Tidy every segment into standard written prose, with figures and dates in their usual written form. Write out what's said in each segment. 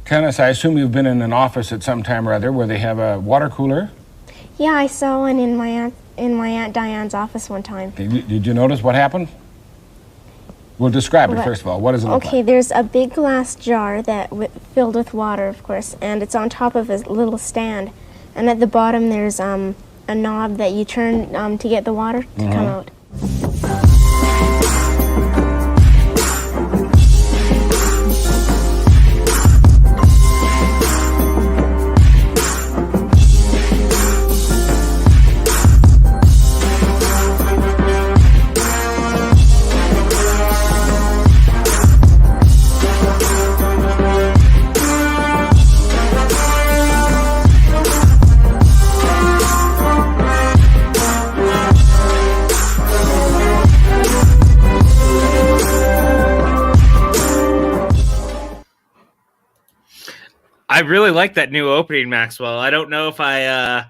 Kenneth, I assume you've been in an office at some time or other where they have a water cooler. Yeah, I saw one in my Aunt Diane's office one time. Did you notice what happened? Well, describe it first of all. What does it look like? Okay, there's a big glass jar filled with water, of course, and it's on top of a little stand. And at the bottom, there's a knob that you turn to get the water to come out. I really like that new opening, Maxwell. I don't know if I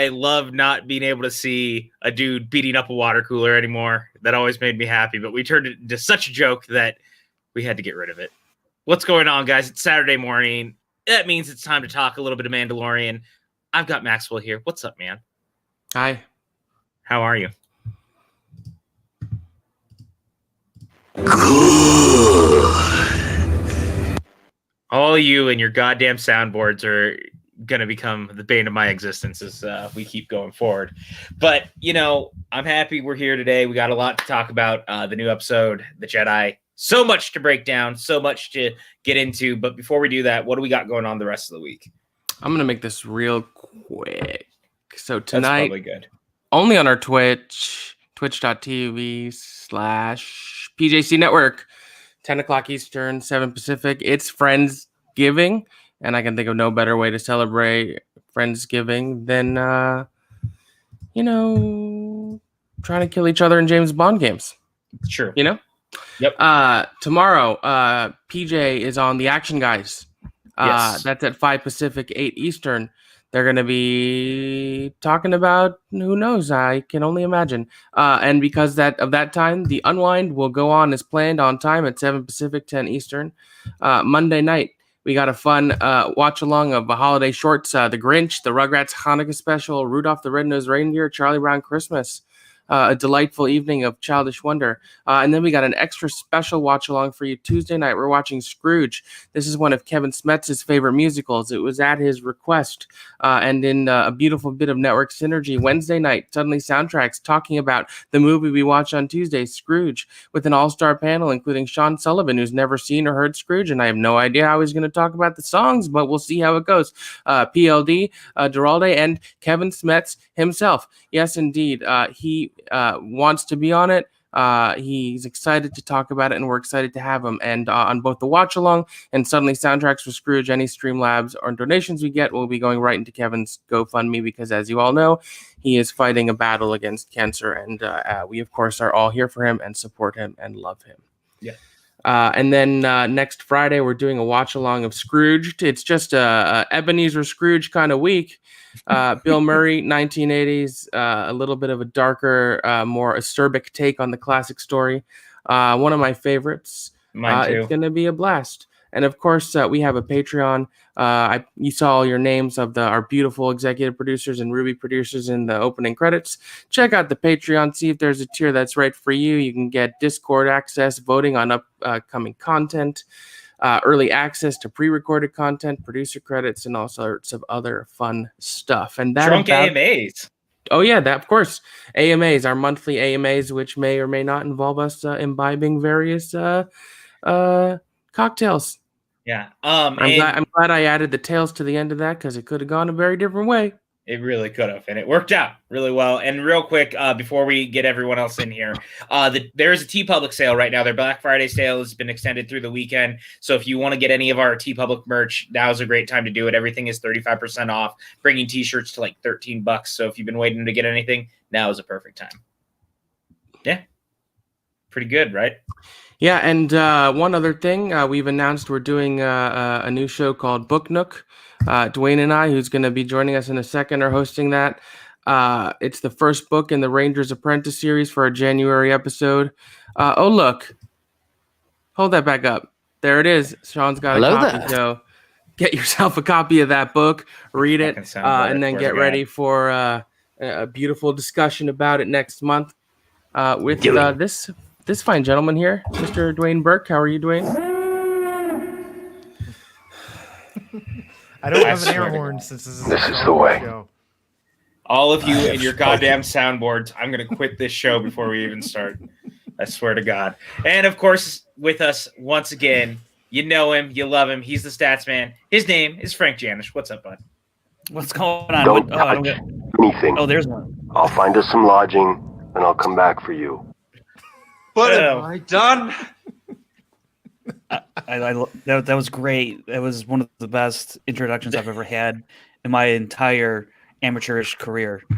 love not being able to see a dude beating up a water cooler anymore. That always made me happy, but we turned it into such a joke that we had to get rid of it. What's going on, guys? It's Saturday morning. That means it's time to talk a little bit of Mandalorian. I've got Maxwell here. What's up, man? Hi. How are you? All you and your goddamn soundboards are going to become the bane of my existence as we keep going forward. But, you know, I'm happy we're here today. We got a lot to talk about. The new episode, The Jedi. So much to break down, so much to get into. But before we do that, what do we got going on the rest of the week? I'm going to make this real quick. So tonight, that's probably good. Only on our Twitch, twitch.tv/PJC Network. 10 o'clock Eastern, 7 Pacific. It's Friendsgiving, and I can think of no better way to celebrate Friendsgiving than, trying to kill each other in James Bond games. It's true. You know? Yep. Tomorrow, PJ is on The Action Guys. Yes. That's at 5 Pacific, 8 Eastern. They're going to be talking about, who knows, I can only imagine. And because of that time, the Unwind will go on as planned on time at 7 Pacific, 10 Eastern. Monday night, we got a fun watch-along of the holiday shorts, The Grinch, The Rugrats Hanukkah Special, Rudolph the Red-Nosed Reindeer, Charlie Brown Christmas. A delightful evening of childish wonder. And then we got an extra special watch-along for you Tuesday night. We're watching Scrooge. This is one of Kevin Smets's favorite musicals. It was at his request. And in a beautiful bit of network synergy, Wednesday night, Suddenly Soundtracks, talking about the movie we watched on Tuesday, Scrooge, with an all-star panel, including Sean Sullivan, who's never seen or heard Scrooge, and I have no idea how he's going to talk about the songs, but we'll see how it goes. PLD, Duralde, and Kevin Smets himself. Yes, indeed. He wants to be on it. He's excited to talk about it, and we're excited to have him. And on both the watch along and Suddenly Soundtracks for Scrooge, any Streamlabs or donations we get will be going right into Kevin's GoFundMe, because as you all know, he is fighting a battle against cancer, and we of course are all here for him and support him and love him. Yeah. And then next Friday, we're doing a watch-along of Scrooge. It's just a Ebenezer Scrooge kind of week. Bill Murray, 1980s, a little bit of a darker, more acerbic take on the classic story. One of my favorites. Mine too. It's going to be a blast. And of course, we have a Patreon. You saw all your names of our beautiful executive producers and Ruby producers in the opening credits. Check out the Patreon, see if there's a tier that's right for you. You can get Discord access, voting on upcoming content, early access to pre-recorded content, producer credits, and all sorts of other fun stuff. And that Drunk AMAs. Oh yeah, that of course. AMAs, our monthly AMAs, which may or may not involve us imbibing various cocktails. Yeah. I'm glad I added the tails to the end of that, because it could have gone a very different way. It really could have, and it worked out really well. And real quick, before we get everyone else in here, there is a TeePublic sale right now. Their Black Friday sale has been extended through the weekend. So if you want to get any of our TeePublic merch, now is a great time to do it. Everything is 35% off, bringing T-shirts to like $13. So if you've been waiting to get anything, now is a perfect time. Yeah. Pretty good, right? Yeah, and one other thing, we've announced we're doing a new show called Book Nook. Dwain and I, who's going to be joining us in a second, are hosting that. It's the first book in the Ranger's Apprentice series for our January episode. Oh, look. Hold that back up. There it is. Sean's got Hello a copy. there. So get yourself a copy of that book, read it, Fucking soundboard, and then swear get to ready God. for a beautiful discussion about it next month with this fine gentleman here, Mr. Dwayne Burke. How are you, Dwayne? I don't I have an swear air to horn God. since this is This a is Star the Wars way. show. All of you I and have your spoken. goddamn soundboards. I'm going to quit this show before we even start. I swear to God. And of course, with us once again, you know him, you love him. He's the stats man. His name is Frank Janish. What's up, bud? What's going on? Don't I touch get... anything. Oh, there's one. I'll find us some lodging, and I'll come back for you. What Oh. have I done? That was great. That was one of the best introductions I've ever had in my entire amateurish career. We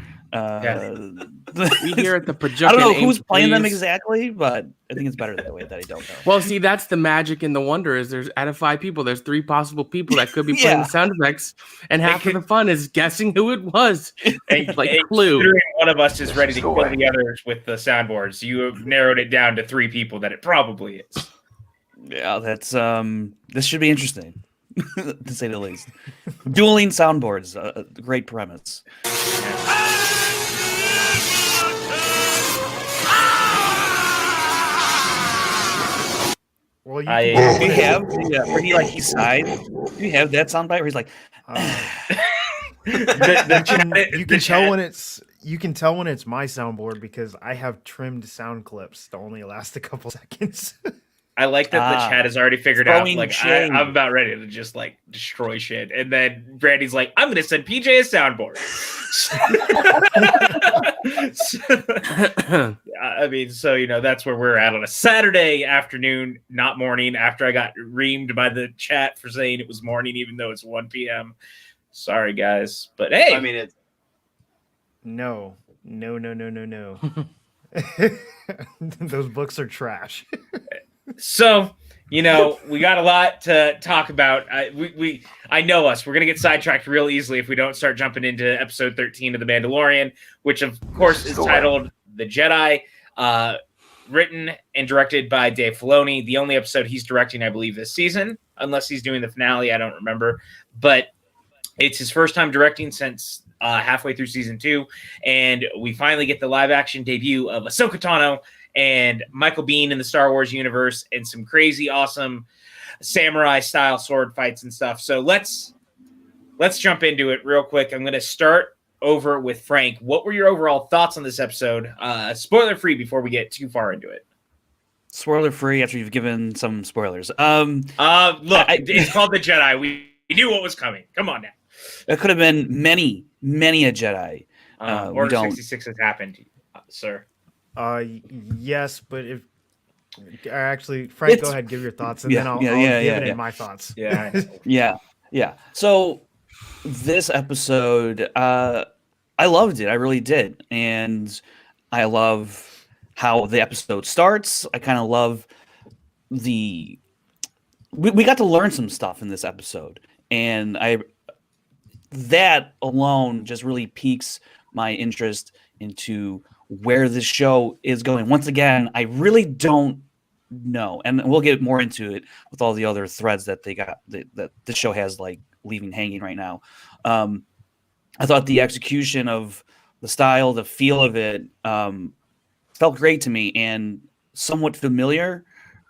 here at the Pajukan I don't know aim who's to playing them please. exactly, but I think it's better that way that I don't know. Well, see, that's the magic and the wonder is there's out of 5 people, there's 3 possible people that could be playing Yeah. the sound effects, and half of the fun is guessing who it was. Like And Clue. considering one of us is ready to Go kill away. the others with the soundboards, you have narrowed it down to 3 people that it probably is. Yeah, that's this should be interesting, to say the least. Dueling soundboards, a great premise. Well, you I- can Do you have where he sighs? Do you have that soundbite where he's like, you can tell when it's my soundboard because I have trimmed sound clips to only last a couple seconds. I like that the chat has already figured out. throwing Like, shade. I'm about ready to just like destroy shit. And then Brandy's like, I'm going to send PJ a soundboard. I mean, so, you know, that's where we're at on a Saturday afternoon, not morning, after I got reamed by the chat for saying it was morning, even though it's 1 p.m. Sorry, guys. But hey, I mean, it. No. Those books are trash. so, you know, we got a lot to talk about. I know us. We're going to get sidetracked real easily if we don't start jumping into episode 13 of The Mandalorian, which, of course, is titled The Jedi, written and directed by Dave Filoni. The only episode he's directing, I believe, this season, unless he's doing the finale. I don't remember. But it's his first time directing since halfway through season 2. And we finally get the live-action debut of Ahsoka Tano and Michael Biehn in the Star Wars universe and some crazy, awesome samurai-style sword fights and stuff. So let's jump into it real quick. I'm going to start over with Frank. What were your overall thoughts on this episode? Spoiler-free before we get too far into it. spoiler-free after you've given some spoilers. Look, it's called The Jedi. We knew what was coming. Come on now. It could have been many a Jedi. Order 66 has happened, sir. Yes, but if actually, Frank, go ahead, give your thoughts, and then I'll give it in my thoughts. Yeah. Yeah. So this episode, I loved it. I really did. And I love how the episode starts. I kind of love we got to learn some stuff in this episode. And that alone just really piques my interest into where this show is going. Once again, I really don't know, and we'll get more into it with all the other threads that they got that the show has like leaving hanging right now. I thought the execution of the style, the feel of it, felt great to me and somewhat familiar,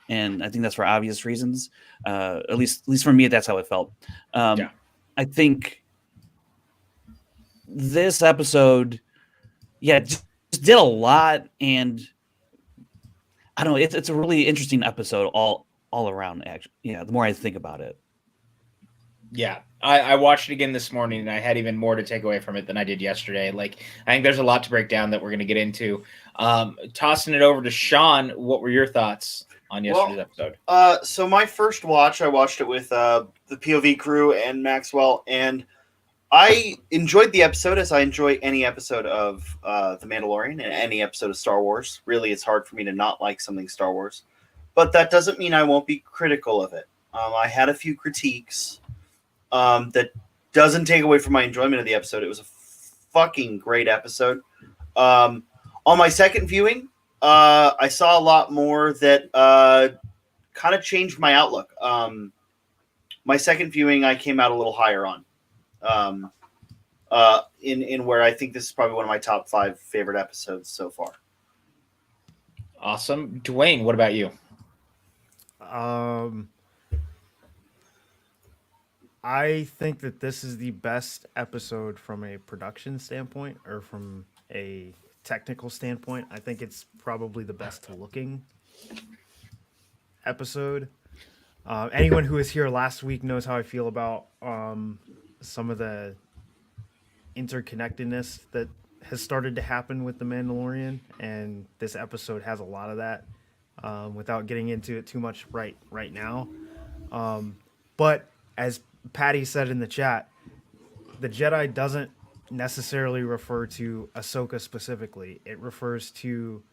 and I think that's for obvious reasons. At least for me, that's how it felt. I think this episode, just did a lot, and I don't know. It's a really interesting episode all around. Actually, the more I think about it. Yeah, I watched it again this morning, and I had even more to take away from it than I did yesterday. Like, I think there's a lot to break down that we're going to get into. Tossing it over to Sean, what were your thoughts on yesterday's episode? So my first watch, I watched it with the POV crew and Maxwell, and I enjoyed the episode as I enjoy any episode of The Mandalorian and any episode of Star Wars. Really, it's hard for me to not like something Star Wars. But that doesn't mean I won't be critical of it. I had a few critiques that doesn't take away from my enjoyment of the episode. It was a fucking great episode. On my second viewing, I saw a lot more that kind of changed my outlook. My second viewing, I came out a little higher on. In where I think this is probably one of my top 5 favorite episodes so far. Awesome. Dwayne, what about you? I think that this is the best episode from a production standpoint or from a technical standpoint. I think it's probably the best looking episode. Anyone who was here last week knows how I feel about some of the interconnectedness that has started to happen with The Mandalorian, and this episode has a lot of that. Without getting into it too much right now, but as Patty said in the chat, the Jedi doesn't necessarily refer to Ahsoka specifically. It refers to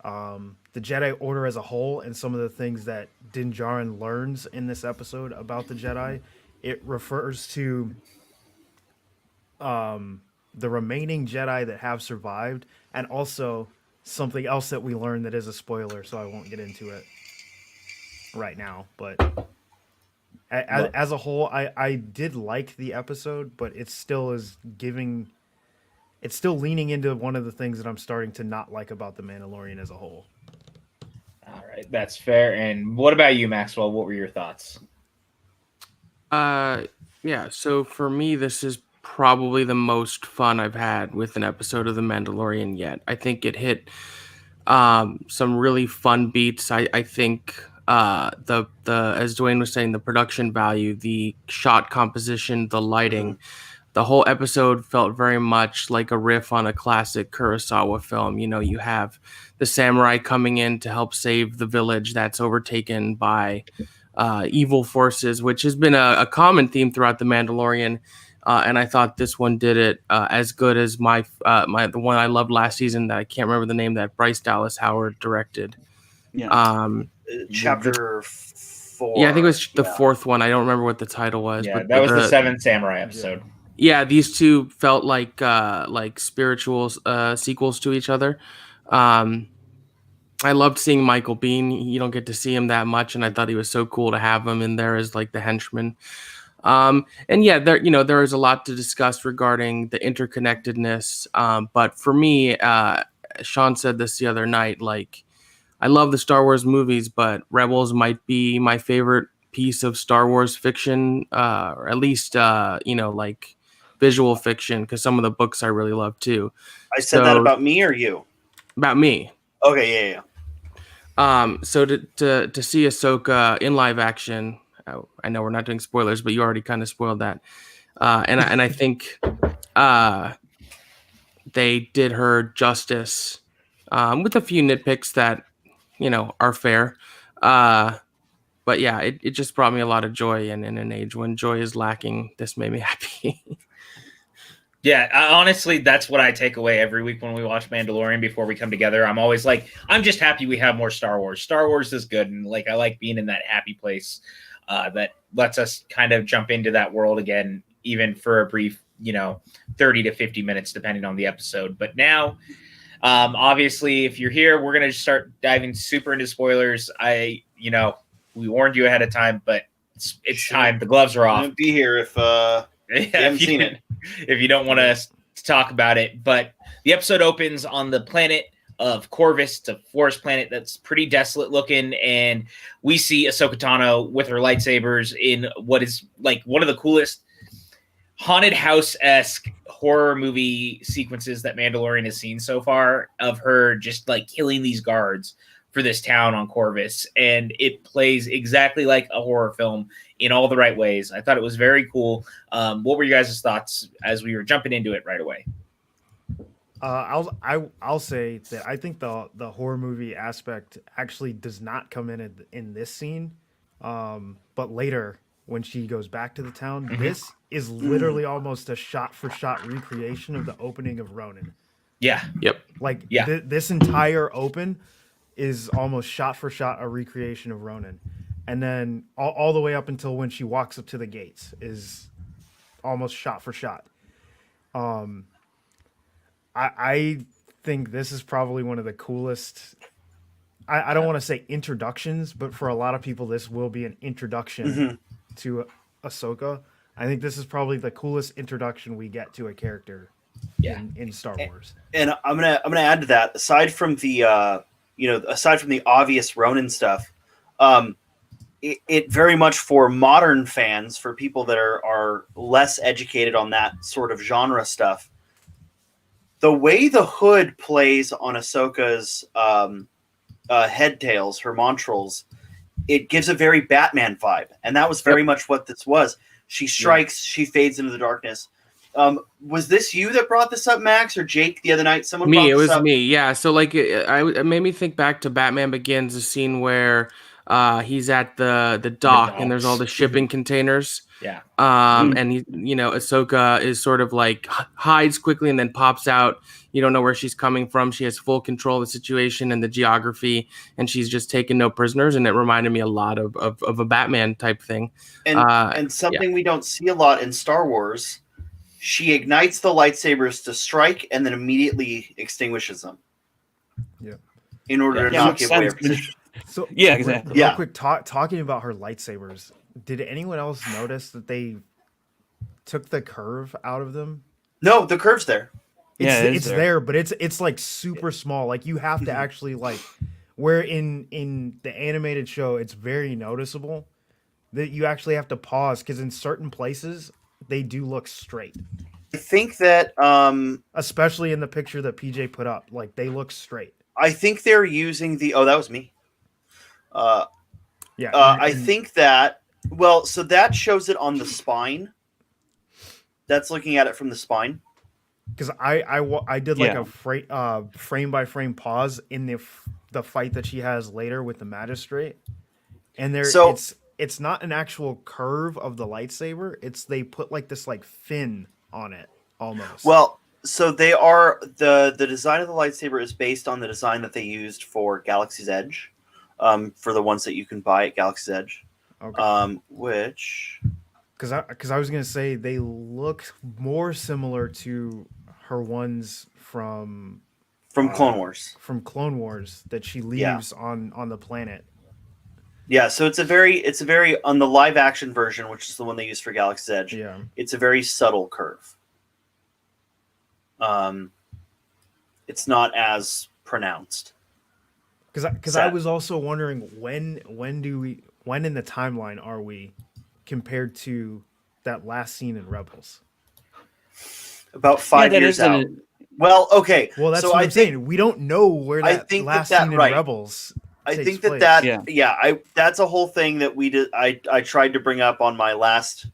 the Jedi Order as a whole and some of the things that Din Djarin learns in this episode about the Jedi. It refers to the remaining Jedi that have survived, and also something else that we learned that is a spoiler, so I won't get into it right now. But as a whole, I did like the episode, but it still is it's still leaning into one of the things that I'm starting to not like about The Mandalorian as a whole. All right, that's fair. And what about you, Maxwell? What were your thoughts? Yeah, so for me, this is probably the most fun I've had with an episode of The Mandalorian yet. I think it hit some really fun beats. I think the as Dwayne was saying, the production value, the shot composition, the lighting, the whole episode felt very much like a riff on a classic Kurosawa film. You know, you have the samurai coming in to help save the village that's overtaken by evil forces, which has been a common theme throughout The Mandalorian. And I thought this one did it as good as the one I loved last season that I can't remember the name, that Bryce Dallas Howard directed. Yeah. Chapter 4. Yeah, I think it was the fourth one. I don't remember what the title was. Yeah, but that was the Seventh Samurai episode. Yeah, these two felt like spiritual sequels to each other. I loved seeing Michael Biehn. You don't get to see him that much, and I thought he was so cool to have him in there as like the henchman. And yeah, there is a lot to discuss regarding the interconnectedness. But for me, Sean said this the other night, like, I love the Star Wars movies, but Rebels might be my favorite piece of Star Wars fiction, or at least, like visual fiction, because some of the books I really love too. I said that about me or you? About me. Okay, yeah. So to see Ahsoka in live action, I know we're not doing spoilers, but you already kind of spoiled that. And I think they did her justice with a few nitpicks that, are fair. But yeah, it just brought me a lot of joy. And in an age when joy is lacking, this made me happy. Yeah, honestly, that's what I take away every week when we watch Mandalorian before we come together. I'm always like, I'm just happy we have more Star Wars. Star Wars is good. And like, I like being in that happy place that lets us kind of jump into that world again, even for a brief, 30 to 50 minutes, depending on the episode. But now, obviously, if you're here, we're going to start diving super into spoilers. We warned you ahead of time, but it's time. The gloves are off. I wouldn't be here if you haven't seen it. If you don't want us to talk about it. But the episode opens on the planet of Corvus. It's a forest planet that's pretty desolate looking, and we see Ahsoka Tano with her lightsabers in what is like one of the coolest haunted house-esque horror movie sequences that Mandalorian has seen so far, of her just like killing these guards for this town on Corvus, and it plays exactly like a horror film in all the right ways. I thought it was very cool. What were you guys' thoughts as we were jumping into it right away? I'll say that I think the horror movie aspect actually does not come in this scene, but later when she goes back to the town, this is literally almost a shot for shot recreation of the opening of Ronin. Yeah. Yep. Like this entire open is almost shot for shot a recreation of Ronin, and then all the way up until when she walks up to the gates is almost shot for shot. I think this is probably one of the coolest. I don't want to say introductions, but for a lot of people, this will be an introduction to Ahsoka, I think this is probably the coolest introduction we get to a character in Star Wars. And I'm gonna add to that. Aside from the obvious Ronin stuff, it very much for modern fans, for people that are less educated on that sort of genre stuff. The way the hood plays on Ahsoka's head tails, her montrals, it gives a very Batman vibe, and that was very much what this was. She strikes, she fades into the darkness. Was this you that brought this up, Max, or Jake the other night? Someone brought Me, it this was up? me. Yeah. So like, it made me think back to Batman Begins, the scene where he's at the dock and there's all the shipping containers. Yeah. And he, Ahsoka is sort of like hides quickly and then pops out. You don't know where she's coming from. She has full control of the situation and the geography, and she's just taking no prisoners. And it reminded me a lot of a Batman type thing. And something we don't see a lot in Star Wars. She ignites the lightsabers to strike and then immediately extinguishes them. Yeah. In order to not give away her sense. position. So Yeah, exactly. Real quick, talking about her lightsabers. Did anyone else notice that they took the curve out of them? No, the curve's there. It's there, but it's like super small. Like you have to actually like, where in the animated show it's very noticeable that you actually have to pause because in certain places they do look straight. I think that Especially in the picture that PJ put up, like they look straight. I think they're using the that was me. Yeah. I think that so that shows it on the spine. That's looking at it from the spine. because I did like a frame by frame pause in the fight that she has later with the magistrate, and it's not an actual curve of the lightsaber. It's they put like this like fin on it almost. Well, so they are the design of the lightsaber is based on the design that they used for Galaxy's Edge, for the ones that you can buy at Galaxy's Edge. Okay. Which because I was gonna say they look more similar to her ones from Clone Wars. From Clone Wars that she leaves on the planet. Yeah, so it's a very on the live action version, which is the one they used for Galaxy's Edge. Yeah, it's a very subtle curve. It's not as pronounced. Because I was also wondering when in the timeline are we compared to that last scene in Rebels? About 5 years out. Well, okay. Well, that's so what I'm saying. We don't know where that last scene in Rebels. I think place. that's a whole thing that we did. I tried to bring up on my last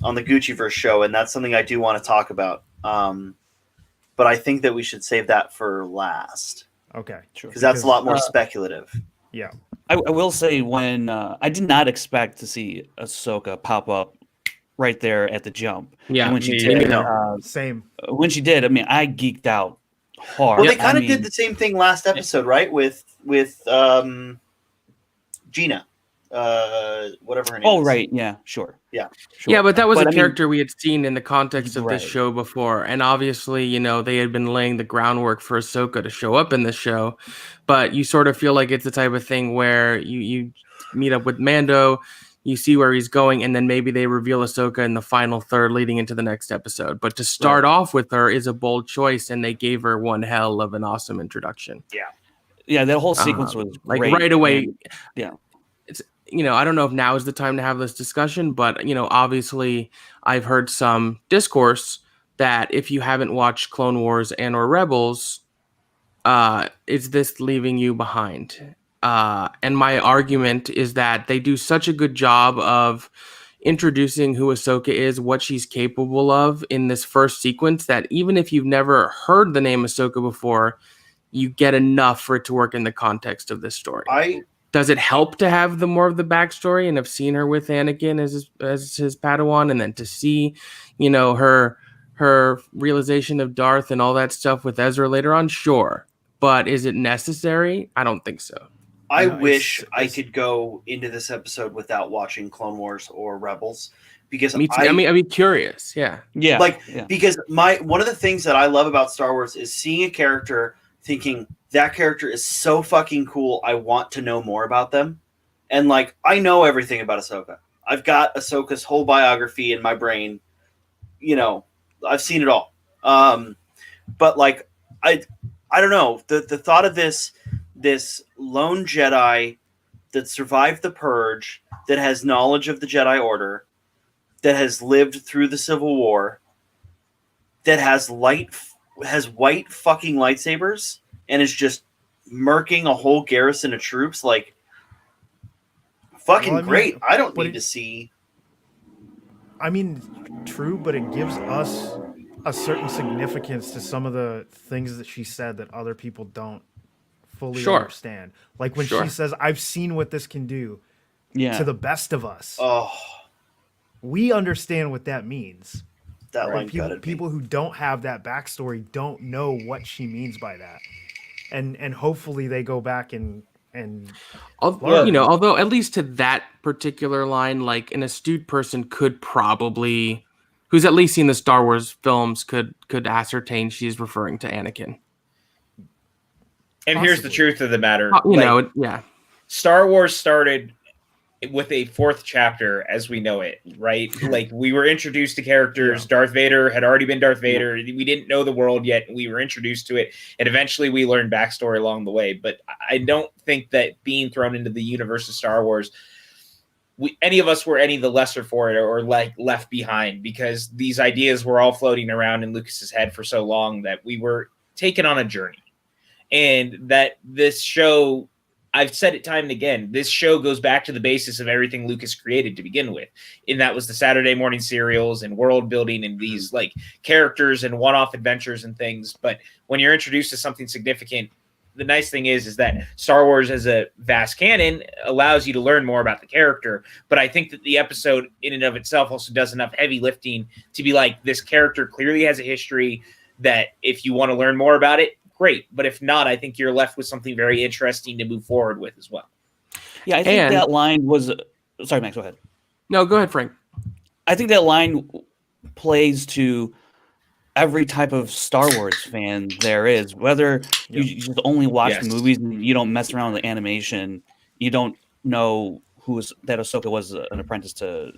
on the Gucciverse show, and that's something I do want to talk about. But I think that we should save that for last. Okay, because that's a lot more speculative. Yeah, I will say when I did not expect to see Ahsoka pop up right there at the jump. Yeah, and when she did, same. When she did, I mean, I geeked out hard. Well, they kind of did the same thing last episode, right? With Gina, whatever her name. Oh, is. right. Yeah, sure. Yeah, sure. Yeah, but that was a character we had seen in the context of Right. this show before, and obviously, they had been laying the groundwork for Ahsoka to show up in this show. But you sort of feel like it's the type of thing where you meet up with Mando, you see where he's going, and then maybe they reveal Ahsoka in the final third leading into the next episode. But to start off with her is a bold choice, and they gave her one hell of an awesome introduction. Yeah, that whole sequence was like great. right away. And, yeah. It's I don't know if now is the time to have this discussion, but obviously I've heard some discourse that if you haven't watched Clone Wars and or Rebels, is this leaving you behind? And my argument is that they do such a good job of introducing who Ahsoka is, what she's capable of in this first sequence, that even if you've never heard the name Ahsoka before, you get enough for it to work in the context of this story. Does it help to have the more of the backstory and have seen her with Anakin as his Padawan, and then to see, her realization of Darth and all that stuff with Ezra later on? Sure. But is it necessary? I don't think so. I wish I could go into this episode without watching Clone Wars or Rebels, because Me too. I'd be curious. Yeah. Because one of the things that I love about Star Wars is seeing a character thinking that character is so fucking cool. I want to know more about them. And I know everything about Ahsoka. I've got Ahsoka's whole biography in my brain. You know, I've seen it all. But like, I don't know. The thought of this lone Jedi that survived the Purge, that has knowledge of the Jedi Order, that has lived through the Civil War, that has white fucking lightsabers, and is just murking a whole garrison of troops, like, fucking Well, I mean, great. I don't but need to see. I mean, true, but it gives us a certain significance to some of the things that she said that other people don't fully Sure. understand. Like when Sure. she says, "I've seen what this can do Yeah. to the best of us." Oh, We understand what that means. that Right? line gutted me. People who don't have that backstory don't know what she means by that, and hopefully they go back and You know, although at least to that particular line, like an astute person could probably, who's at least seen the Star Wars films, could ascertain she's referring to Anakin. And here's the Possibly. truth of the matter. You Like, know, yeah. Star Wars started with a fourth chapter as we know it, right? Like, we were introduced to characters. Yeah. Darth Vader had already been Darth Vader. We didn't know the world yet. We were introduced to it, and eventually we learned backstory along the way. But I don't think that being thrown into the universe of Star Wars, any of us were any the lesser for it, or like left behind, because these ideas were all floating around in Lucas's head for so long that we were taken on a journey. And that this show, I've said it time and again, this show goes back to the basis of everything Lucas created to begin with. And that was the Saturday morning serials and world building and these like characters and one-off adventures and things. But when you're introduced to something significant, the nice thing is that Star Wars as a vast canon allows you to learn more about the character. But I think that the episode in and of itself also does enough heavy lifting to be like, this character clearly has a history that if you want to learn more about it, great. But if not, I think you're left with something very interesting to move forward with as well. Yeah, I think And- that line was. Sorry, Max, go ahead. No, go ahead, Frank. I think that line plays to every type of Star Wars fan there is. Whether you just only watch the Yes. movies and you don't mess around with the animation, you don't know that Ahsoka was an apprentice to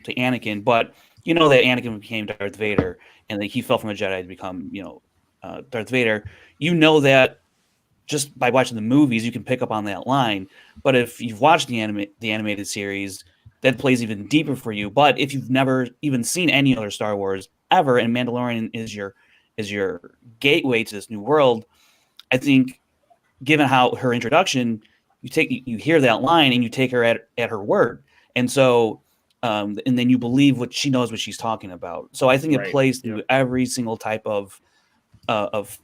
Anakin, but you know that Anakin became Darth Vader and that he fell from a Jedi to become, Darth Vader. You know that just by watching the movies, you can pick up on that line. But if you've watched the animated series, that plays even deeper for you. But if you've never even seen any other Star Wars ever, and Mandalorian is your gateway to this new world, I think, given how her introduction, you hear that line and you take her at her word, and so and then you believe what she knows what she's talking about. So I think it Right. plays through every single type of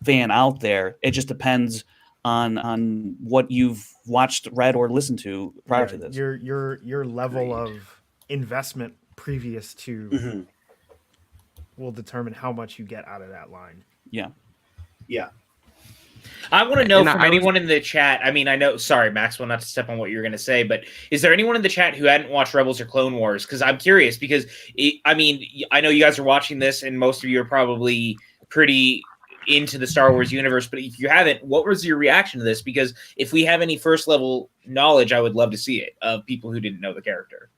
fan out there. It just depends on what you've watched, read, or listened to prior to this. your level of investment previous to Mhm. will determine how much you get out of that line. Yeah. Yeah. I want to know And from anyone in the chat. I mean, I know, sorry, Maxwell, not to step on what you were going to say, but is there anyone in the chat who hadn't watched Rebels or Clone Wars? Because I'm curious, because I know you guys are watching this and most of you are probably pretty into the Star Wars universe, but if you haven't, what was your reaction to this? Because if we have any first level knowledge, I would love to see it of people who didn't know the character.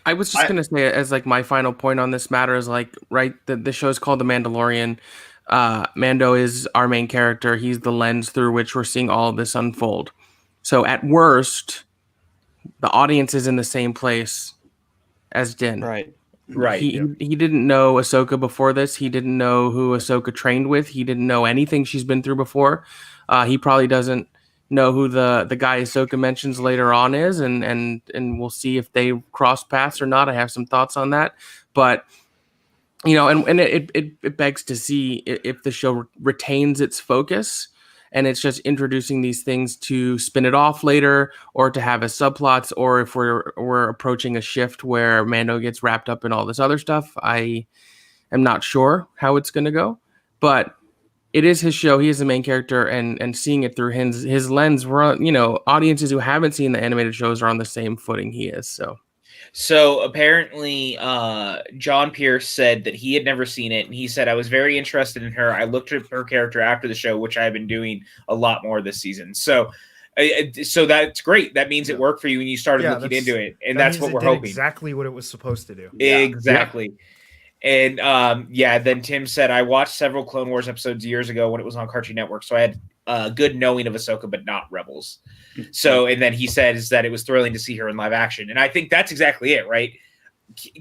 I was just going to say, as like my final point on this matter is like, right, the show is called The Mandalorian. Mando is our main character. He's the lens through which we're seeing all of this unfold. So at worst, the audience is in the same place as Din. Right. Right. He didn't know Ahsoka before this. He didn't know who Ahsoka trained with. He didn't know anything she's been through before. He probably doesn't know who the guy Ahsoka mentions later on is, and we'll see if they cross paths or not. I have some thoughts on that, but and it begs to see if the show retains its focus and it's just introducing these things to spin it off later or to have as subplots, or if we're approaching a shift where Mando gets wrapped up in all this other stuff. I am not sure how it's going to go, but it is his show. He is the main character, and seeing it through his lens, audiences who haven't seen the animated shows are on the same footing he is. So apparently, John Pierce said that he had never seen it, and he said, I was very interested in her. I looked at her character after the show, which I've been doing a lot more this season. So So that's great. That means it worked for you and you started looking into it, and that's what we're hoping. Exactly what it was supposed to do. Exactly. And then Tim said, I watched several Clone Wars episodes years ago when it was on Cartoon Network, so I had a good knowing of Ahsoka, but not Rebels. So, and then he says that it was thrilling to see her in live action. And I think that's exactly it, right?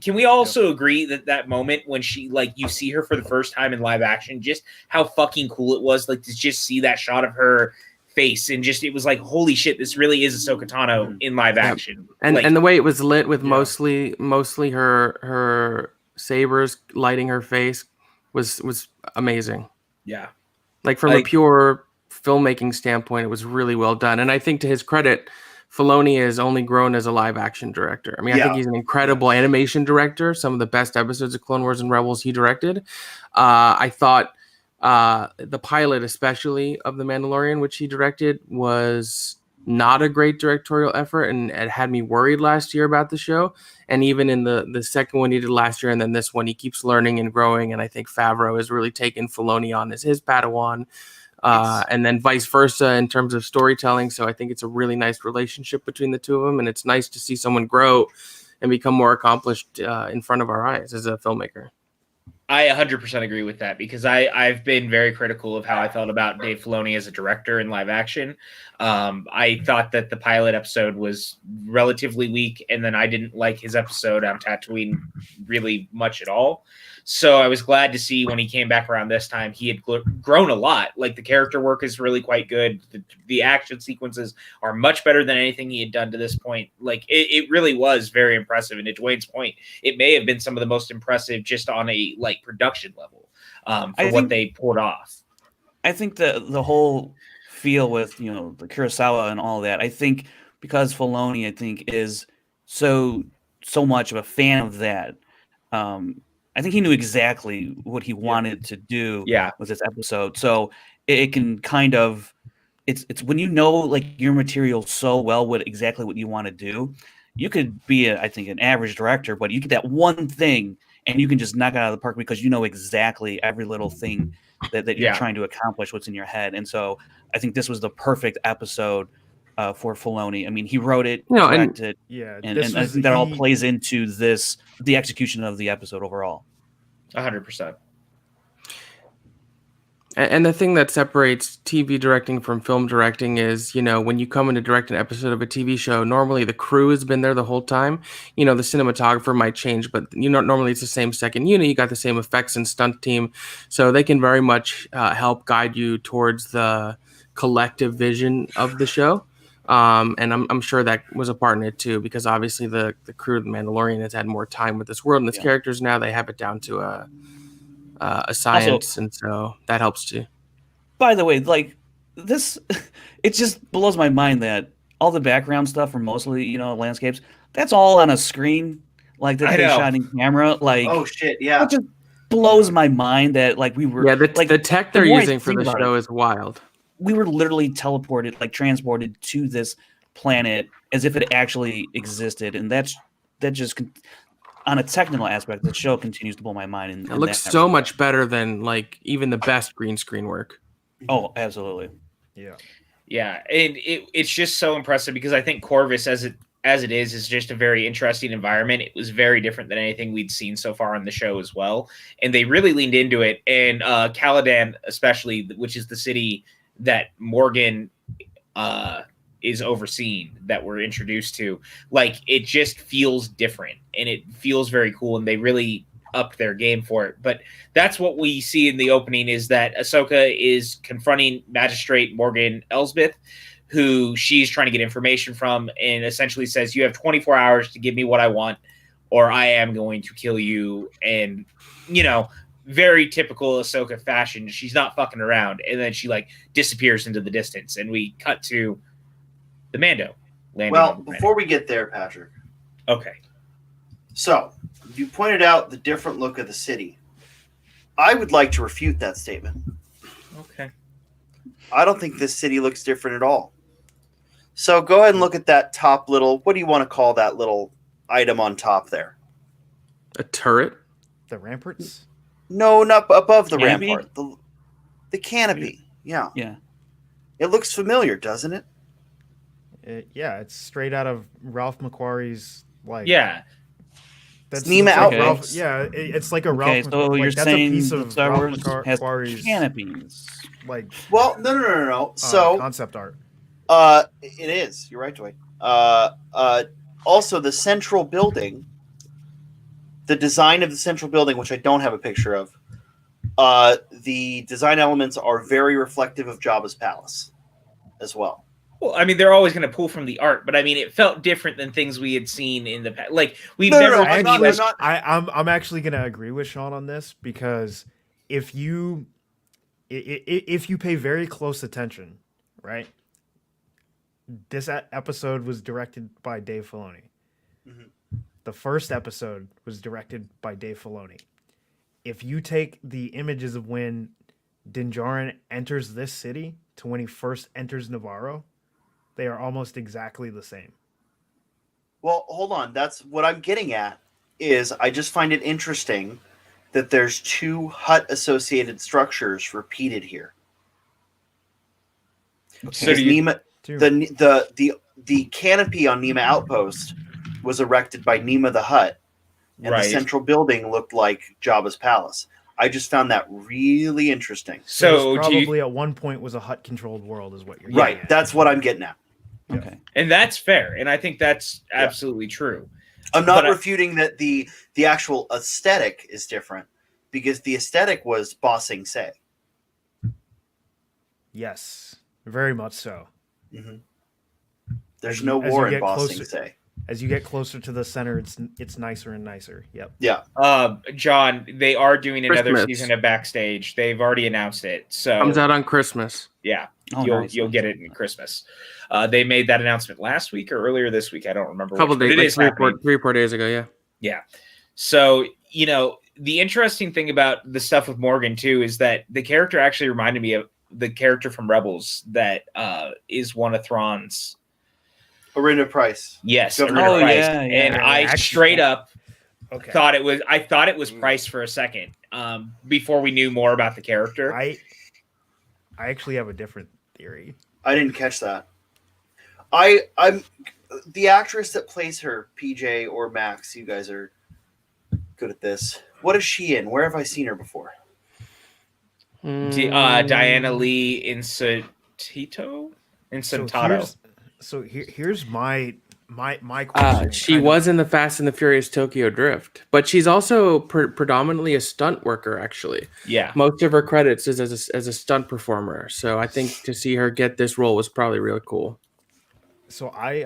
Can we also agree that moment when she, like, you see her for the first time in live action, just how fucking cool it was, like, to just see that shot of her face, and just, it was like, holy shit, this really is Ahsoka Tano in live action. And like, and the way it was lit with mostly her sabers lighting her face was amazing. Yeah. Like from a pure filmmaking standpoint, it was really well done. And I think to his credit, Filoni has only grown as a live action director. I mean, I think he's an incredible animation director. Some of the best episodes of Clone Wars and Rebels he directed. I thought the pilot, especially of The Mandalorian, which he directed, was not a great directorial effort, and it had me worried last year about the show. And even in the second one he did last year, and then this one, he keeps learning and growing. And I think Favreau has really taken Filoni on as his Padawan. And then vice versa in terms of storytelling. So I think it's a really nice relationship between the two of them. And it's nice to see someone grow and become more accomplished in front of our eyes as a filmmaker. I 100% agree with that, because I've been very critical of how I felt about Dave Filoni as a director in live action. I thought that the pilot episode was relatively weak, and then I didn't like his episode on Tatooine really much at all. So I was glad to see when he came back around this time, he had grown a lot. Like, the character work is really quite good. The action sequences are much better than anything he had done to this point. Like, it really was very impressive. And to Dwayne's point, it may have been some of the most impressive just on a production level for what they pulled off. I think the whole feel with, the Kurosawa and all that, I think because Filoni, I think, is so much of a fan of that, I think he knew exactly what he wanted to do with this episode. So it can kind of, it's when you know, like, your material so well, exactly what you want to do, you could be, I think, an average director, but you get that one thing and you can just knock it out of the park because you know exactly every little thing that you're trying to accomplish, what's in your head. And so I think this was the perfect episode for Filoni. I mean, he wrote it, directed, and I think that all plays into the execution of the episode overall. 100%. And the thing that separates TV directing from film directing is, when you come in to direct an episode of a TV show, normally the crew has been there the whole time. The cinematographer might change, but normally it's the same second unit. You got the same effects and stunt team, so they can very much help guide you towards the collective vision of the show. And I'm sure that was a part in it too, because obviously the crew of The Mandalorian has had more time with this world and its characters. Now they have it down to a science, also, and so that helps too. By the way, like, this, it just blows my mind that all the background stuff, or mostly, landscapes, that's all on a screen, like, that they shot in camera. Like, oh shit, yeah, it just blows my mind that, like, we were the tech they're using for the show is wild. We were literally teleported, like, transported to this planet as if it actually existed, and that just on a technical aspect, the show continues to blow my mind. It looks so much better than, like, even the best green screen work. Oh, absolutely. Yeah, and it's just so impressive, because I think Corvus, as it is just a very interesting environment. It was very different than anything we'd seen so far on the show as well, and they really leaned into it. And Caladan, especially, which is the city that Morgan is overseeing, that we're introduced to, like, it just feels different and it feels very cool, and they really upped their game for it. But that's what we see in the opening, is that Ahsoka is confronting Magistrate Morgan Elsbeth, who she's trying to get information from, and essentially says, you have 24 hours to give me what I want, or I am going to kill you. And, very typical Ahsoka fashion, she's not fucking around. And then she, like, disappears into the distance, and we cut to the Mando. Well, before we get there, Patrick. Okay. So, you pointed out the different look of the city. I would like to refute that statement. Okay. I don't think this city looks different at all. So go ahead and look at that top little, what do you want to call that little item on top there? A turret? The ramparts? No, not above the Canopy? rampart. The canopy. Yeah. Yeah. It looks familiar, doesn't it? Yeah, it's straight out of Ralph McQuarrie's like. Yeah. That's Nema like Outpost. Yeah, it's like a Okay, Ralph. so Like, you're that's saying a piece the of Star Ralph Wars has McQuarrie's canopies. like Well, no. So concept art. it is. You're right, Dwayne. Also, the central building, the design of the central building, which I don't have a picture of, the design elements are very reflective of Jabba's palace as well. Well, I mean, they're always going to pull from the art, but I mean, it felt different than things we had seen in the past. Like we've No, never. I'm not. I'm actually gonna agree with Sean on this because if you pay very close attention, right? This episode was directed by Dave Filoni. Mm-hmm. The first episode was directed by Dave Filoni. If you take the images of when Din Djarin enters this city to when he first enters Navarro, they are almost exactly the same. Well, hold on. That's what I'm getting at. Is I just find it interesting that there's 2 hut-associated structures repeated here. So do you, Nema, the canopy on Nema Outpost was erected by Nema the Hutt, and the central building looked like Jabba's palace. I just found that really interesting. So probably at one point was a hut-controlled world, is what you're right. getting at. That's what I'm getting at. Okay, and that's fair, and I think that's absolutely true. I'm not refuting that the actual aesthetic is different, because the aesthetic was Bossing Say. Yes, very much so. Mm-hmm. There's no war in Bossing Say. As you get closer to the center, it's nicer and nicer. Yep. Yeah. John, they are doing another Christmas. season of Backstage. They've already announced it. So Comes out on Christmas. yeah, Oh, you'll get it in Christmas. They made that announcement last week or earlier this week. I don't remember. A couple which, days, but it like is happening. 3-4 days ago. Yeah. Yeah. So, the interesting thing about the stuff with Morgan, too, is that the character actually reminded me of the character from Rebels that is one of Thrawn's. Orinda Price. Yes. Governor Orinda Price. yeah. And I Actually, straight up Okay. thought it was Price for a second before we knew more about the character. I actually have a different theory. I didn't catch that. I'm the actress that plays her, PJ or Max. You guys are good at this. What is she in? Where have I seen her before? Diana Lee Incentito? Here's my question. She was in the Fast and the Furious Tokyo Drift, but she's also predominantly a stunt worker. Actually, Yeah. most of her credits is as a stunt performer. So I think to see her get this role was probably really cool. So I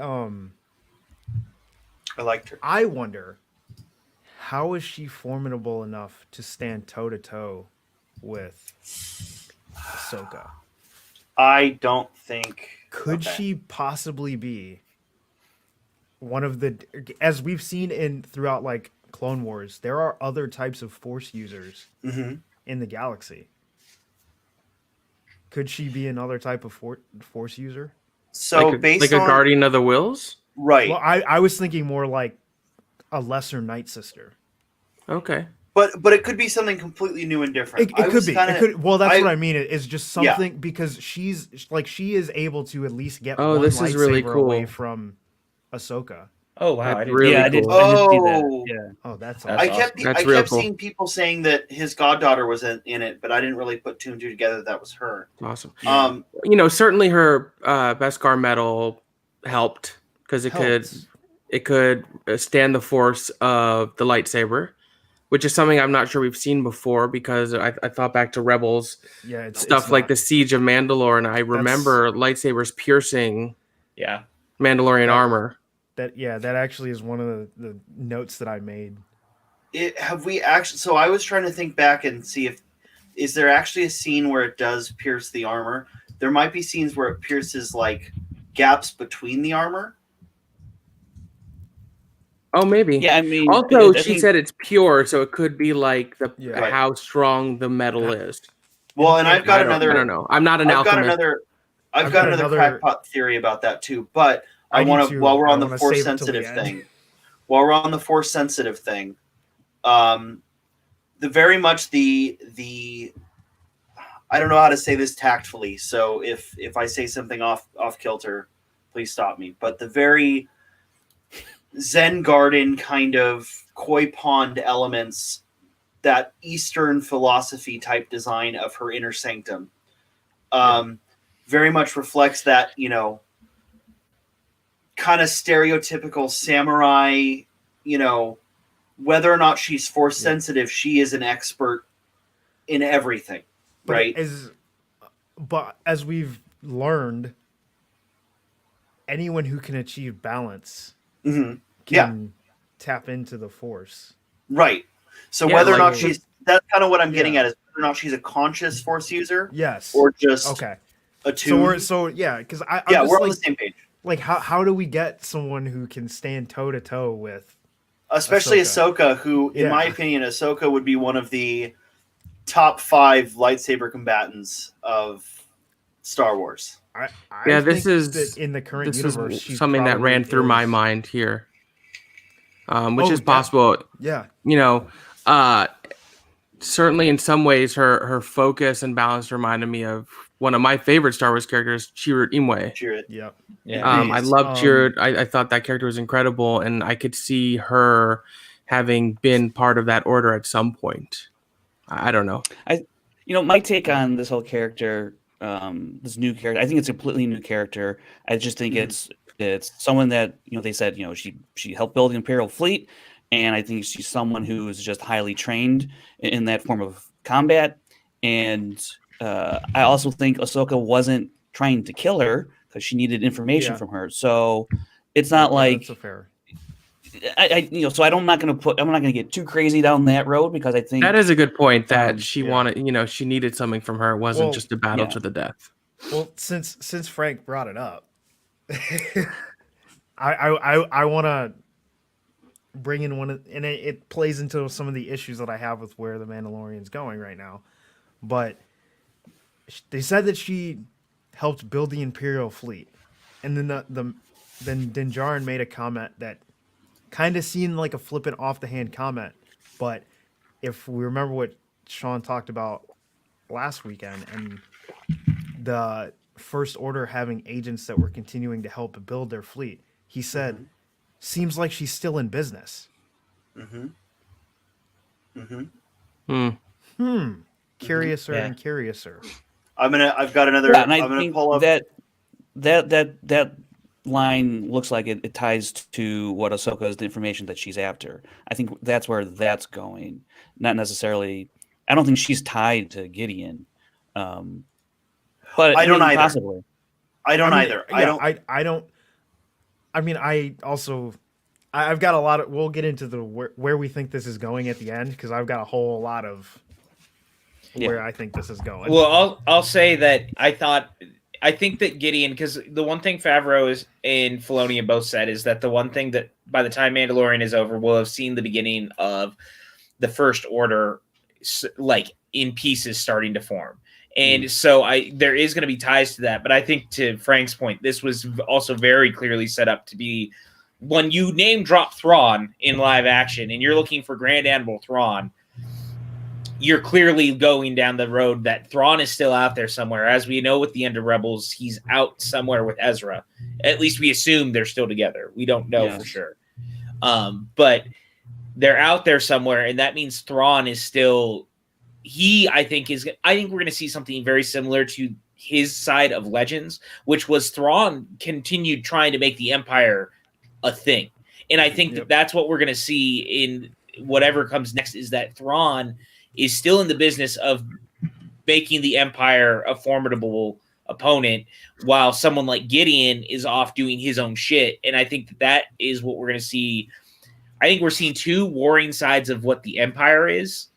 liked her. I wonder, how is she formidable enough to stand toe to toe with Ahsoka? I don't think. Could she possibly be one of the, as we've seen throughout like Clone Wars, there are other types of Force users in the galaxy. Could she be another type of Force user? So like a Guardian of the Wills? Right. Well, I was thinking more like a lesser Night Sister. Okay. But it could be something completely new and different. It could be. Well, that's what I mean. It's just something because she is able to at least get one this is really lightsaber cool. away from Ahsoka. Oh wow! That's I didn't really I did cool. see that. Yeah. Oh, that's That's awesome. awesome. That's I real kept cool. seeing people saying that his goddaughter was in it, but I didn't really put 2 and 2 together that was her. Awesome. Certainly her Beskar medal helped because it could stand the force of the lightsaber, which is something I'm not sure we've seen before because I thought back to Rebels stuff like the Siege of Mandalore, and I remember lightsabers piercing Mandalorian armor. That actually is one of the notes that I made. Have we actually? So I was trying to think back and see is there actually a scene where it does pierce the armor? There might be scenes where it pierces like gaps between the armor. Oh, maybe. Yeah, I mean. Also, she said it's pure, so it could be like Right. how strong the metal is. Well, and I've got another. I don't know. I'm not an alchemist. I've got another crackpot theory about that too, but I want to. While we're on the force sensitive thing, the very much the I don't know how to say this tactfully, so if I say something off kilter, please stop me. But the very Zen garden kind of koi pond elements, that Eastern philosophy type design of her inner sanctum, very much reflects that, you know, kind of stereotypical samurai, you know, whether or not she's force sensitive, she is an expert in everything, right? But as we've learned, anyone who can achieve balance can tap into the force. Right. So whether or not that's kind of what I'm getting at, is whether or not she's a conscious force user. Yes. Or just So attuned. because we're on the same page. Like, how do we get someone who can stand toe to toe with, especially Ahsoka, who, in my opinion, Ahsoka would be one of the top 5 lightsaber combatants of Star Wars. I this think is that in the current universe, is something that ran through my mind here, which is possible. Yeah, you know, certainly in some ways, her focus and balance reminded me of one of my favorite Star Wars characters, Chirrut Imwe. Yeah. I loved Chirrut. I thought that character was incredible, and I could see her having been part of that order at some point. I don't know. My take on this whole character, this new character, I think it's a completely new character. I just think it's someone that, you know, they said, you know, she helped build the Imperial fleet, and I think she's someone who is just highly trained in that form of combat. And I also think Ahsoka wasn't trying to kill her because she needed information from her. So it's not like that's fair. So I'm not going to get too crazy down that road, because I think that is a good point, that she wanted, you know, she needed something from her. It wasn't just a battle to the death. Well, since Frank brought it up, I want to bring in one, and it plays into some of the issues that I have with where the Mandalorian's going right now. But they said that she helped build the Imperial fleet, and then then Din Djarin made a comment that kind of seemed like a flippant, off the hand comment. But if we remember what Sean talked about last weekend, and the First Order having agents that were continuing to help build their fleet, he said, seems like she's still in business. Curiouser and curiouser. I've got another. Yeah, and I'm gonna pull up that line looks like it ties to what Ahsoka is, the information that she's after. I think that's where that's going. Not necessarily. I don't think she's tied to Gideon. But I don't either. Possibly. I don't either. Yeah, I don't. I mean, I've got a lot of. We'll get into the where we think this is going at the end, because I've got a whole lot of where I think this is going. Well, I'll say that I think that Gideon, because the one thing Favreau and Filoni both said is that the one thing that by the time Mandalorian is over, we'll have seen the beginning of the First Order, like in pieces, starting to form. And so there is going to be ties to that. But I think, to Frank's point, this was also very clearly set up to be, when you name drop Thrawn in live action and you're looking for Grand Admiral Thrawn, you're clearly going down the road that Thrawn is still out there somewhere. As we know with the end of Rebels, he's out somewhere with Ezra. At least we assume they're still together. We don't know for sure. But they're out there somewhere, and that means Thrawn is still... I think we're going to see something very similar to his side of Legends, which was Thrawn continued trying to make the Empire a thing. And I think that's what we're going to see in whatever comes next, is that Thrawn is still in the business of making the Empire a formidable opponent, while someone like Gideon is off doing his own shit. And I think that is what we're going to see. I think we're seeing two warring sides of what the Empire is,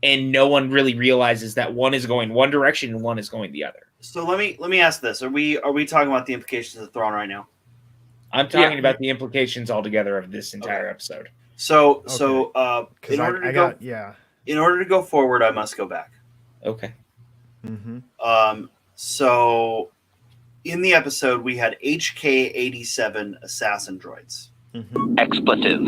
and no one really realizes that one is going one direction and one is going the other. So let me ask this: Are we talking about the implications of Thrawn right now? I'm talking about the implications altogether of this entire episode. So in order to go forward, I must go back. Okay. So in the episode, we had HK-87 assassin droids. Expletive.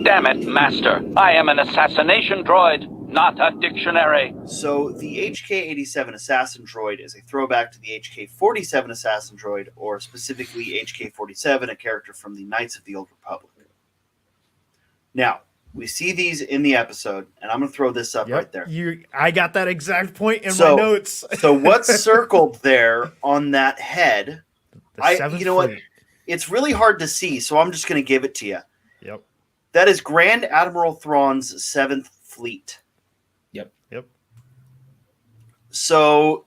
Damn it, Master. I am an assassination droid. not a dictionary. So the HK-87 assassin droid is a throwback to the HK-47 assassin droid, or specifically HK-47, a character from the Knights of the Old Republic. Now, we see these in the episode, and I'm going to throw this up right there. I got that exact point in my notes. So what's circled there on that head? The what? It's really hard to see, so I'm just going to give it to you. Yep. That is Grand Admiral Thrawn's 7th Fleet. Yep. So,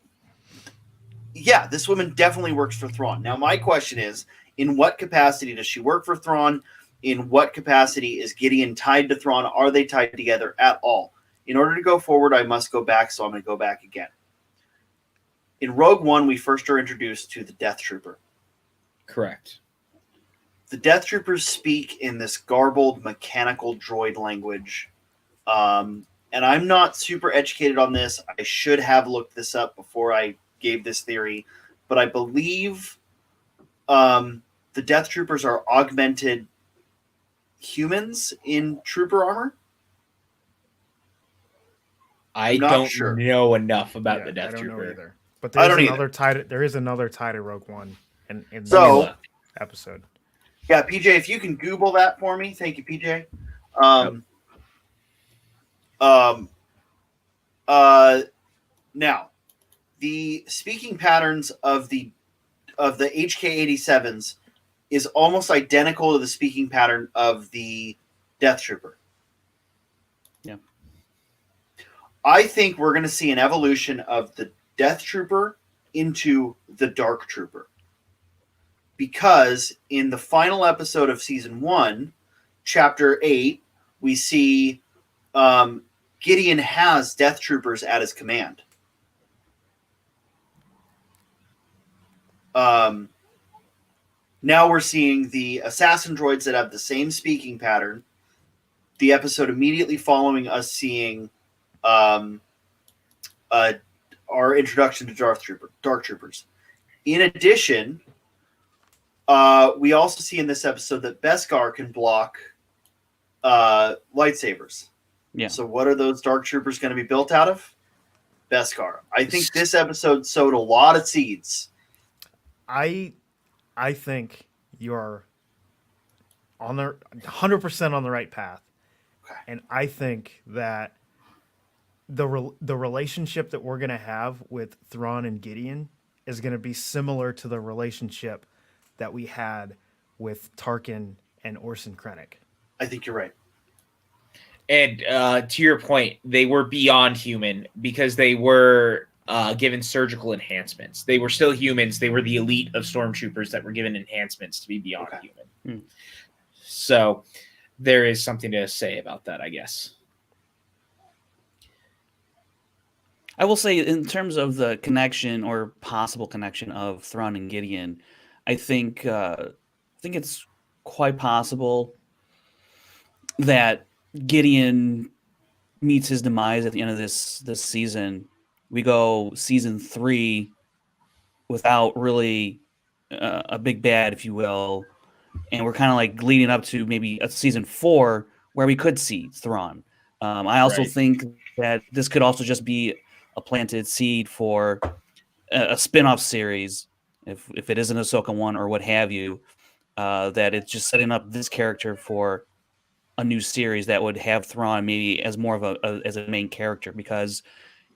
yeah, this woman definitely works for Thrawn. Now, my question is, in what capacity does she work for Thrawn? In what capacity is Gideon tied to Thrawn? Are they tied together at all? In order to go forward, I must go back, so I'm going to go back again. In Rogue One, we first are introduced to the Death Trooper. Correct. The Death Troopers speak in this garbled mechanical droid language. And I'm not super educated on this. I should have looked this up before I gave this theory. But I believe the Death Troopers are augmented humans in trooper armor. I don't know enough about the Death Trooper either. But there is another tie to Rogue One in the episode. Yeah, PJ, if you can Google that for me, thank you, PJ. Now, the speaking patterns of the HK-87s is almost identical to the speaking pattern of the Death Trooper. Yeah. I think we're going to see an evolution of the Death Trooper into the Dark Trooper. Because in the final episode of Season 1, Chapter 8, we see Gideon has Death Troopers at his command. Now we're seeing the assassin droids that have the same speaking pattern. The episode immediately following us seeing our introduction to Dark Troopers. In addition, we also see in this episode that Beskar can block lightsabers. Yeah. So what are those Dark Troopers going to be built out of? Beskar. I think this episode sowed a lot of seeds. I think you're on the 100% on the right path. Okay. And I think that the relationship that we're going to have with Thrawn and Gideon is going to be similar to the relationship that we had with Tarkin and Orson Krennic. I think you're right. And to your point, they were beyond human because they were given surgical enhancements. They were still humans. They were the elite of stormtroopers that were given enhancements to be beyond human. So there is something to say about that, I guess. I will say, in terms of the connection or possible connection of Thrawn and Gideon, I think it's quite possible that Gideon meets his demise at the end of this season. We go season 3 without really a big bad, if you will, and we're kind of like leading up to maybe a season 4 where we could see Thrawn. I also think that this could also just be a planted seed for a spin-off series, if it is an Ahsoka one or what have you, that it's just setting up this character for a new series that would have Thrawn maybe as more of as a main character, because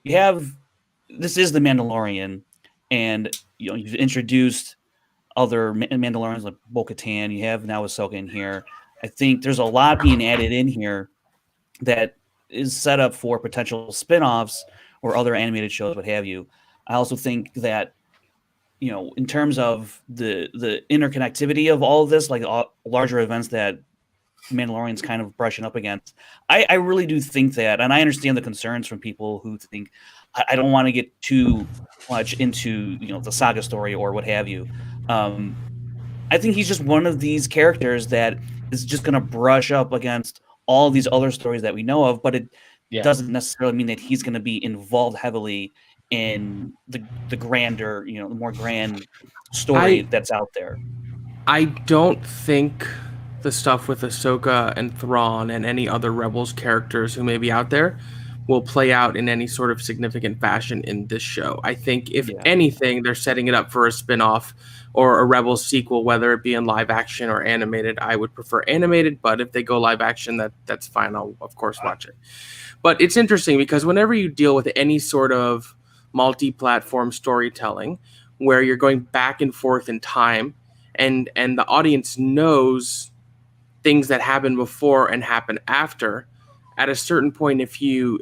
this is the Mandalorian, and you've introduced other Mandalorians like Bo-Katan. You have now Ahsoka in here. I think there's a lot being added in here that is set up for potential spin-offs or other animated shows, what have you. I also think that, in terms of the interconnectivity of all of this, like larger events that Mandalorian's kind of brushing up against, I really do think that, and I understand the concerns from people who think, I don't want to get too much into the saga story or what have you. I think he's just one of these characters that is just going to brush up against all these other stories that we know of, but it doesn't necessarily mean that he's going to be involved heavily in the grander, the more grand story that's out there. I don't think the stuff with Ahsoka and Thrawn and any other Rebels characters who may be out there will play out in any sort of significant fashion in this show. I think if anything, they're setting it up for a spin-off or a Rebels sequel, whether it be in live action or animated. I would prefer animated, but if they go live action, that's fine. I'll of course watch it. But it's interesting because whenever you deal with any sort of multi-platform storytelling where you're going back and forth in time and the audience knows things that happen before and happen after, at a certain point, if you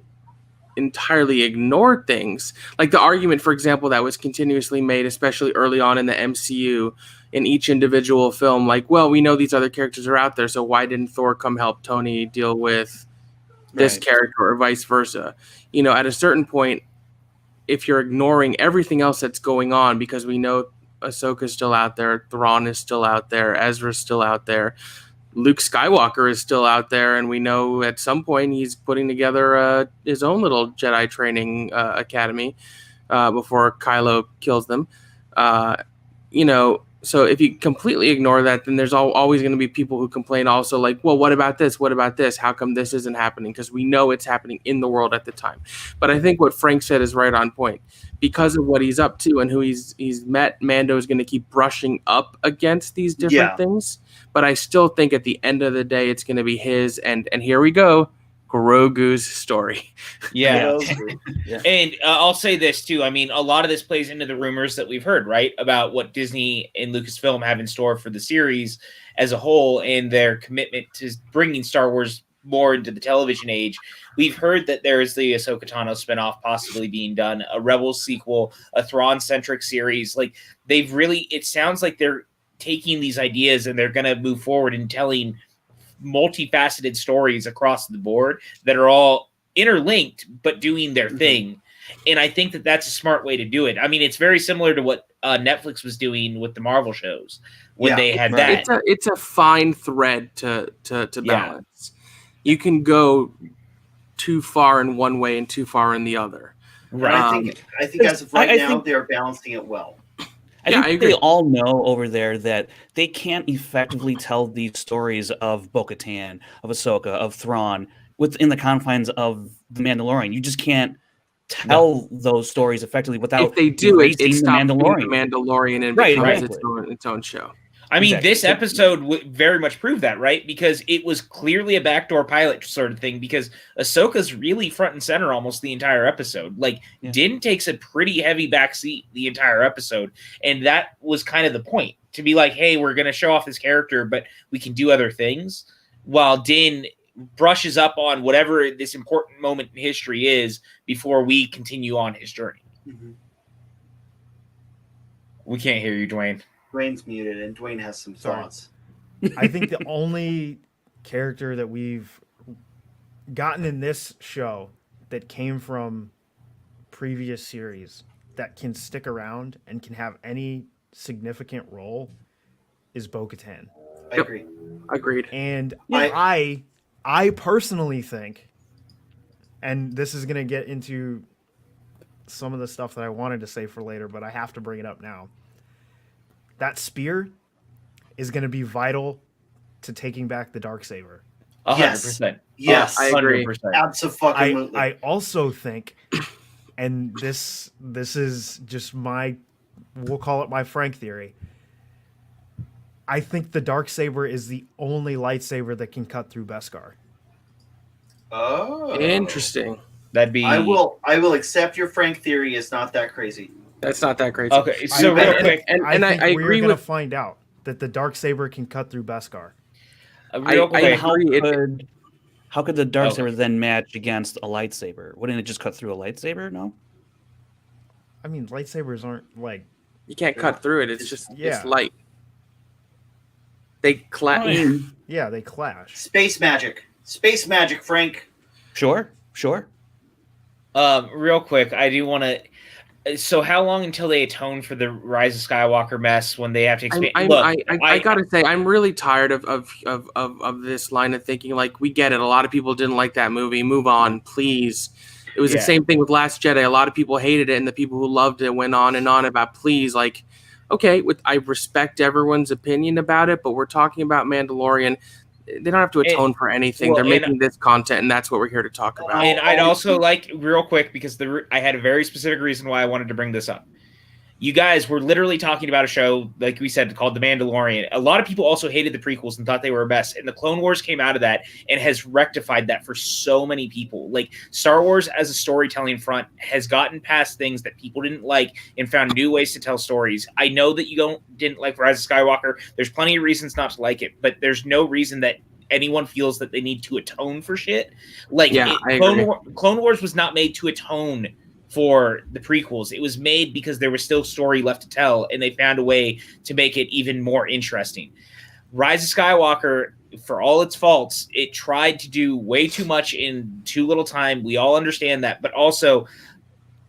entirely ignore things, like the argument, for example, that was continuously made, especially early on in the MCU, in each individual film, like, well, we know these other characters are out there, so why didn't Thor come help Tony deal with this character or vice versa? You know, at a certain point, if you're ignoring everything else that's going on, because we know Ahsoka's still out there, Thrawn is still out there, Ezra's still out there, Luke Skywalker is still out there, and we know at some point he's putting together his own little Jedi training academy before Kylo kills them. You know, so if you completely ignore that, then there's always going to be people who complain also, like, well, what about this? What about this? How come this isn't happening? Because we know it's happening in the world at the time. But I think what Frank said is right on point. Because of what he's up to and who he's met, Mando is going to keep brushing up against these different things. But I still think at the end of the day, it's going to be his. And here we go, Grogu's story. Yeah. And I'll say this too. I mean, a lot of this plays into the rumors that we've heard, right, about what Disney and Lucasfilm have in store for the series as a whole and their commitment to bringing Star Wars more into the television age. We've heard that there is the Ahsoka Tano spinoff possibly being done, a Rebels sequel, a Thrawn-centric series. Like, they've really, it sounds like they're taking these ideas and they're going to move forward and telling multifaceted stories across the board that are all interlinked but doing their thing. And I think that that's a smart way to do it. I mean, it's very similar to what Netflix was doing with the Marvel shows when they had that. It's a fine thread to balance. You can go too far in one way and too far in the other. Right. I think as of right now, they're balancing it well. I think they all know over there that they can't effectively tell these stories of Bo-Katan, of Ahsoka, of Thrawn within the confines of the Mandalorian. You just can't tell those stories effectively without. If they do it, the Mandalorian and becomes its own show. I mean, this episode would very much prove that, right? Because it was clearly a backdoor pilot sort of thing, because Ahsoka's really front and center almost the entire episode. Like, Din takes a pretty heavy backseat the entire episode, and that was kind of the point, to be like, hey, we're going to show off this character, but we can do other things, while Din brushes up on whatever this important moment in history is before we continue on his journey. We can't hear you, Dwayne. Dwayne's muted, and Dwayne has some thoughts. I think the only character that we've gotten in this show that came from previous series that can stick around and can have any significant role is Bo-Katan. I agree. Agreed. And I personally think, and this is going to get into some of the stuff that I wanted to say for later, but I have to bring it up now. That spear is going to be vital to taking back the Darksaber. 100%. Yes, I agree. Absolutely. I also think, and this is just we'll call it my Frank theory. I think the Darksaber is the only lightsaber that can cut through Beskar. Oh, interesting. That'd be. I will accept your Frank theory. Is not that crazy. That's not that crazy. Okay, so real quick, and I agree. We're going to find out that the Darksaber can cut through Beskar. Real quick, how could the Darksaber then match against a lightsaber? Wouldn't it just cut through a lightsaber? No. I mean, lightsabers aren't like. You can't cut through it. It's just it's light. They clash. Yeah, they clash. Space magic, Frank. Sure. Real quick, I do want to. So, how long until they atone for the Rise of Skywalker mess when they have to expand? I gotta say, I'm really tired of this line of thinking. Like, we get it. A lot of people didn't like that movie. Move on, please. It was the same thing with Last Jedi. A lot of people hated it, and the people who loved it went on and on about, please, like, okay, I respect everyone's opinion about it, but we're talking about Mandalorian. they don't have to atone for anything. well, They're and- making this content, and that's what we're here to talk about. And I'd also like, real quick, because I had a very specific reason why I wanted to bring this up. You guys were literally talking about a show, like we said, called The Mandalorian. A lot of people also hated the prequels and thought they were best. And the Clone Wars came out of that and has rectified that for so many people. Like, Star Wars as a storytelling front has gotten past things that people didn't like and found new ways to tell stories. I know that you didn't like Rise of Skywalker. There's plenty of reasons not to like it, but there's no reason that anyone feels that they need to atone for shit. Like, Clone Wars was not made to atone for the prequels. It was made because there was still story left to tell, and they found a way to make it even more interesting. Rise of Skywalker, for all its faults, it tried to do way too much in too little time. We all understand that, but also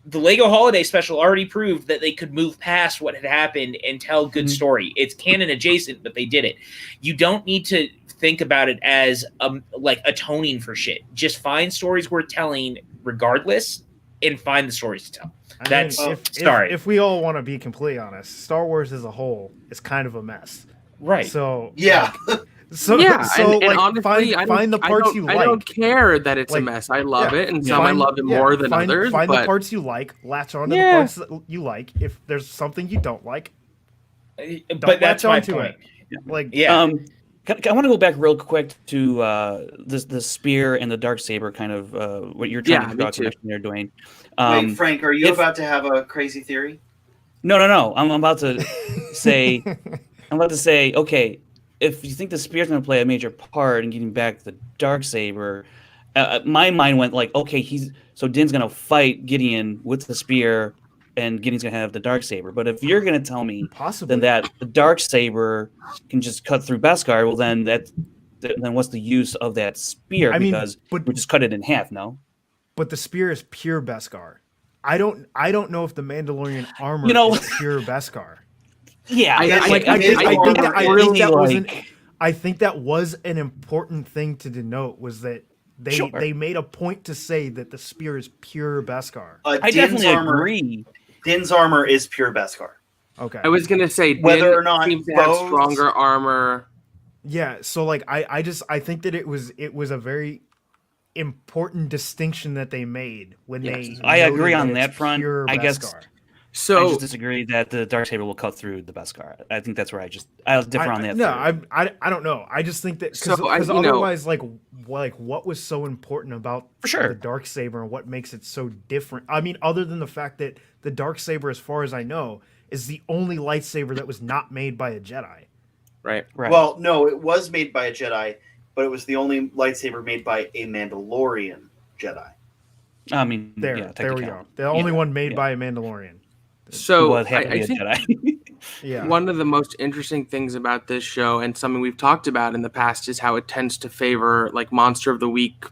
the Lego Holiday Special already proved that they could move past what had happened and tell good story. It's canon adjacent, but they did it. You don't need to think about it as like atoning for shit. Just find stories worth telling regardless, and find the stories to tell. If we all want to be completely honest, Star Wars as a whole is kind of a mess. Right. So yeah. Honestly, find the parts you like. I don't care that it's a mess. I love it, and some I love it more than others. Find the parts you like, latch on to the parts that you like. If there's something you don't like, but that's my point. I want to go back real quick to the spear and the Darksaber kind of what you're trying to draw connection there, Dwayne. Wait, Frank, are you about to have a crazy theory? No. I'm about to say, okay, if you think the spear's going to play a major part in getting back the Darksaber, my mind went like, okay, Din's going to fight Gideon with the spear, and Gideon's going to have the Darksaber. But if you're going to tell me then that the Darksaber can just cut through Beskar, well, then what's the use of that spear? Because we just cut it in half, no? But the spear is pure Beskar. I don't know if the Mandalorian armor is pure Beskar. Yeah, I think that was an important thing to denote, was that they made a point to say that the spear is pure Beskar. I definitely agree. Din's armor is pure Beskar. Okay. I was gonna say whether or not seems to have stronger armor. Yeah, so like I think that it was a very important distinction that they made when they. I agree on that front. I guess. So I just disagree that the Darksaber will cut through the Beskar. I think that's where I differ on that. No, I don't know. I just think that because otherwise, like what was so important about the Darksaber and what makes it so different? I mean, other than the fact that the Darksaber, as far as I know, is the only lightsaber that was not made by a Jedi. Right. Well, no, it was made by a Jedi, but it was the only lightsaber made by a Mandalorian Jedi. I mean, there we go. The only one made by a Mandalorian. So I think one of the most interesting things about this show, and something we've talked about in the past, is how it tends to favor like Monster of the Week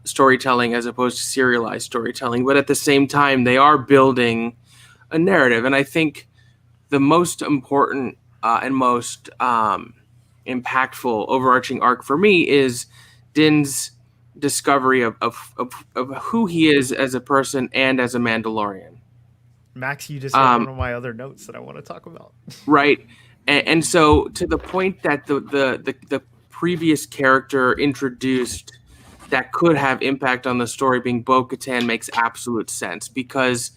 storytelling as opposed to serialized storytelling. But at the same time, they are building a narrative. And I think the most important and most impactful overarching arc for me is Din's discovery of who he is as a person and as a Mandalorian. Max, you just had one of my other notes that I want to talk about. Right. And so to the point that the previous character introduced that could have impact on the story being Bo-Katan makes absolute sense, because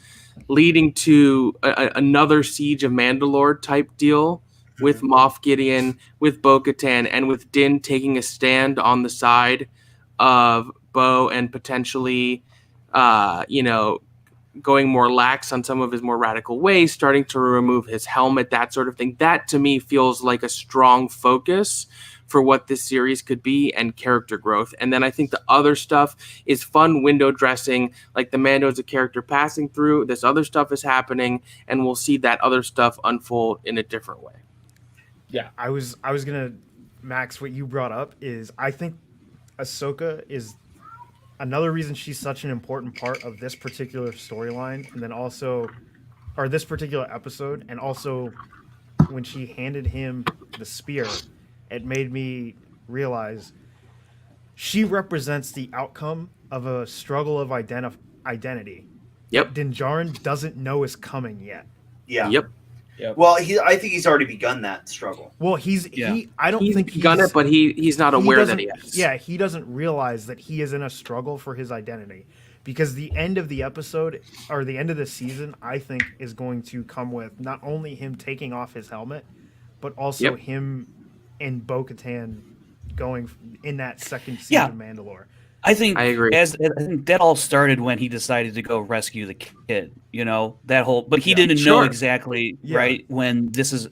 leading to another Siege of Mandalore type deal with Moff Gideon, with Bo-Katan, and with Din taking a stand on the side of Bo and potentially, going more lax on some of his more radical ways, starting to remove his helmet, that sort of thing. That to me feels like a strong focus for what this series could be and character growth. And then I think the other stuff is fun window dressing, like the Mando is a character passing through, this other stuff is happening, and we'll see that other stuff unfold in a different way. Yeah, I was gonna, Max, what you brought up is I think Ahsoka is another reason she's such an important part of this particular storyline, and then also, or this particular episode, and also when she handed him the spear, it made me realize she represents the outcome of a struggle of identity. Yep. Din Djarin doesn't know is coming yet. Yeah. Yep. Yep. Well, I think he's already begun that struggle. Well, I don't think He's done it, but he's not aware that he has. Yeah, he doesn't realize that he is in a struggle for his identity, because the end of the episode or the end of the season, I think, is going to come with not only him taking off his helmet, but also him and Bo-Katan going in that second season of Mandalore. I think I agree. I think that all started when he decided to go rescue the kid. That whole, but he didn't know exactly right when this is,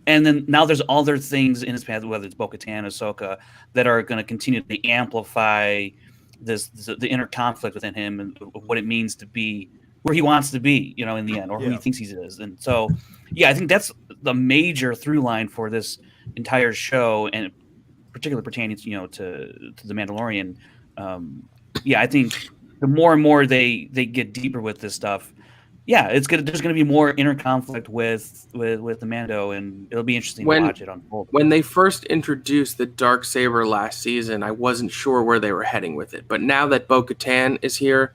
and then now there's other things in his path, whether it's Bo-Katan, Ahsoka, that are going to continue to amplify the inner conflict within him and what it means to be where he wants to be, in the end, or who he thinks he is. And so, I think that's the major through line for this entire show, and particularly pertaining, to the Mandalorian. I think the more and more they get deeper with this stuff, there's gonna be more inner conflict with the Mando, and it'll be interesting to watch it unfold. When they first introduced the dark saber last season, I wasn't sure where they were heading with it, but now that Bo-Katan is here,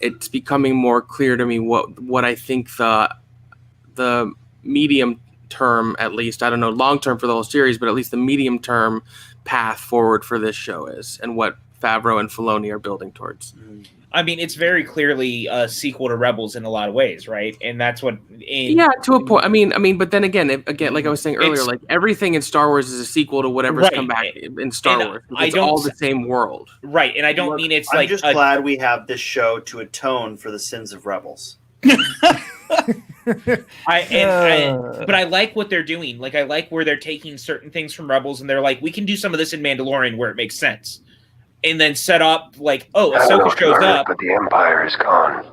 it's becoming more clear to me what I think the medium term, at least, I don't know long term for the whole series, but at least the medium term path forward for this show is, and what Favreau and Filoni are building towards. I mean, it's very clearly a sequel to Rebels in a lot of ways, right? And that's what. To a point. I mean, but then again, like I was saying earlier, like everything in Star Wars is a sequel to whatever's come back in Star Wars. It's all the same world, right? And I don't mean it's I'm just glad we have this show to atone for the sins of Rebels. But I like what they're doing. Like, I like where they're taking certain things from Rebels, and they're like, we can do some of this in Mandalorian where it makes sense. And then set up Ahsoka shows up, but the Empire is gone.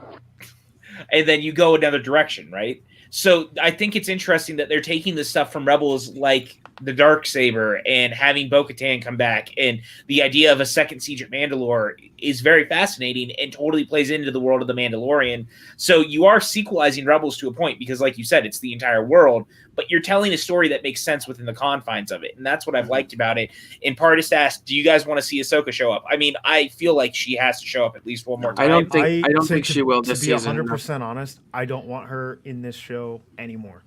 And then you go another direction, right? So I think it's interesting that they're taking this stuff from Rebels, like the dark saber, and having Bo-Katan come back, and the idea of a second siege at Mandalore is very fascinating and totally plays into the world of the Mandalorian. So you are sequelizing Rebels to a point, because, like you said, it's the entire world, but you're telling a story that makes sense within the confines of it, and that's what I've liked about it. And Partis asked, "Do you guys want to see Ahsoka show up?" I mean, I feel like she has to show up at least one more time. I don't think she will this season. To be 100% honest, I don't want her in this show anymore.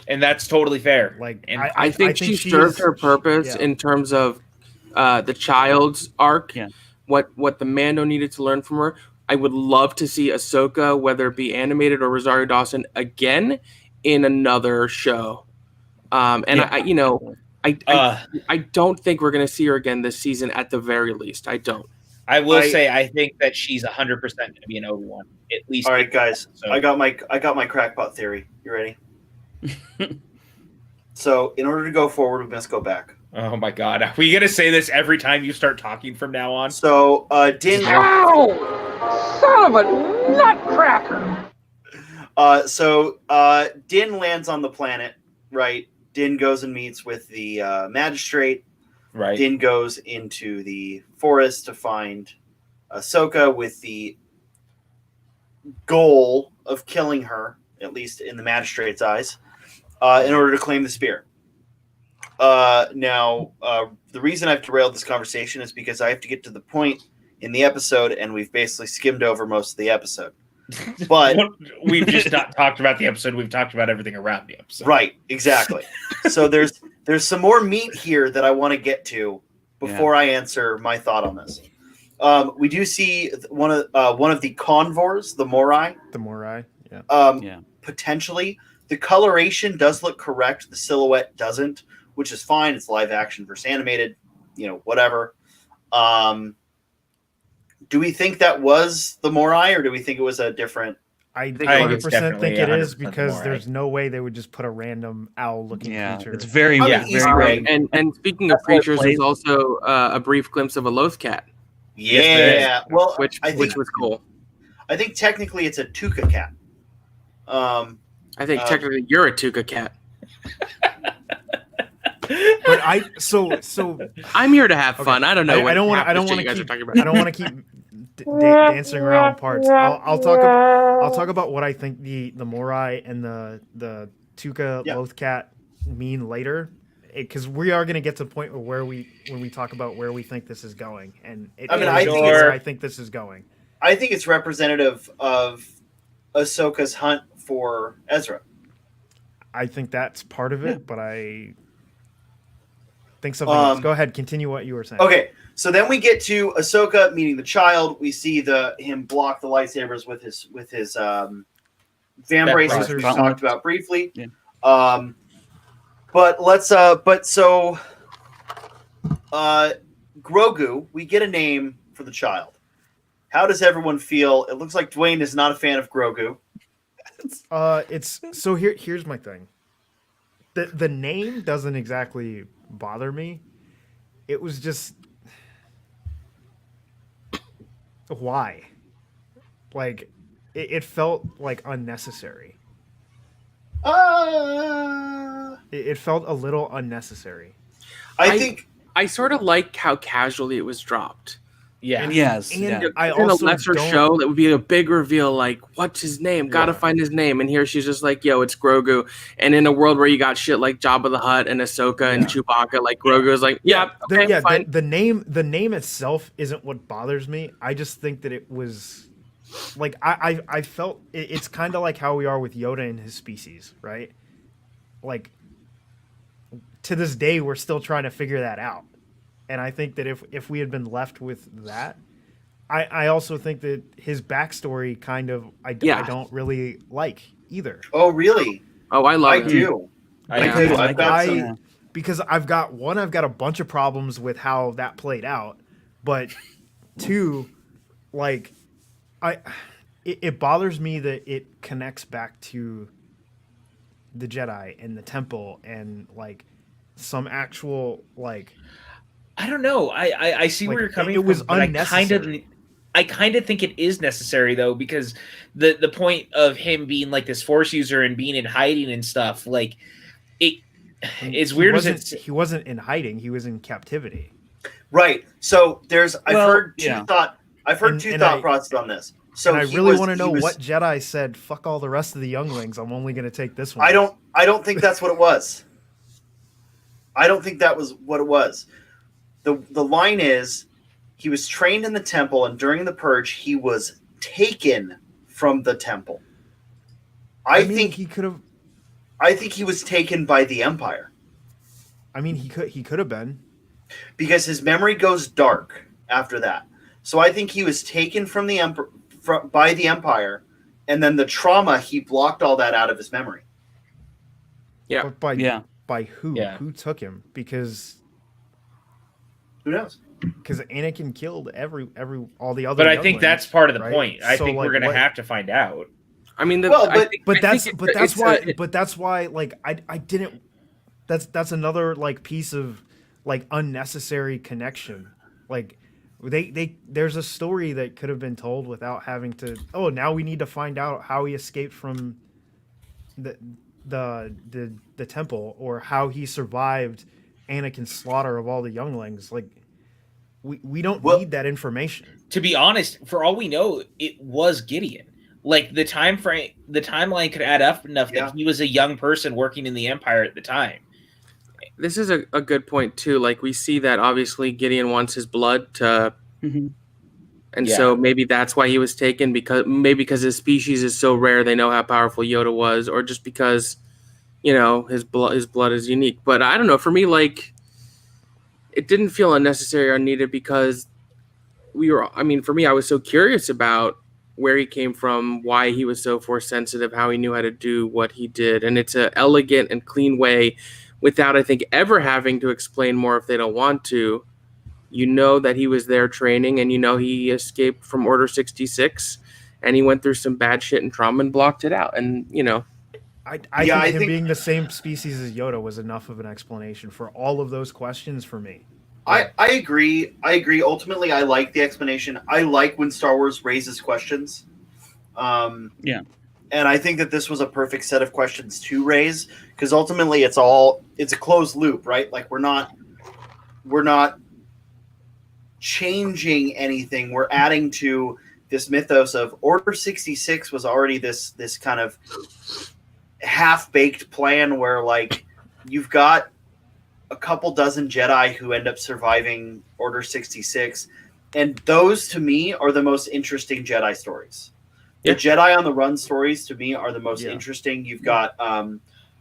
And that's totally fair. And I think she served her purpose in terms of the child's arc. Yeah. What the Mando needed to learn from her. I would love to see Ahsoka, whether it be animated or Rosario Dawson, again in another show. I don't think we're going to see her again this season at the very least. I don't. I will say I think that she's 100% going to be an Obi-Wan, at least. All right, guys. So. I got my crackpot theory. You ready? So, in order to go forward, we must go back. Oh my God! Are we gonna say this every time you start talking from now on? So, Din. Ow! Son of a nutcracker! Din lands on the planet, right? Din goes and meets with the magistrate. Right. Din goes into the forest to find Ahsoka with the goal of killing her, at least in the magistrate's eyes, in order to claim the spear. Now, the reason I've derailed this conversation is because I have to get to the point in the episode, and we've basically skimmed over most of the episode. But we've just not talked about the episode. We've talked about everything around the episode. Right, exactly. So there's some more meat here that I want to get to before I answer my thought on this. We do see one of the convors, the Morai. The Morai, yeah. Potentially. The coloration does look correct. The silhouette doesn't, which is fine. It's live action versus animated, whatever. Do we think that was the Morai, or do we think it was a different? I 100% think it is, because there's no way they would just put a random owl-looking creature. It's very right. And speaking of creatures, there's also a brief glimpse of a Loth cat. Yeah, well, which was cool. I think technically it's a Tuca cat. I think technically you're a Tuca cat. But I'm here to have fun. I don't know. I don't want to keep dancing around parts. I'll talk about what I think the Morai and the Tuca Loth cat mean later, because we are going to get to the point where when we talk about where we think this is going, and I think this is going. I think it's representative of Ahsoka's hunt for Ezra. I think that's part of it, but I think something else. Go ahead, continue what you were saying. Okay, so then we get to Ahsoka meeting the child. We see him block the lightsabers with his van braces we talked about briefly. Yeah. But Grogu, we get a name for the child. How does everyone feel? It looks like Dwain is not a fan of Grogu. Here's my thing. The name doesn't exactly bother me. It was just why? Like it felt like unnecessary. It felt a little unnecessary. I think I sort of like how casually it was dropped. Yeah. And yes. And yeah. I In a also lesser don't- show, that would be a big reveal. Like, what's his name? Gotta find his name. And here she's just like, "Yo, it's Grogu." And in a world where you got shit like Jabba the Hutt and Ahsoka and Chewbacca, like Grogu is like, "Yeah, okay, fine." The name itself isn't what bothers me. I just think that it was like I felt it's kind of like how we are with Yoda and his species, right? Like to this day, we're still trying to figure that out. And I think that if we had been left with that, I also think that his backstory kind of I don't really like either. Oh, really? Oh, I love I it. do. Because I've got a bunch of problems with how that played out, but two, like it bothers me that it connects back to the Jedi and the temple and like some actual like. I don't know. I see where you're coming from. It was but unnecessary. I kind of think it is necessary though, because the point of him being like this Force user and being in hiding and stuff, like it's weird. He wasn't in hiding. He was in captivity. Right. So I've heard two thought processes on this. So and I really want to know what Jedi said. Fuck all the rest of the younglings. I'm only going to take this one. I don't think that's what it was. I don't think that was what it was. The line is, he was trained in the temple, and during the purge, he was taken from the temple. I think he could have. I think he was taken by the Empire. I mean, he could have been, because his memory goes dark after that. So I think he was taken from the by the Empire, and then the trauma, he blocked all that out of his memory. Yeah. But by who? Yeah. Who took him? Because who knows? Because Anakin killed all the other. But I think that's part of the right? point. I think we're gonna have to find out. I mean, that's why like I didn't. That's another like piece of like unnecessary connection. Like there's a story that could have been told without having to. Oh, now we need to find out how he escaped from the temple, or how he survived Anakin's slaughter of all the younglings. Like we don't need that information. To be honest, for all we know, it was Gideon. Like the timeline could add up enough that he was a young person working in the Empire at the time. This is a good point too. Like we see that obviously Gideon wants his blood to, and so maybe that's why he was taken, because his species is so rare. They know how powerful Yoda was, or just because, his blood is unique. But I don't know. For me, like, it didn't feel unnecessary or unneeded, because for me, I was so curious about where he came from, why he was so Force sensitive, how he knew how to do what he did, and it's an elegant and clean way, without I think ever having to explain more if they don't want to. That he was there training, and he escaped from Order 66, and he went through some bad shit and trauma and blocked it out, and I think being the same species as Yoda was enough of an explanation for all of those questions for me. I agree. Ultimately, I like the explanation. I like when Star Wars raises questions. And I think that this was a perfect set of questions to raise, because ultimately it's a closed loop, right? Like we're not changing anything. We're adding to this mythos of Order 66 was already this kind of half-baked plan where like you've got a couple dozen Jedi who end up surviving Order 66, and those to me are the most interesting Jedi stories. The Jedi on the Run stories to me are the most interesting. You've got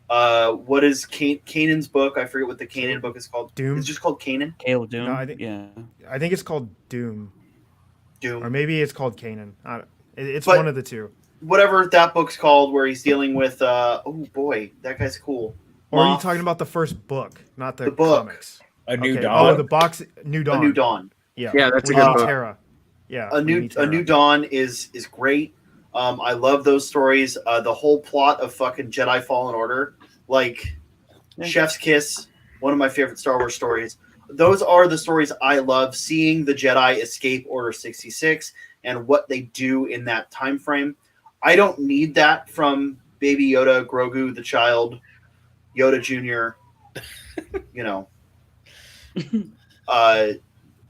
What is Kanan's book? I forget what the Kanan book is called. Doom. It's just called Kanan. Caleb Doom. No, I think it's called Doom. Doom. Or maybe it's called Kanan. It's But- one of the two. Whatever that book's called, where he's dealing with. Oh boy, that guy's cool. Or are you Moth, talking about the first book, not the The book. comics? A New Okay. Dawn. Oh, the box, New Dawn. A New Dawn. Yeah, Yeah, that's a We good Need book. Terra. Yeah, A We New Need Terra. Dawn is great. I love those stories. The whole plot of fucking Jedi Fallen Order, like Chef's Kiss, one of my favorite Star Wars stories. Those are the stories I love. Seeing the Jedi escape Order 66 and what they do in that time frame. I don't need that from Baby Yoda, Grogu the child, Yoda Jr. You know,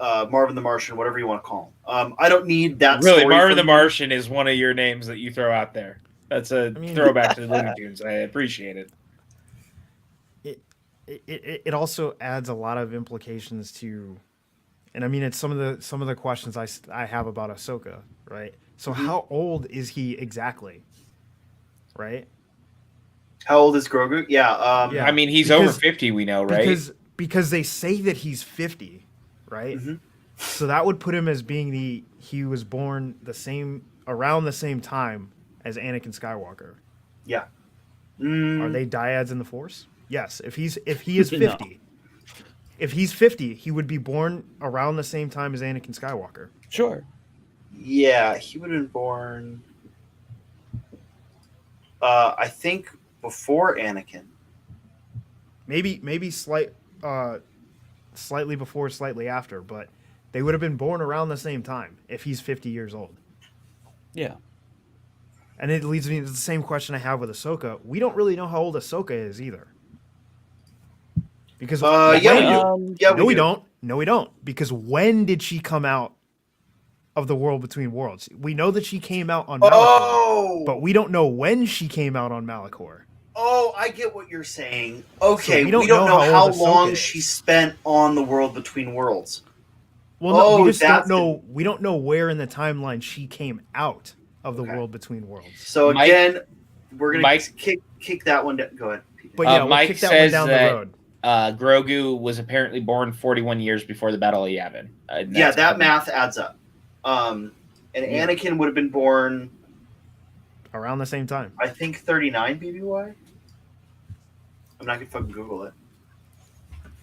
Marvin the Martian, whatever you want to call him. I don't need that. Really, story Marvin from the him. Martian is one of your names that you throw out there. That's a throwback to the Looney Tunes. I appreciate it. It also adds a lot of implications to, and I mean, it's some of the questions I have about Ahsoka, right? So how old is he exactly? Right? How old is Grogu? Yeah. Yeah. I mean, he's Because- over 50, we know, right? Because they say that he's 50, right? So that would put him as being he was born around the same time as Anakin Skywalker. Yeah. Are they dyads in the Force? Yes. If he is No. 50, if he's 50, he would be born around the same time as Anakin Skywalker. Sure. Yeah, he would have been born. I think before Anakin. Maybe slightly before, slightly after, but they would have been born around the same time if he's 50 years old. Yeah. And it leads me to the same question I have with Ahsoka. We don't really know how old Ahsoka is either. Because Yeah, we do. Yeah, no, we do. don't. No, we don't. Because when did she come out of the world between worlds? We know that she came out on Malachor, Oh, but we don't know when she came out on Malachor. oh, I get what you're saying. Okay, So we don't know how how old Ahsoka long is. she spent on the world between worlds. Well, no, Oh, we just don't that's know. We don't know where in the timeline she came out of the Okay. world between worlds. So Mike- again, we're gonna Mike- kick that one down. Go ahead. PJ. But yeah, we'll Mike kick that one says down that- the road. Grogu was apparently born 41 years before the Battle of Yavin. And Yeah, that's that coming- math adds up. And Anakin would have been born, Around the same time. I think, 39 BBY. I'm not gonna fucking Google it.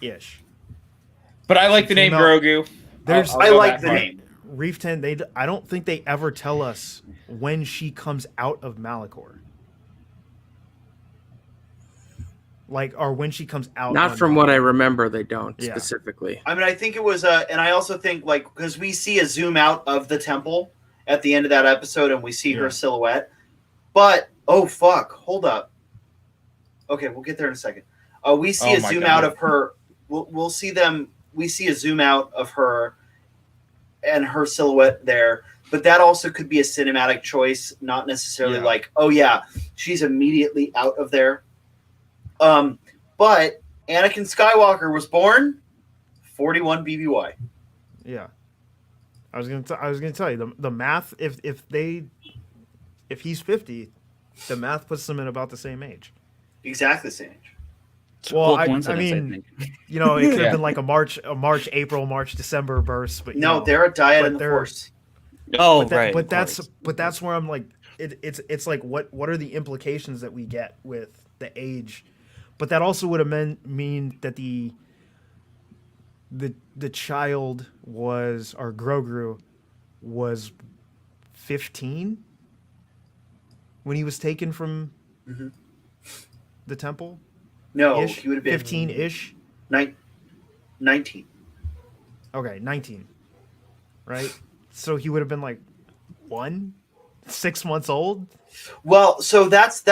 Ish. But I like the name Female- Grogu. There's- I'll I go like that the far. name. Reef 10, I don't think they ever tell us when she comes out of Malachor. Like, or when she comes out. Not on from what I Malachor. remember, they don't Yeah. specifically. I mean, I think it was, and I also think, like, because we see a zoom out of the temple at the end of that episode and we see her Yeah. silhouette. But, oh, fuck, hold up. Okay, we'll get there in a second. We see Oh a my zoom God. out of her. We'll see them. We see a zoom out of her and her silhouette there. But that also could be a cinematic choice, not necessarily Yeah. like, oh, yeah, she's immediately out of there. But Anakin Skywalker was born 41 BBY. Yeah. I was gonna tell you the math. If he's 50, the math puts them in about the same age. Exactly the same age. It's a Well, cool I coincidence, I mean, think. You know, it could Yeah. have been like a March, April, March, December burst. But you No, know, they're a dyad but in the they're- Force. Oh, but that, right. but of that's course. but that's where I'm like, it's like what are the implications that we get with the age? But that also would have mean that the child was, or Grogu was 15 when he was taken from Mhm. the temple. No, Ish? he would have been 15-ish. 19. Okay, 19. Right? So he would have been like 6 months old. Well, so that's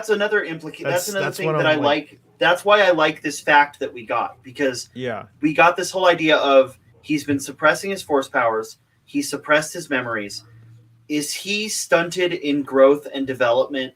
another implication. That's another That's thing what that I'm I like- like. That's why I like this fact that we got, because Yeah. we got this whole idea of he's been suppressing his force powers. He suppressed his memories. Is he stunted in growth and development?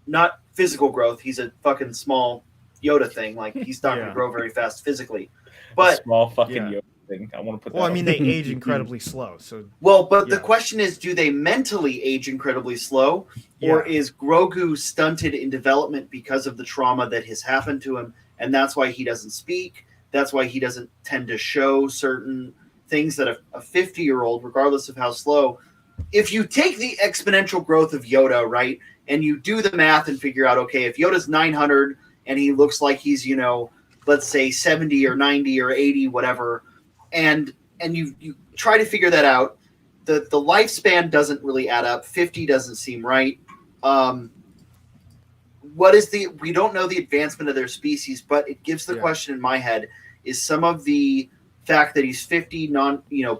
Not physical growth. He's a fucking small Yoda thing. Like, he's not going Yeah. to grow very fast physically. But Small fucking Yeah. Yoda. thing. I want to put. Well, that I mean, out. they age incredibly slow. So Well, but the Yeah. question is, do they mentally age incredibly slow, or Yeah. is Grogu stunted in development because of the trauma that has happened to him, and that's why he doesn't speak? That's why he doesn't tend to show certain things that a 50-year-old, regardless of how slow, if you take the exponential growth of Yoda, right, and you do the math and figure out, okay, if Yoda's 900 and he looks like he's, let's say 70 or 90 or 80, whatever, and you try to figure that out, the lifespan doesn't really add up. 50 doesn't seem right. We don't know the advancement of their species, but it gives the question in my head, is some of the fact that he's 50,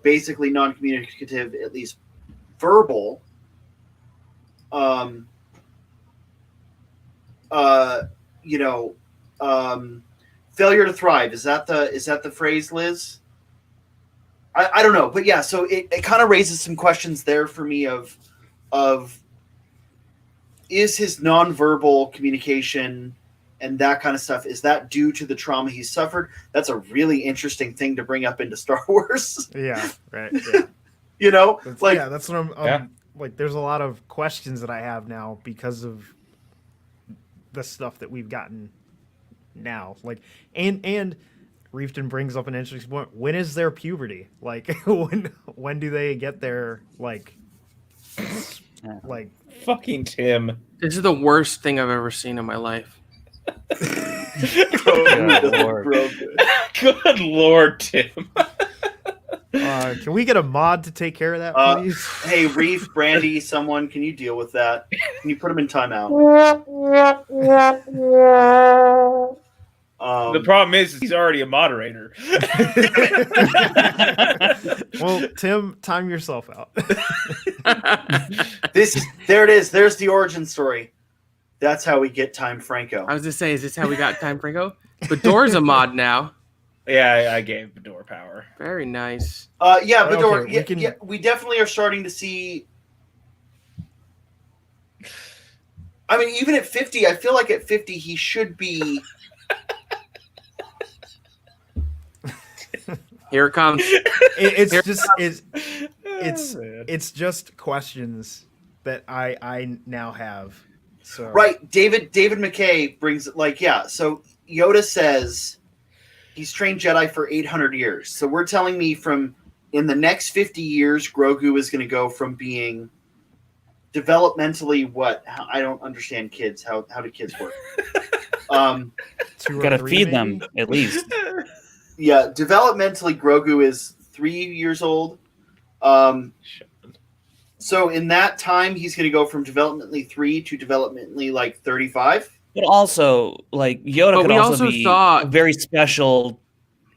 basically non-communicative, at least verbal, failure to thrive. Is that the phrase, Liz? I don't know, but yeah, so it kind of raises some questions there for me of is his nonverbal communication and that kind of stuff, is that due to the trauma he suffered? That's a really interesting thing to bring up into Star Wars. Yeah, right. Yeah. That's what I'm like. There's a lot of questions that I have now because of the stuff that we've gotten now. Like, and Reefton brings up an interesting point. When is their puberty? Like, when do they get their like fucking Tim? This is the worst thing I've ever seen in my life. Good Lord, Tim. Can we get a mod to take care of that, please? Hey, Reef, Brandy, someone, can you deal with that? Can you put him in timeout? The problem is he's already a moderator. Well, Tim, time yourself out. There it is. There's the origin story. That's how we get Time Franco. I was just saying, is this how we got Time Franco? But Bador's a mod now. Yeah, I gave Bador power. Very nice. Bador. Okay, we definitely are starting to see. I mean, even at 50, I feel like at 50 he should be. Here it comes. It's just questions that I now have. So Right, David McKay brings so Yoda says he's trained Jedi for 800 years. So we're telling me in the next 50 years, Grogu is going to go from being developmentally I don't understand kids. How do kids work? Got to feed them at least. Yeah, developmentally, Grogu is 3 years old. So in that time, he's going to go from developmentally 3 to developmentally 35. But also, Yoda could also be very special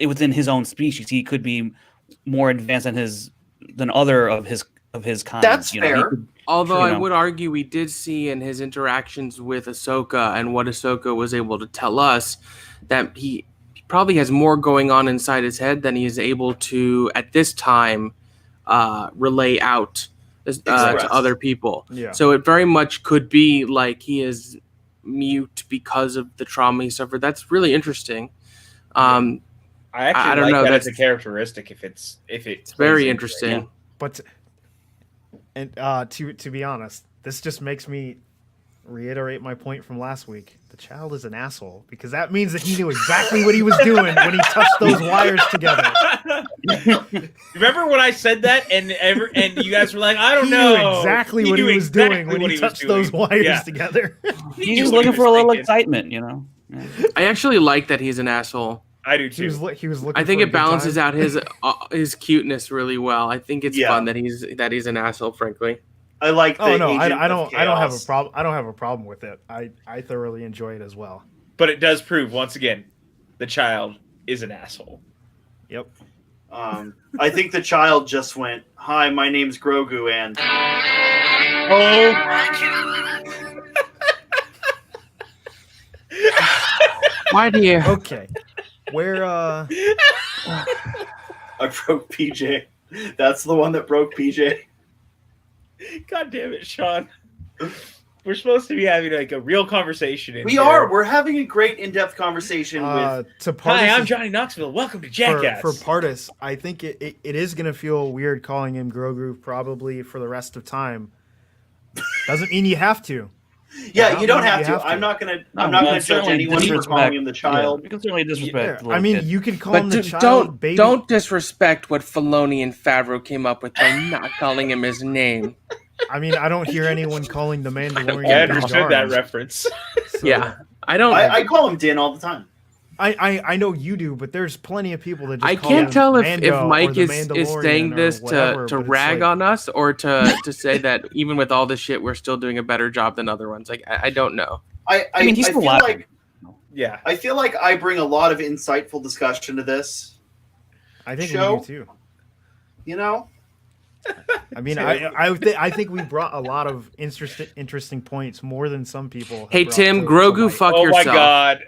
within his own species. He could be more advanced than other of his kind. That's fair. Although I would argue we did see in his interactions with Ahsoka and what Ahsoka was able to tell us that he probably has more going on inside his head than he is able to at this time relay out to other people. Yeah. So it very much could be like he is mute because of the trauma he suffered. That's really interesting. I don't know. That's a characteristic. It's very interesting. Yeah. But to be honest, this just makes me reiterate my point from last week. The child is an asshole because that means that he knew exactly what he was doing when he touched those wires together. Remember when I said that and you guys were like, I don't know. He knew exactly what he was doing when he touched those wires together. He's just looking for a little excitement, Yeah. I actually like that he's an asshole. I do too. He was looking. I think for it balances out his cuteness really well. I think it's fun that he's an asshole. Frankly, I like. I don't have a problem. I don't have a problem with it. I thoroughly enjoy it as well. But it does prove once again, the child is an asshole. Yep. I think the child just went, "Hi, my name's Grogu," and why do you? Okay. Where I broke PJ. That's the one that broke PJ. God damn it, Sean. We're supposed to be having like a real conversation. We are. We're having a great in-depth conversation with. To Hi, I'm Pardis' Johnny Knoxville. Welcome to Jackass. For Pardis, I think it is going to feel weird calling him Grogu probably for the rest of time. Doesn't mean you have to. Yeah, you don't have to. I'm not gonna judge anyone for calling him the child. You can certainly disrespect. I mean, you can call him But the child, baby. don't disrespect what Filoni and Favreau came up with by not calling him his name. I mean, I don't hear anyone calling the Mandalorian. I understood that reference. So, Yeah, I don't. I call him Din all the time. I know you do, but there's plenty of people that just I call can't him tell if Mando Mike or the is Mandalorian saying or this whatever, to but it's rag like- on us or to say that even with all this shit, we're still doing a better job than other ones. Like, I don't know. I mean, he's feel alive. like Yeah. I feel like I bring a lot of insightful discussion to this. I think show. we do too. You know, I mean, I think we brought a lot of interesting points more than some people. have Hey brought Tim, to Grogu, light. fuck Oh my yourself. god.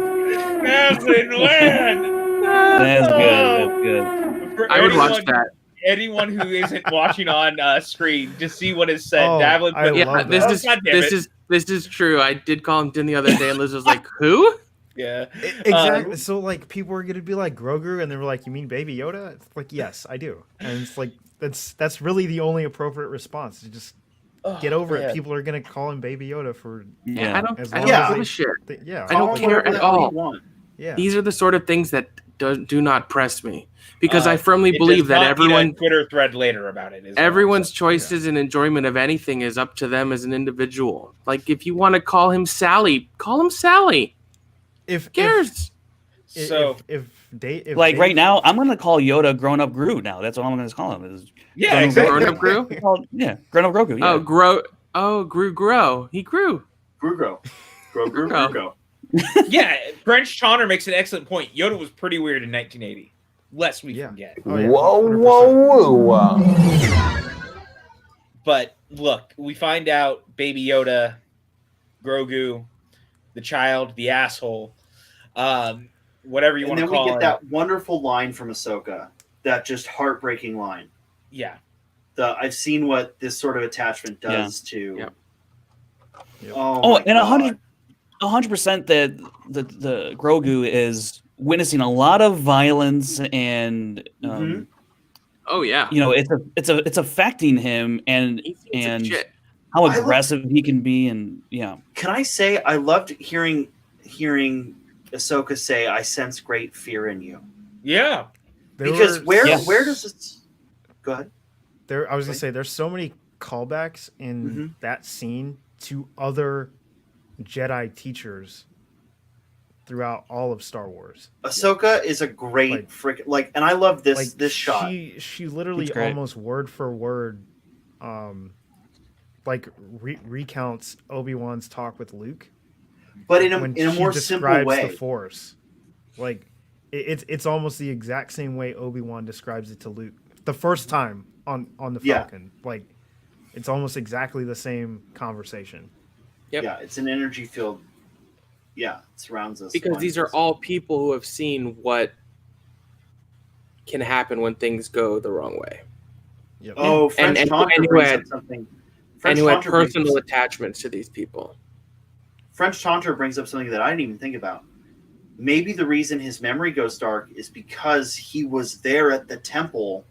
Kevin, when? That's good. That's good. For I would watch anyone- that. Anyone who isn't watching on screen to see what is said, Oh, Davlin. I put- Yeah, love this that. is God damn it. this is true. I did call him Din the other day, and Liz was like, "Who?" Yeah. Exactly. So like people are gonna be like Grogu, and they were like, "You mean Baby Yoda?" It's like, yes, I do. And it's like that's really the only appropriate response. To just get over man. it. People are gonna call him Baby Yoda for Yeah. I don't. As I long don't as give they- a shit. yeah. I don't call him care whatever at the hell you all. want. Yeah. These are the sort of things that do not press me because Uh, I firmly It believe does that not need a everyone Twitter thread later about it. Is what I'm everyone's saying. choices and enjoyment of anything is up to them as an individual. Like if you want to call him Sally, call him Sally. If Who cares? So if Like Dave- right now, I'm gonna call Yoda grown up Groot now. That's what I'm gonna call him. Is yeah, exactly. Grown up grew? yeah, grown up Grogu. Yeah. Grow. He grew. Grogu. Grogu. Grogu. Grogu. Yeah, French Tawner makes an excellent point. Yoda was pretty weird in 1980. Lest we Yeah. forget. Oh, yeah, Whoa, 100%. whoa, whoa. But look, we find out Baby Yoda, Grogu, the child, the asshole, whatever you And want to then we call get him. that wonderful line from Ahsoka, that just heartbreaking line. Yeah. I've seen what this sort of attachment does to. Yep. Oh, my and God. 100% that the Grogu is witnessing a lot of violence, and Mhm. Oh yeah. you know, it's affecting him, and He's some and shit. how I love- aggressive he can be, and yeah. Can I say I loved hearing Ahsoka say, "I sense great fear in you," Yeah. There because were- where does it? Go ahead. I was gonna say there's so many callbacks in Mhm. that scene to other Jedi teachers throughout all of Star Wars. Ahsoka is a great Like- and I love this Like this shot. she literally It's great. almost word for word, like recounts Obi-Wan's talk with Luke, But in a when in a she more simple describes way. the Force. Like it's almost the exact same way Obi-Wan describes it to Luke the first time on the Yeah. Falcon. Like it's almost exactly the same conversation. Yep. Yeah, it's an energy field. Yeah, it surrounds us. Because these are all people who have seen what can happen when things go the wrong way. Yep. Oh, French and Taunter who brings had- up something. And French who had Taunter brings- personal attachments to these people. French Taunter brings up something that I didn't even think about. Maybe the reason his memory goes dark is because he was there at the temple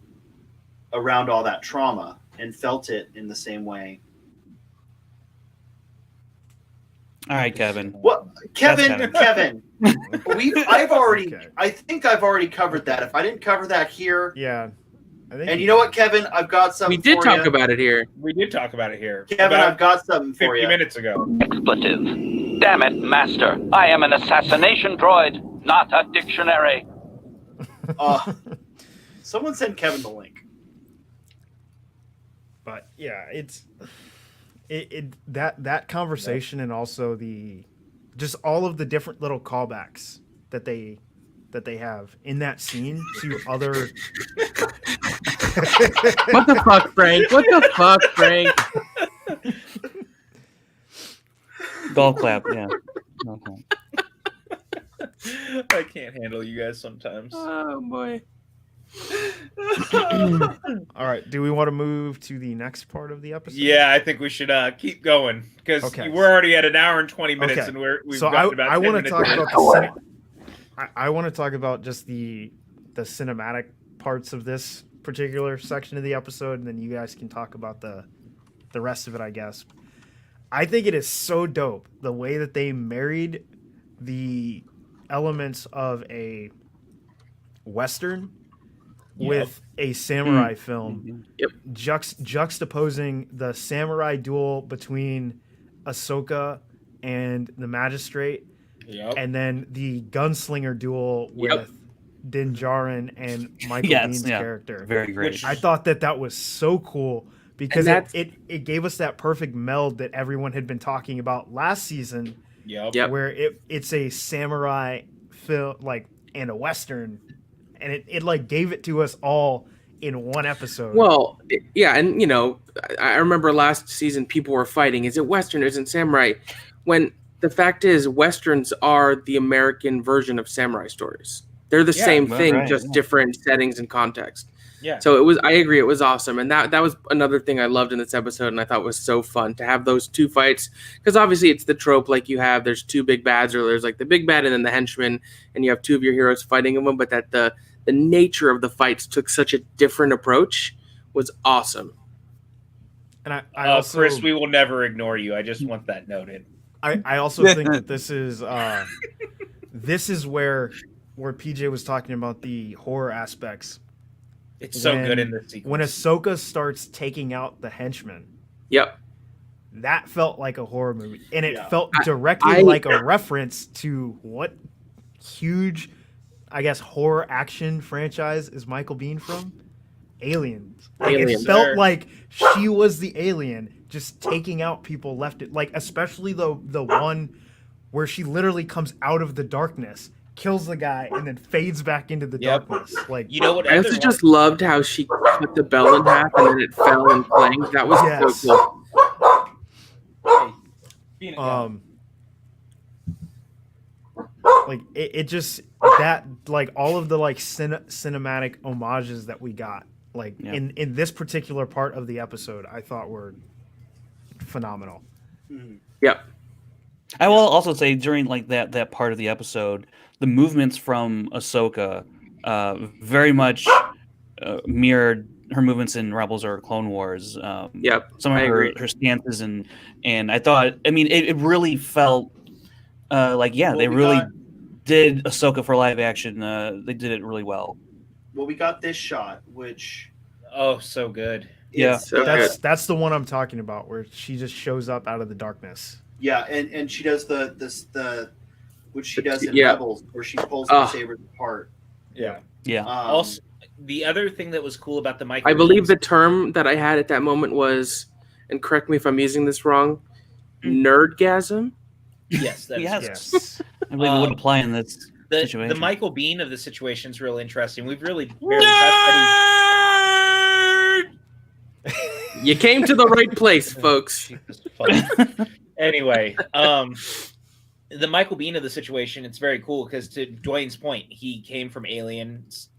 around all that trauma and felt it in the same way. All right, Kevin. What, Kevin? That's Kevin, Okay. I think I've already covered that. If I didn't cover that here, Yeah. I think and you know what, Kevin, I've got something. We did for talk you. about it here. We did talk about it here. Kevin. About I've got something for 50 you. minutes ago. Expletive. Damn it, Master. I am an assassination droid, not a dictionary. Someone send Kevin the link. But yeah, that conversation and also just all of the different little callbacks that they have in that scene to other. What the fuck, Frank? What the fuck, Frank? Golf clap. Yeah. Golf clap. I can't handle you guys sometimes. Oh boy. All right. Do we want to move to the next part of the episode? Yeah, I think we should keep going because we're already at an hour and 20 minutes, and we've got about 10 want to minutes talk left. about I want to talk about just the cinematic parts of this particular section of the episode, and then you guys can talk about the rest of it, I guess. I think it is so dope the way that they married the elements of a Western with a samurai film, juxtaposing the samurai duel between Ahsoka and the magistrate, and then the gunslinger duel with Din Djarin and Michael Bihn's character. Very great. I thought that was so cool because it gave us that perfect meld that everyone had been talking about last season, where it's a samurai film and a Western, and it like gave it to us all in one episode. Well, and you know, I remember last season people were fighting, is it Western, is it samurai? When the fact is, Westerns are the American version of samurai stories. They're the same thing, just different settings and context. Yeah. So I agree, it was awesome. And that was another thing I loved in this episode, and I thought was so fun to have those two fights. Because obviously it's the trope, like there's two big bads, or there's like the big bad and then the henchman, and you have two of your heroes fighting them, but that the nature of the fights took such a different approach was awesome. And I also, Chris, we will never ignore you. I just want that noted. I also think that this is where PJ was talking about the horror aspects. It's so good in this sequence. When Ahsoka starts taking out the henchmen. Yep. That felt like a horror movie. And it felt directly like a reference to what huge, I guess, horror action franchise is Michael Biehn from? Aliens. It felt like she was the alien just taking out people left. Especially the one where she literally comes out of the darkness, kills the guy, and then fades back into the darkness. You know what? I also just loved how she cut the bell in half and then it fell and clanged. That was so cool. It just that all of the cinematic homages that we got in this particular part of the episode, I thought were phenomenal. Yep. I will also say during that part of the episode, the movements from Ahsoka very much mirrored her movements in Rebels or Clone Wars. Some of her stances and I thought, it really felt they really did Ahsoka for live action. They did it really well. Well, we got this shot, which so good. Yeah, that's the one I'm talking about, where she just shows up out of the darkness. Yeah, and she does the which she does in Rebels, where she pulls the sabers apart. Yeah. Also, the other thing that was cool about the Michael, I believe the term that I had at that moment was, and correct me if I'm using this wrong, nerdgasm. Yes, that is yes. I believe it would apply in this situation. The Michael Biehn of the situation is real interesting. We've really barely touched You came to the right place, folks. Anyway, the Michael Biehn of the situation, it's very cool because, to Dwayne's point, he came from Aliens,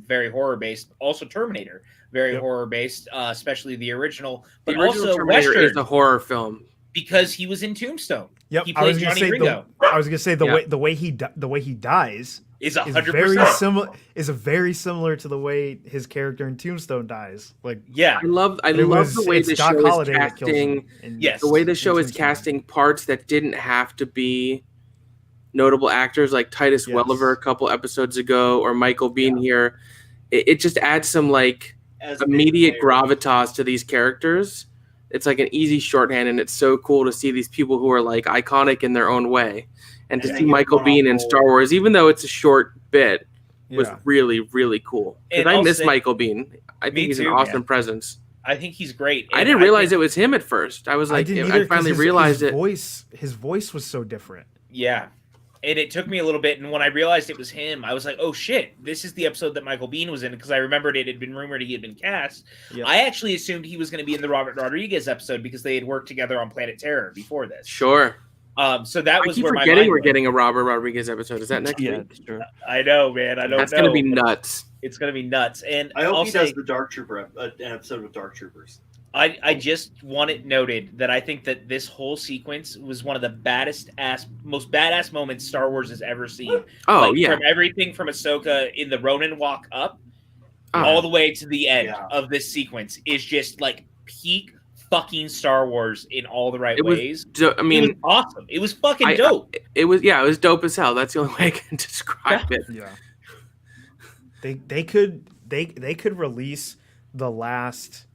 very horror based, also Terminator, very horror based, especially the original, but also Terminator Western is a horror film because he was in Tombstone. Yep, he played Johnny Ringo. I was gonna say the way he dies is 100% very similar. Is very similar to the way his character in Tombstone dies. I love the way the show is casting. The way the show is casting parts that didn't have to be notable actors, like Titus Welliver a couple episodes ago, or Michael Biehn here. It just adds some immediate gravitas to these characters. It's like an easy shorthand, and it's so cool to see these people who are iconic in their own way. And to see Michael Biehn in Star Wars, even though it's a short bit, was really, really cool. Because I miss Michael Biehn. I think he's an awesome presence. I think he's great. I didn't realize it was him at first. I was like, I finally realized his voice was so different. Yeah. And it took me a little bit, and when I realized it was him, I was like, oh shit, this is the episode that Michael Biehn was in, because I remembered it had been rumored he had been cast. Yep. I actually assumed he was going to be in the Robert Rodriguez episode because they had worked together on Planet Terror before this. Sure. So that I was keep where my forgetting mind we're went. getting a Robert Rodriguez episode. Is that next Yeah, week? that's true. I know, man. I don't That's know. gonna be nuts. It's gonna be nuts. And I hope I'll he say, does the Dark Trooper an episode with Dark Troopers. I just want it noted that I think that this whole sequence was one of the most badass moments Star Wars has ever seen. Oh, yeah. From everything from Ahsoka in the Ronin walk up, Oh. all the way to the end Yeah. of this sequence is just like peak fucking Star Wars in all the right It was ways. I It was mean, awesome. It was fucking dope. it was dope as hell. That's the only way I can describe it. Yeah. They could release the last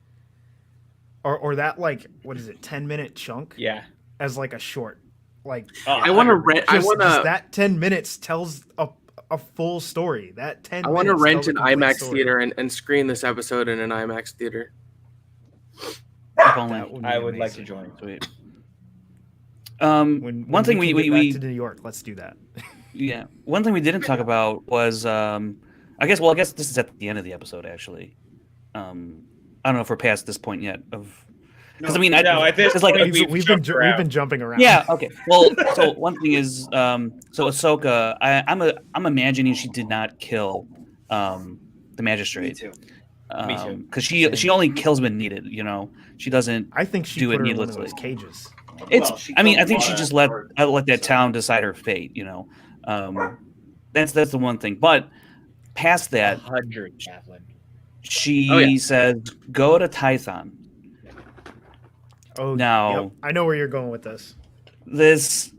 or that like what is it 10-minute chunk Yeah. as like a short like I want to rent. I just want to. that 10 minutes tells a full story. That 10 I want to minutes rent tells a an complete IMAX story. theater and screen this episode in an IMAX theater. If only. That would be I would like to amazing. join. Sweet. When One thing we we can get back to New York, let's do that. yeah, one thing we didn't talk about was I guess this is at the end of the episode actually. I don't know if we're past this point yet of because I mean at this it's like point, We've been jumping around. yeah, okay. Well, so one thing is, so Ahsoka, I'm imagining she did not kill the magistrate. Me too. Me too. Because she only kills when needed. You know, she doesn't. I think she Do it put her in one of needlessly. those cages. It's. Well, she I mean, killed I think she Laura just let or- that town decide her fate. You know, that's the one thing. But past that, 100, Kaplan. she Oh, yeah. says, "Go to Tython." Oh, Now- yep. I know where you're going with this. This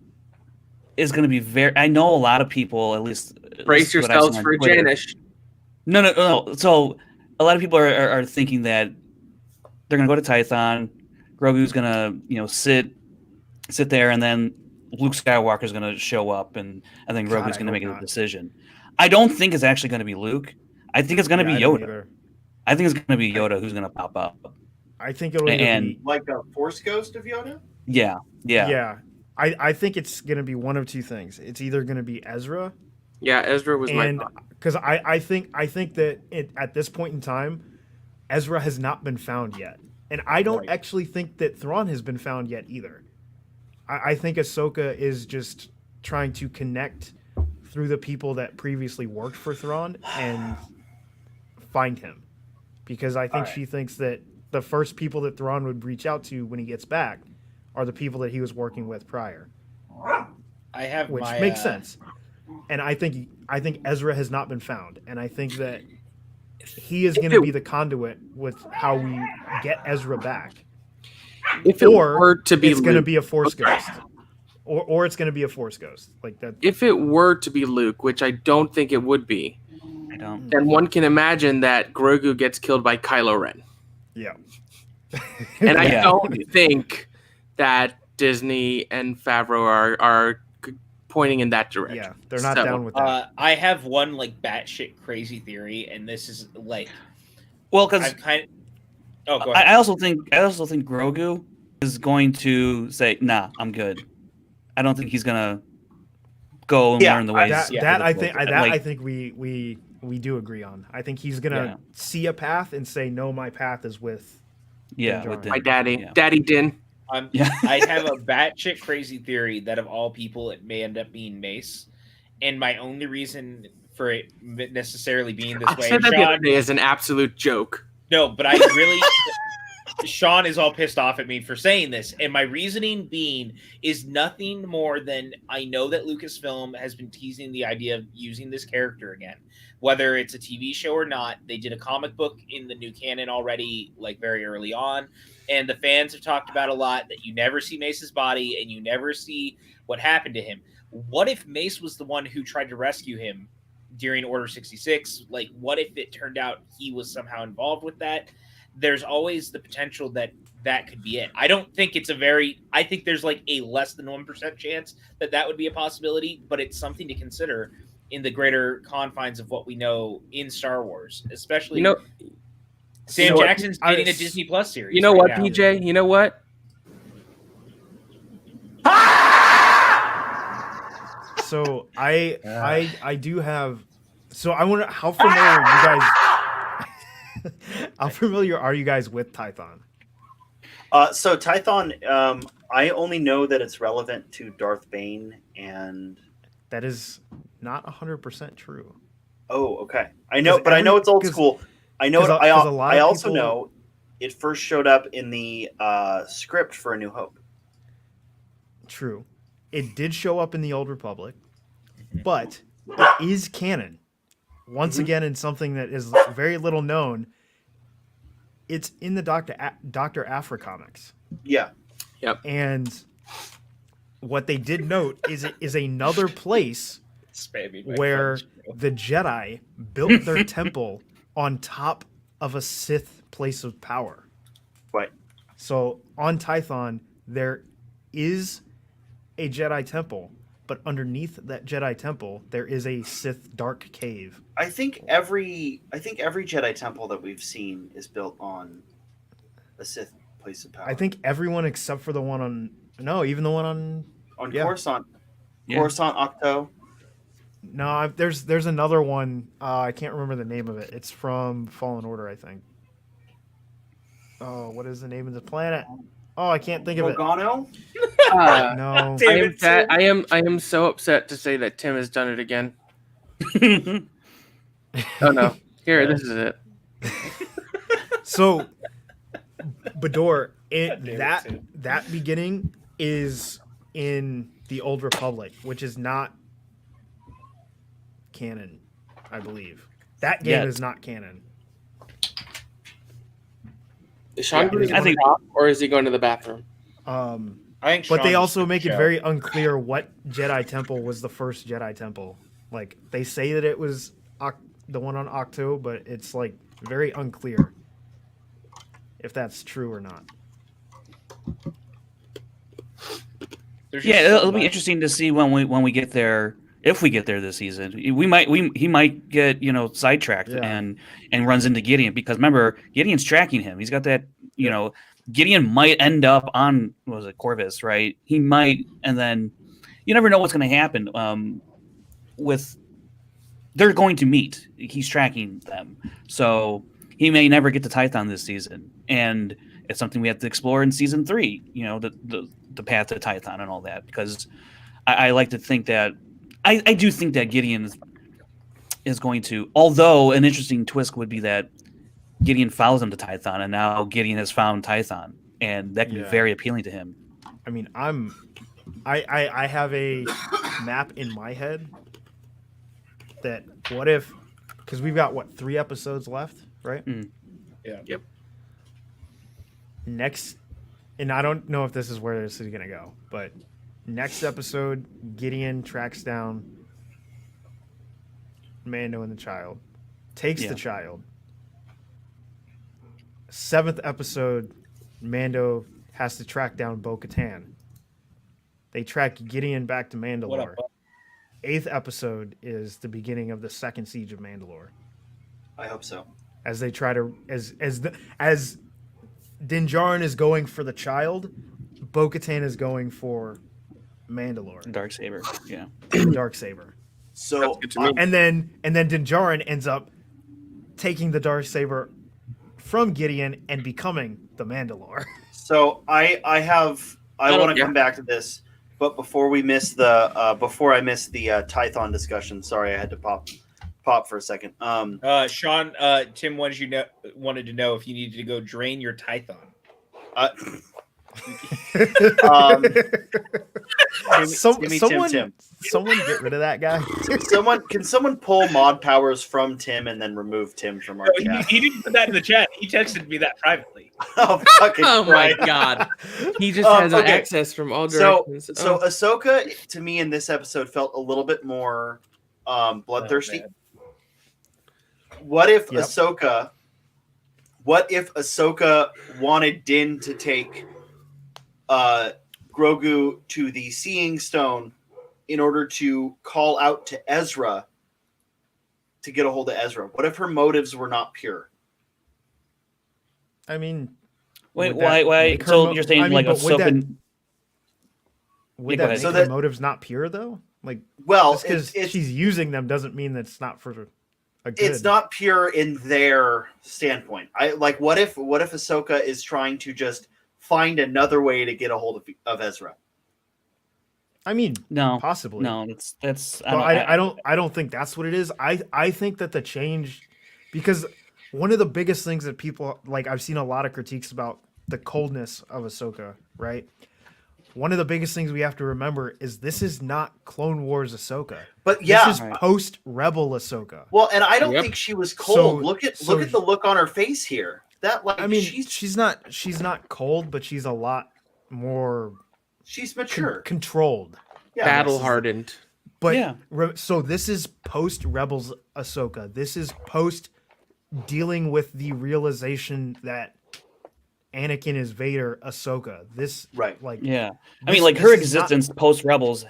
is going to be very. I know a lot of people, at least Brace what I've yourselves seen on for Twitter. Janish. No. So a lot of people are thinking that they're going to go to Tython. Grogu's going to sit there, and then Luke Skywalker's going to show up, and I think God, Grogu's I going to make hope a not. decision. I don't think it's actually going to be Luke. I think it's going to be I don't Yoda. either. I think it's going to be Yoda who's going to pop up. I think it'll either And- be Like a Force Ghost of Yoda? Yeah. yeah. I think it's gonna be one of two things. It's either gonna be Ezra, Yeah, Ezra was my and thought. because I think that at this point in time, Ezra has not been found yet, and I don't Right. actually think that Thrawn has been found yet either. I think Ahsoka is just trying to connect through the people that previously worked for Thrawn and find him, because I think Alright. she thinks that the first people that Thrawn would reach out to when he gets back are the people that he was working with prior, I have which my, makes sense. And I think Ezra has not been found, and I think that he is going to be the conduit with how we get Ezra back. If it Or were to be it's going to Luke, be a Force ghost, or it's going to be a Force ghost like that. if it were to be Luke, which I don't think it would be, I don't. then one can imagine that Grogu gets killed by Kylo Ren. Yeah, And I Yeah. don't think that Disney and Favreau are pointing in that direction. yeah, they're not So, down with that. I have one like batshit crazy theory, and this is like Well, because I'm kind of. Oh, go ahead. I also think Grogu is going to say, "Nah, I'm good." I don't think he's gonna go and Yeah, learn the ways. That I of the think Force. that Like, I think we do agree on. I think he's gonna Yeah. see a path and say, "No, my path is with." yeah, Jar. with My the- daddy, yeah. Daddy Din. Yeah. I have a batshit crazy theory that of all people, it may end up being Mace, and my only reason for it necessarily being this I way, said that the other Sean, day as an absolute joke. no, but I really, Sean is all pissed off at me for saying this, and my reasoning being is nothing more than I know that Lucasfilm has been teasing the idea of using this character again, whether it's a TV show or not. They did a comic book in the new canon already, like very early on, and the fans have talked about a lot that you never see Mace's body and you never see what happened to him. What if Mace was the one who tried to rescue him during Order 66? Like, what if it turned out he was somehow involved with that? There's always the potential that that could be it. I don't think it's I think there's like a less than 1% chance that that would be a possibility, but it's something to consider in the greater confines of what we know in Star Wars, especially You know, Sam what? Jackson's getting a Disney Plus series. You know right what, now. PJ? You know what? So I do have. So I wonder how familiar you guys. How familiar are you guys with Tython? So Tython, I only know that it's relevant to Darth Bane and. That is not 100% true. Oh, okay. I know, 'Cause but I know every- it's old 'cause- school. I know. 'cause a- I 'cause a lot of also people- know it first showed up in the script for A New Hope. True. It did show up in the Old Republic, but it is canon. Once again, in something that is very little known, it's in the Dr. Aphra comics. Yeah. And what they did note is it is another place where the Jedi built their temple on top of a Sith place of power. Right. So on Tython, there is a Jedi temple, but underneath that Jedi temple, there is a Sith dark cave. I think every Jedi temple that we've seen is built on a Sith place of power. I think everyone except for the one on even the one on Coruscant. Yeah. Coruscant Octo. No, there's another one. I can't remember the name of it. It's from Fallen Order, I think. Oh, what is the name of the planet? Oh, I can't think of it. Logano? No. I am so upset to say that Tim has done it again. Oh no! Here, this is it. So, Bador, that beginning is in the Old Republic, which is not canon, I believe. That game is not canon. Is Sean going to the top, or is he going to the bathroom? I think But they Sean also just make it show. very unclear what Jedi temple was the first Jedi temple. Like, they say that it was the one on Octo, but it's like very unclear if that's true or not. It'll be interesting to see when we get there. If we get there this season, he might get sidetracked and runs into Gideon, because remember, Gideon's tracking him. He's got that Gideon might end up on Corvus, right? He might, and then you never know what's going to happen. They're going to meet. He's tracking them, so he may never get to Tython this season, and it's something we have to explore in season 3. The path to Tython and all that, because I like to think that. I do think that Gideon is going to, although an interesting twist would be that Gideon follows him to Tython, and now Gideon has found Tython, and that can be very appealing to him. I mean, I have a map in my head that what if, because we've got 3 episodes left, right? Yeah. Yep. Next, and I don't know if this is where this is gonna go, but next episode, Gideon tracks down Mando and the child, takes the child. 7th episode, Mando has to track down Bo-Katan. They track Gideon back to Mandalore. 8th episode is the beginning of the 2nd siege of Mandalore. I hope so. As they try to, as Din Djarin is going for the child, Bo-Katan is going for Mandalore. Dark Saber, yeah. Dark Saber. So and then Din Djarin ends up taking the Dark Saber from Gideon and becoming the Mandalore. So I want to come back to this, but before I miss the Tython discussion, sorry, I had to pop for a second. Sean, Tim wanted to know if you needed to go drain your Tython. Someone get rid of that guy. Can someone pull mod powers from Tim and then remove Tim from our chat? He didn't put that in the chat. He texted me that privately. Oh, fucking my god! He just has access from all directions. So Ahsoka, to me, in this episode, felt a little bit more bloodthirsty. What if Ahsoka wanted Din to take Grogu to the Seeing Stone in order to call out to Ezra to get a hold of Ezra? What if her motives were not pure? I mean, wait, why? So you're saying Ahsoka? Would that make her motives not pure though? Like, well, because she's using them doesn't mean that it's not for a good. It's not pure in their standpoint. What if Ahsoka is trying to just find another way to get a hold of Ezra. I mean, No, possibly. no, that's. But I don't think that's what it is. I think that the change, because one of the biggest things that people like, I've seen a lot of critiques about the coldness of Ahsoka, right? One of the biggest things we have to remember is this is not Clone Wars Ahsoka. But yeah, this is post Rebel Ahsoka. Well, and I don't think she was cold. So- look at so- the look on her face here. That like I mean, she's she's not cold, but she's a lot more mature, controlled, Battle hardened. But Yeah. So this is post Rebels Ahsoka. This is post dealing with the realization that Anakin is Vader Ahsoka. This like Yeah, I this- mean, like this her is not- existence post Rebels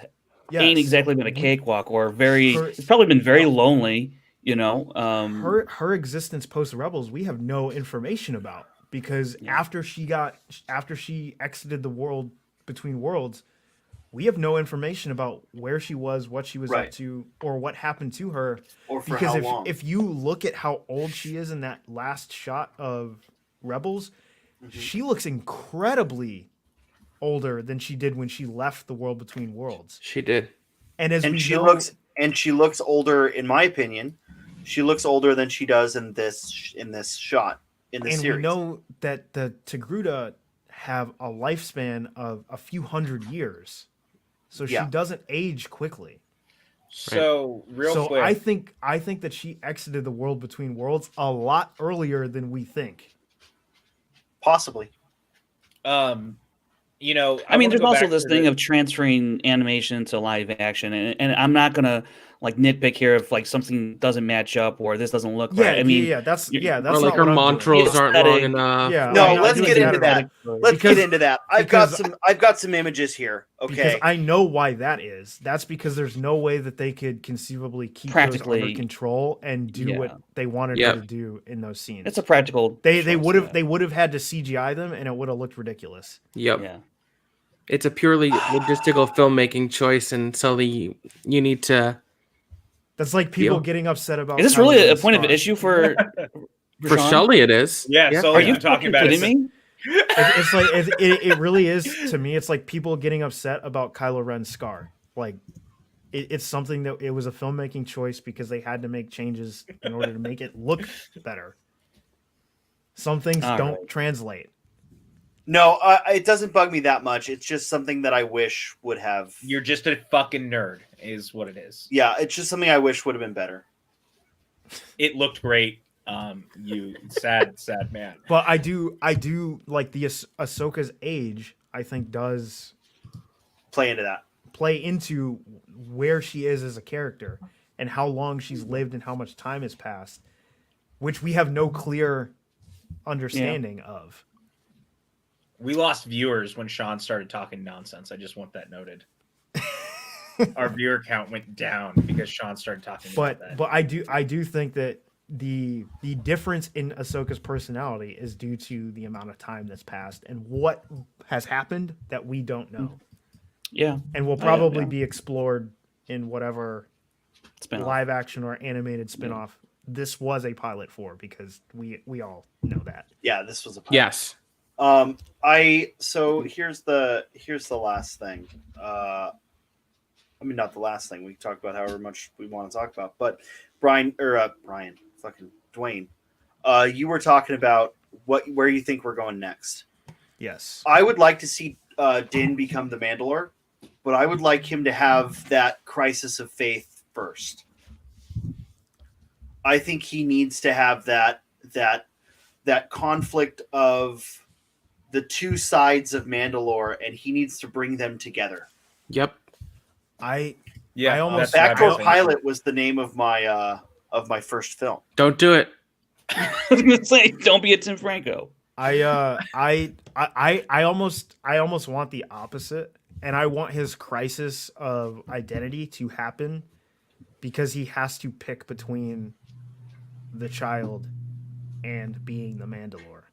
Yes. ain't exactly been a cakewalk, or very. Her- It's probably been very lonely. You know, her existence post Rebels we have no information about, because after she exited the world between worlds, we have no information about where she was, what she was up to, or what happened to her. Or for because how long. if you look at how old she is in that last shot of Rebels, she looks incredibly older than she did when she left the world between worlds. She did. And as we she know, looks older, in my opinion. She looks older than she does in this shot in the and series. we know that the Togruta have a lifespan of a few hundred years, so she doesn't age quickly. So quick, I think that she exited the world between worlds a lot earlier than we think. Possibly. You know, I mean, wanna there's go also back this to thing the- of transferring animation to live action, and I'm not gonna like nitpick here if like something doesn't match up or this doesn't look right. I mean, that's you- that's Or like not her what I'm doing. mantras aren't long Aesthetic. enough. Yeah, No, I'm not let's doing get into that. Let's Because- get into that. because- I've got some images here. Okay. Because I know why that is. That's because there's no way that they could conceivably keep those under Practically- control and do what they wanted Yep. her to do in those scenes. it's a practical. they choice, would have had to CGI them, and it would have looked ridiculous. Yep. Yeah. It's a purely logistical filmmaking choice, and so you need to. That's like people Deal. getting upset about. Is this Kylo really a Ren's point of scar. issue for For Sean? Shelley, it is. Yeah, so Are you talking fucking about kidding it. me? It's like it really is to me. It's like people getting upset about Kylo Ren's scar. Like it's something that it was a filmmaking choice because they had to make changes in order to make it look better. Some things All don't right. translate. No, it doesn't bug me that much. It's just something that I wish would have. You're just a fucking nerd, is what it is. Yeah, it's just something I wish would have been better. It looked great. You sad man. But I do like the Ahsoka's age. I think does Play into that. play into where she is as a character and how long she's lived and how much time has passed, which we have no clear understanding of. We lost viewers when Sean started talking nonsense. I just want that noted. Our viewer count went down because Sean started talking about that. But I do think that the difference in Ahsoka's personality is due to the amount of time that's passed and what has happened that we don't know. Yeah. And will probably be explored in whatever Spin-off. live action or animated spin-off this was a pilot for, because we all know that. Yeah, this was a pilot. Yes. So here's the last thing. I mean, not the last thing. We can talk about however much we want to talk about. But Dwain, you were talking about where you think we're going next. Yes. I would like to see Din become the Mandalore, but I would like him to have that crisis of faith first. I think he needs to have that conflict of the two sides of Mandalore, and he needs to bring them together. Yep. I Yeah, almost that's what I Backdoor was Pilot was the name of my first film. Don't do it. I was gonna say, don't be a Tim Franco. I almost want the opposite, and I want his crisis of identity to happen because he has to pick between the child and being the Mandalore.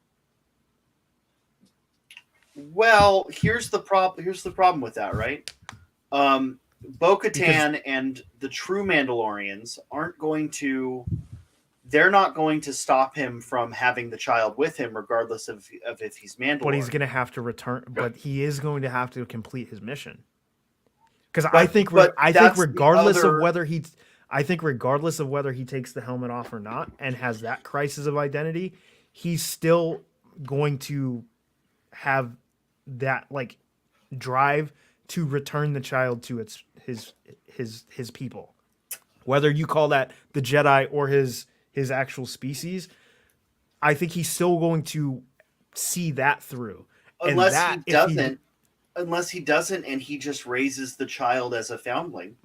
Well, here's the problem with that, right? Bo-Katan and the true Mandalorians aren't going to they're not going to stop him from having the child with him, regardless of if he's Mandalorian. But he's going to have to return. But he is going to have to complete his mission. Because I think regardless of whether he takes the helmet off or not, and has that crisis of identity, he's still going to have that like drive to return the child to his people. Whether you call that the Jedi or his actual species, I think he's still going to see that through. Unless he doesn't, and he just raises the child as a foundling.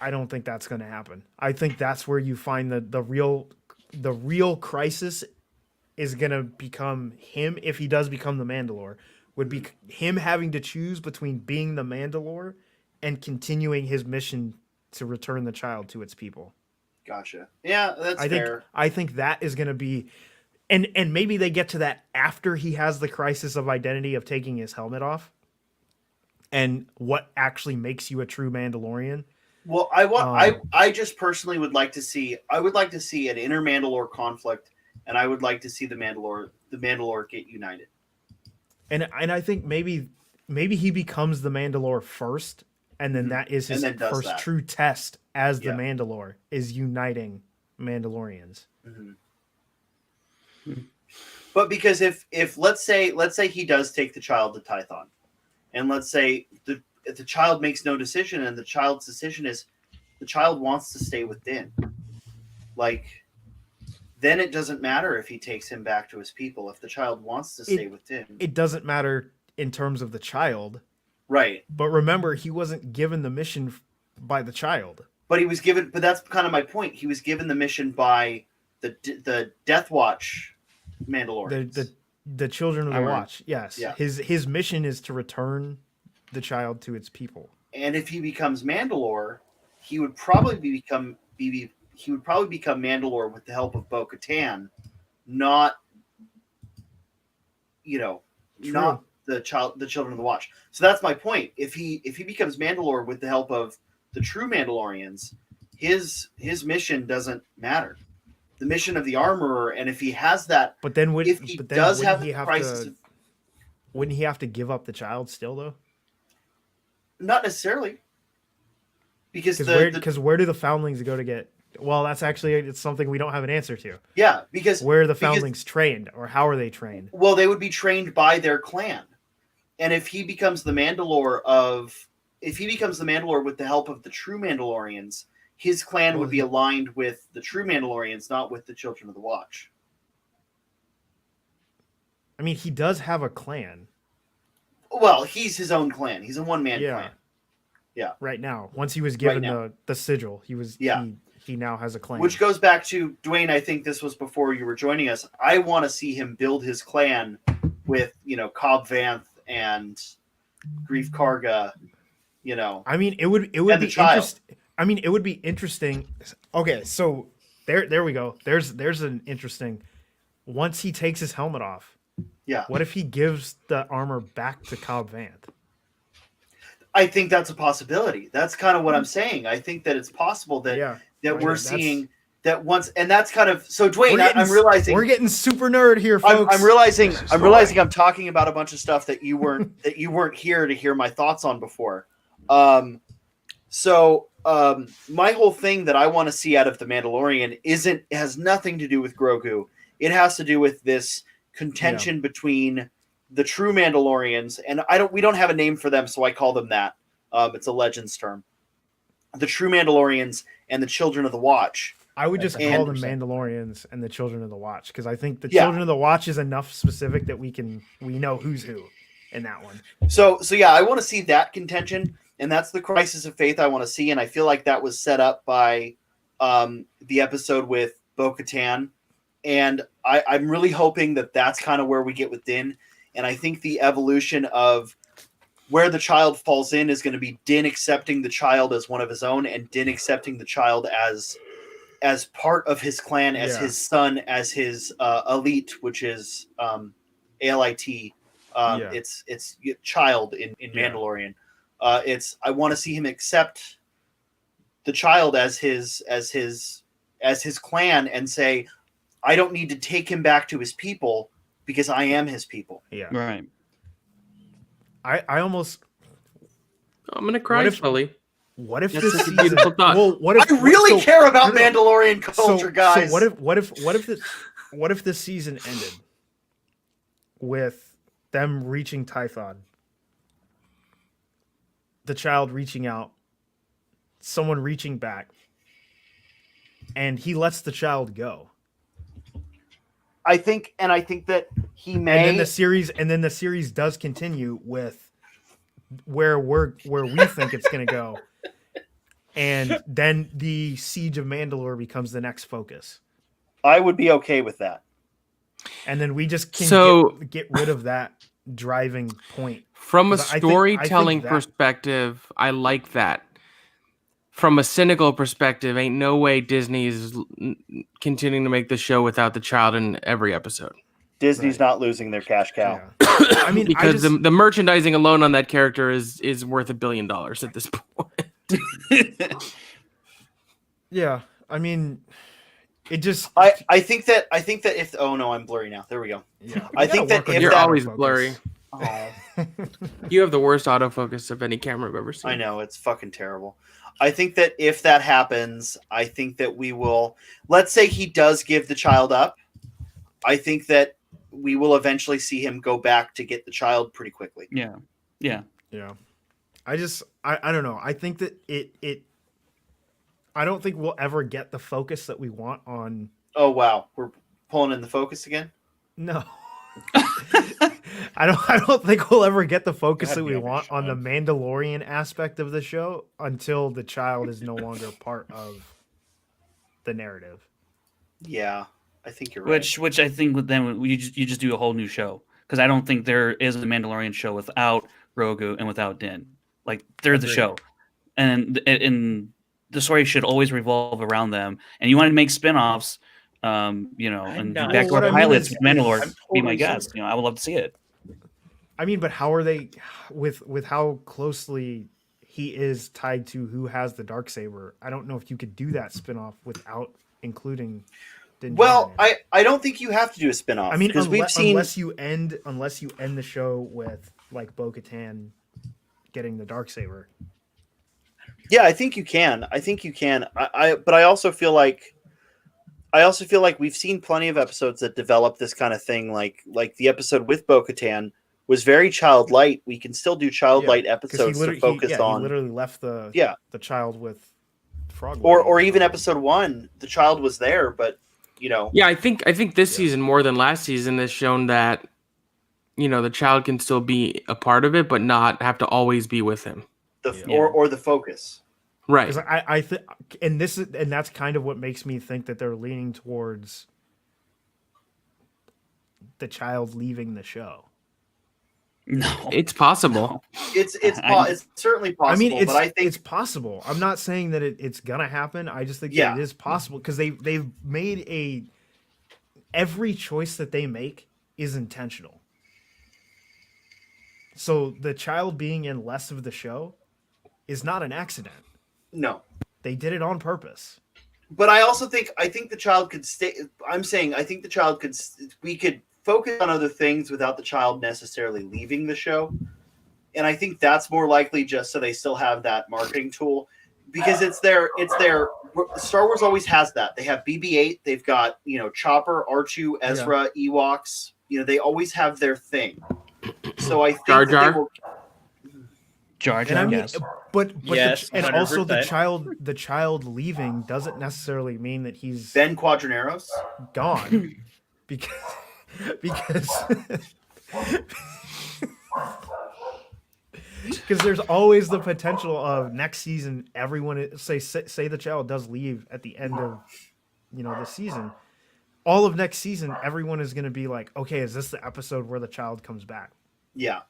I don't think that's going to happen. I think that's where you find the real crisis is going to become him, if he does become the Mandalore, would be him having to choose between being the Mandalore and continuing his mission to return the child to its people. Gotcha. Yeah, that's fair. I think that is going to be, and maybe they get to that after he has the crisis of identity of taking his helmet off, and what actually makes you a true Mandalorian. Well, I just personally would like to see. I would like to see an inner Mandalore conflict, and I would like to see the Mandalore get united. And I think maybe he becomes the Mandalore first, and then that is his first true test as the Mandalore, is uniting Mandalorians. Mm-hmm. But because if let's say he does take the child to Tython, and let's say if the child makes no decision, and the child's decision is the child wants to stay with Din, like, then it doesn't matter if he takes him back to his people. If the child wants to stay with Din, it doesn't matter in terms of the child, right? But remember, he wasn't given the mission by the child. But he was given. But that's kind of my point. He was given the mission by the Death Watch Mandalorians. The Children of the Watch. Yes. Yeah. His mission is to return the child to its people. And if he becomes Mandalore, he would probably become Mandalore with the help of Bo-Katan, not not the Children of the Watch. So that's my point. If he becomes Mandalore with the help of the true Mandalorians, his mission doesn't matter. The mission of the Armorer, and if he has that, but then wouldn't he have to give up the child still, though? Not necessarily, because where do the foundlings go to get? Well, that's actually it's something we don't have an answer to. Yeah, because where are the foundlings trained, or how are they trained? Well, they would be trained by their clan, and if he becomes the Mandalore with the help of the true Mandalorians, his clan would be aligned with the true Mandalorians, not with the Children of the Watch. I mean, he does have a clan. Well, he's his own clan. He's a one-man clan. Yeah. Right now, once he was given the sigil, he now has a clan. Which goes back to Dwain. I think this was before you were joining us. I want to see him build his clan with Cobb Vanth and Grief Karga. I mean, it would be interesting. I mean, it would be interesting. Okay, so there we go. There's an interesting. Once he takes his helmet off, what if he gives the armor back to Cobb Vanth? I think that's a possibility. That's kind of what I'm saying. I think that it's possible that we're seeing that once, and that's kind of so. Dwain, I'm realizing we're getting super nerd here, folks. I'm realizing I'm talking about a bunch of stuff that you weren't here to hear my thoughts on before. My whole thing that I want to see out of the Mandalorian has nothing to do with Grogu. It has to do with this contention between the true Mandalorians, and we don't have a name for them, so I call them that. It's a Legends term. The true Mandalorians and the Children of the Watch. I would just call them Mandalorians and the Children of the Watch, because I think the Children of the Watch is enough specific that we know who's who in that one. So yeah, I want to see that contention, and that's the crisis of faith I want to see, and I feel like that was set up by the episode with Bo-Katan, and I'm really hoping that that's kind of where we get with Din, and I think the evolution of where the child falls in is going to be Din accepting the child as one of his own, and Din accepting the child as part of his clan, as his son, as his elite, which is ALIT. It's child in Mandalorian. I want to see him accept the child as his as his clan and say, I don't need to take him back to his people because I am his people. Yeah. Right. I almost. I'm gonna cry, Sully. What if That's this such a season? beautiful thought. Well, what if I really care about no, no. Mandalorian culture, guys. So what if this season ended with them reaching Tython, the child reaching out, someone reaching back, and he lets the child go? I think that he may. And then the series does continue with where we think it's going to go, and then the Siege of Mandalore becomes the next focus. I would be okay with that. And then we just can get rid of that driving point. From a 'Cause I think storytelling that- perspective, I like that. From a cynical perspective, ain't no way Disney is continuing to make the show without the child in every episode. Disney's not losing their cash cow. Yeah. I mean, Because the merchandising alone on that character is worth $1 billion at this point. yeah, I mean, it just. I think that if I'm blurry now. There we go. Yeah, I think that if You're that, always blurry. Oh, You have the worst autofocus of any camera I've ever seen. I know, it's fucking terrible. I think that if that happens, I think that we will. Let's say he does give the child up. I think that we will eventually see him go back to get the child pretty quickly. Yeah. I don't know. I think that it. I don't think we'll ever get the focus that we want on. Oh wow, we're pulling in the focus again. No. I don't think we'll ever get the focus that we Goddamn want it, on the Sean. Mandalorian aspect of the show until the child is no longer part of the narrative. Yeah, I think you're right. Which I think with them you just do a whole new show, because I don't think there is a Mandalorian show without Grogu and without Din. Like they're the show, and the story should always revolve around them. And you want to make spinoffs, and know. backdoor What I mean pilots is- with Mandalore. I'm Be my totally guest. I would love to see it. I mean, but how are they with how closely he is tied to who has the Darksaber? I don't know if you could do that spinoff without including Din Well, Djarin. I don't think you have to do a spinoff. I mean, because we've seen unless you end the show with like Bo-Katan getting the Darksaber. Yeah, I think you can. But I also feel like we've seen plenty of episodes that develop this kind of thing. Like the episode with Bo-Katan was very childlight. We can still do childlight episodes to focus on. He literally left the child with Frog. Or even episode 1, the child was there, but Yeah, I think this season more than last season has shown that the child can still be a part of it, but not have to always be with him. or the focus. Right. Because I think, and that's kind of what makes me think that they're leaning towards the child leaving the show. No, It's possible. It's certainly possible. I mean, but I think it's possible. I'm not saying that it's gonna happen. I just think Yeah. that it is possible because they've made every choice that they make is intentional. So the child being in less of the show is not an accident. no. They did it on purpose. But I think the child could stay. I'm saying I think the child could. We could focus on other things without the child necessarily leaving the show, and I think that's more likely just so they still have that marketing tool, because it's their. Star Wars always has that. They have BB-8. They've got Chopper, R2, Ezra, Ewoks. They always have their thing. So I think Jar that Jar? they will. Jar And Jar. I mean, Yes. but Yes, and also the 100%. child leaving doesn't necessarily mean that he's Ben Quadraneros. gone because because there's always the potential of next season everyone say the child does leave at the end of the season. All of next season everyone is going to be like, okay, is this the episode where the child comes back? Yeah.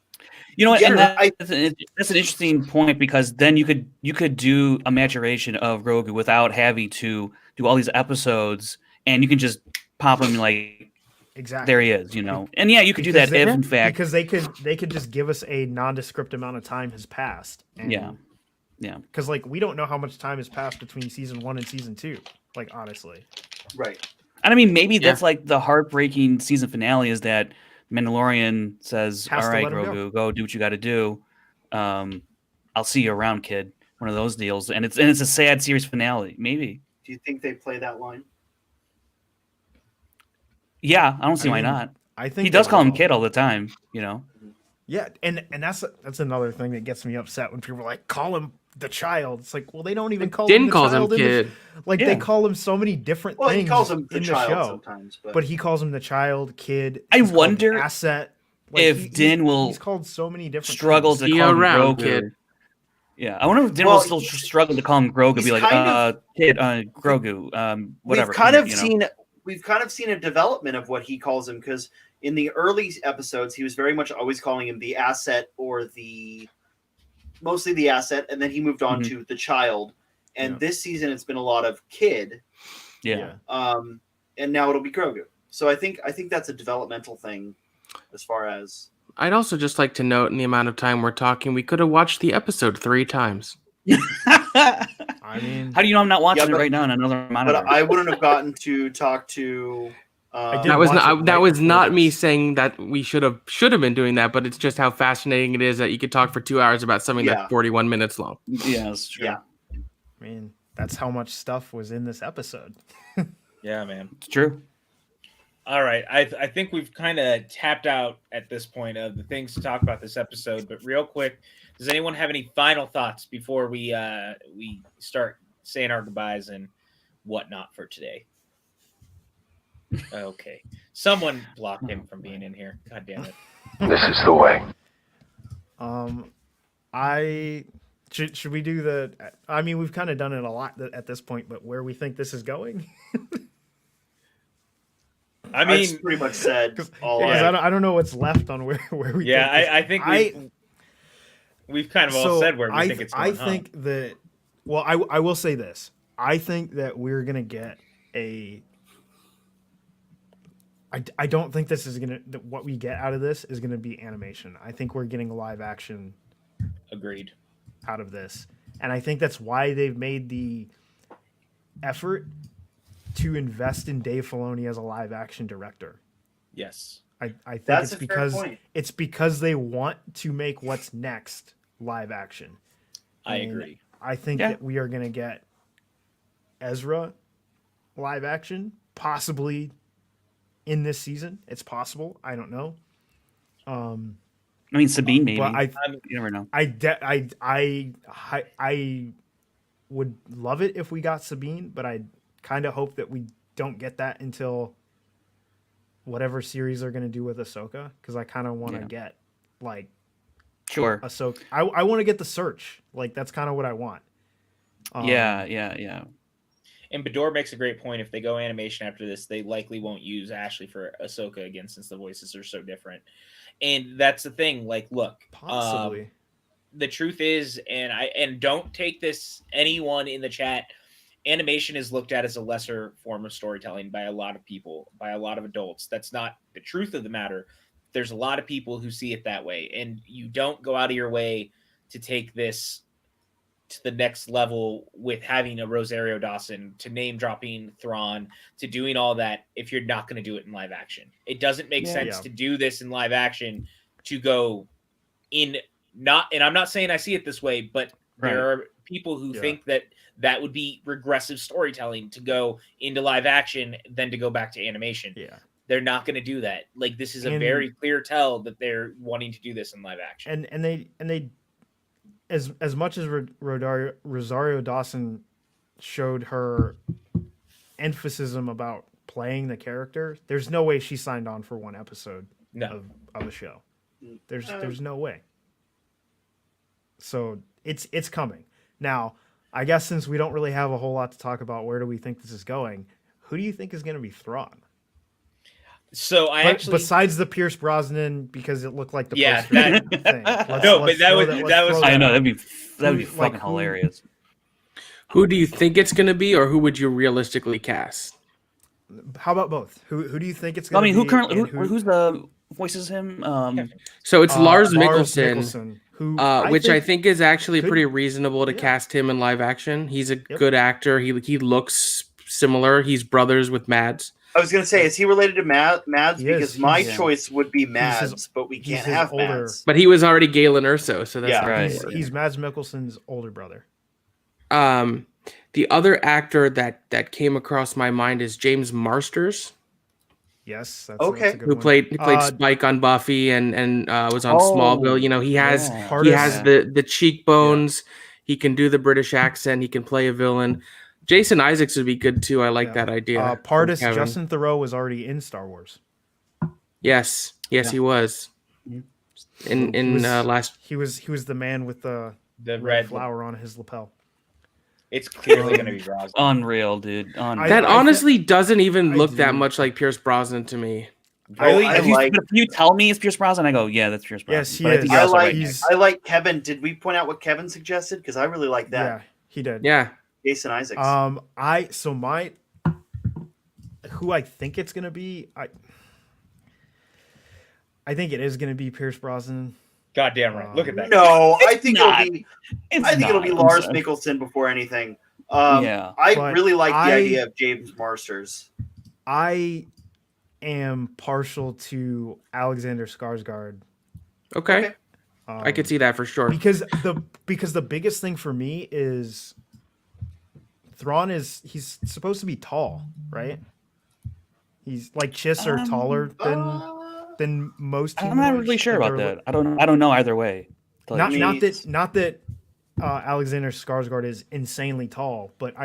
You know what? Yeah, And that's an interesting point, because then you could do a maturation of Grogu without having to do all these episodes, and you can just pop him like Exactly. there he is, And yeah, you could do that if in fact because they could just give us a nondescript amount of time has passed. And Yeah. Yeah. Because like we don't know how much time has passed between season 1 and season 2. Like honestly. Right. And I mean, maybe that's like the heartbreaking season finale is that Mandalorian says, Has "All to right, let him Grogu, go do what you got to do. I'll see you around, kid." One of those deals, and it's a sad series finale. Maybe. Do you think they play that line? Yeah, I don't see why mean, not. I think He does they call him will. kid all the time. You know. Yeah, and that's another thing that gets me upset when people are like, call him the child. It's like, well, they don't even call him Din the calls him child. kid. Like Yeah. they call him so many different Well, things he calls him the in the child show. sometimes, But he calls him the child, kid. I He's called wonder asset. Like, if Din will he's called so many different struggle things. to call him around, Grogu. kid. Yeah, I wonder if Din Well, will still struggle to call him Grogu. he's Be like, kind of- kid, Grogu, whatever. We've kind of you know? seen a development of what he calls him, because in the early episodes he was very much always calling him the asset, or mostly the asset, and then he moved on to the child. And this season it's been a lot of kid. Yeah. And now it'll be Grogu. So I think that's a developmental thing as far as I'd also just like to note in the amount of time we're talking, we could have watched the episode 3 times. I mean, How do you know I'm not watching Yeah, it right now on another monitor? but I wouldn't have gotten to talk to did That was watch not it that right was before not me this. saying that we should have been doing that, but it's just how fascinating it is that you could talk for 2 hours about something Yeah. that's 41 minutes long. Yeah, that's true. Yeah. I mean, that's how much stuff was in this episode. Yeah, man. It's true. All right, I think we've kind of tapped out at this point of the things to talk about this episode. But real quick, does anyone have any final thoughts before we start saying our goodbyes and whatnot for today? Okay, someone blocked him from being in here. God damn it! This is the way. I should we do the? I mean, we've kind of done it a lot at this point, but where we think this is going? I I mean, pretty much said all. Because I- I don't know what's left on where we. yeah, think I this- think we've kind of all said where we think it's going. I think that. Well, I will say this. I think that we're gonna get a. I don't think this is gonna. That what we get out of this is gonna be animation. I think we're getting live action Agreed. out of this, and I think that's why they've made the effort to invest in Dave Filoni as a live action director. Yes. I think That's it's a fair because point. it's because they want to make what's next live action. I And agree. I think that we are going to get Ezra live action, possibly in this season. It's possible. I don't know. I mean, Sabine, maybe. But you never know. I would love it if we got Sabine, but I kind of hope that we don't get that until whatever series they're going to do with Ahsoka, because I kind of want to get like Sure. Ahsoka. I want to get the Search. Like that's kind of what I want. Yeah. And Bador makes a great point. If they go animation after this, they likely won't use Ashley for Ahsoka again, since the voices are so different. And that's the thing. Like, look, Possibly. the truth is, and don't take this, anyone in the chat, animation is looked at as a lesser form of storytelling by a lot of people, by a lot of adults. That's not the truth of the matter. There's a lot of people who see it that way, and you don't go out of your way to take this to the next level with having a Rosario Dawson, to name dropping Thrawn, to doing all that if you're not going to do it in live action. It doesn't make sense to do this in live action to go in not, and I'm not saying I see it this way, but there are people who think that that would be regressive storytelling to go into live action than to go back to animation. Yeah. They're not going to do that. Like, this is a very clear tell that they're wanting to do this in live action. And they as much as Rosario Dawson showed her emphasis about playing the character, there's no way she signed on for one episode of a show. There's no way. So it's coming. Now, I guess since we don't really have a whole lot to talk about, where do we think this is going? Who do you think is going to be Thrawn? So besides the Pierce Brosnan, because it looked like the Yeah, poster that- thing. but that was I know that'd be Who- fucking like, hilarious. Who do you think it's going to be, or who would you realistically cast? How about both? Who do you think it's I going to mean, be? who currently and who's the voices him? So it's Lars Lars Mikkelsen, who which I think is actually could- pretty reasonable to yeah. cast him in live action. He's a Yep. good actor. He looks similar. He's brothers with Mads. I was going to say, is he related to Mads? He is. Because my He's- choice would be Mads, his- but we he's can't his have older- Mads. But he was already Galen Erso, so that's Yeah. not Right. gonna work. He's Mads Mikkelsen's older brother. The other actor that came across my mind is James Marsters, Yes, that's Okay. that's a good who one. played Spike on Buffy and was on Oh, Smallville. You know, he has yeah. he has the cheekbones. He can do the British accent. He can play a villain. Jason Isaacs would be good too. I like Yeah. that idea. from Pardis Kevin. Justin Theroux was already in Star Wars. Yes, he was. In last. He was the man with the The red flower on his lapel. It's clearly going to be Brosnan. Unreal, dude. Unreal. That I honestly doesn't even I look that do. much like Pierce Brosnan to me. Really? if, but if you tell me it's Pierce Brosnan, I go, yeah, that's Pierce Brosnan. Yes, he But I is. think you're also right. He's- I like Kevin. Did we point out what Kevin suggested? Because I really like that. Yeah, he did. Yeah. Jason Isaacs. Who I think it's gonna be, I think it is gonna be Pierce Brosnan. Goddamn right. Look at that. No, I think not. it'll be. It's I think it'll not. be I'm Lars sorry. Mikkelsen before anything. Yeah. I But really like the I- idea of James Marsters. I am partial to Alexander Skarsgård. Okay. I could see that for sure. because the biggest thing for me is Thrawn he's supposed to be tall, right? He's like Chiss are taller than most. I'm not humanoids. really sure Like, about they're- that. I don't know either way. Not Jeez. that Alexander Skarsgård is insanely tall, but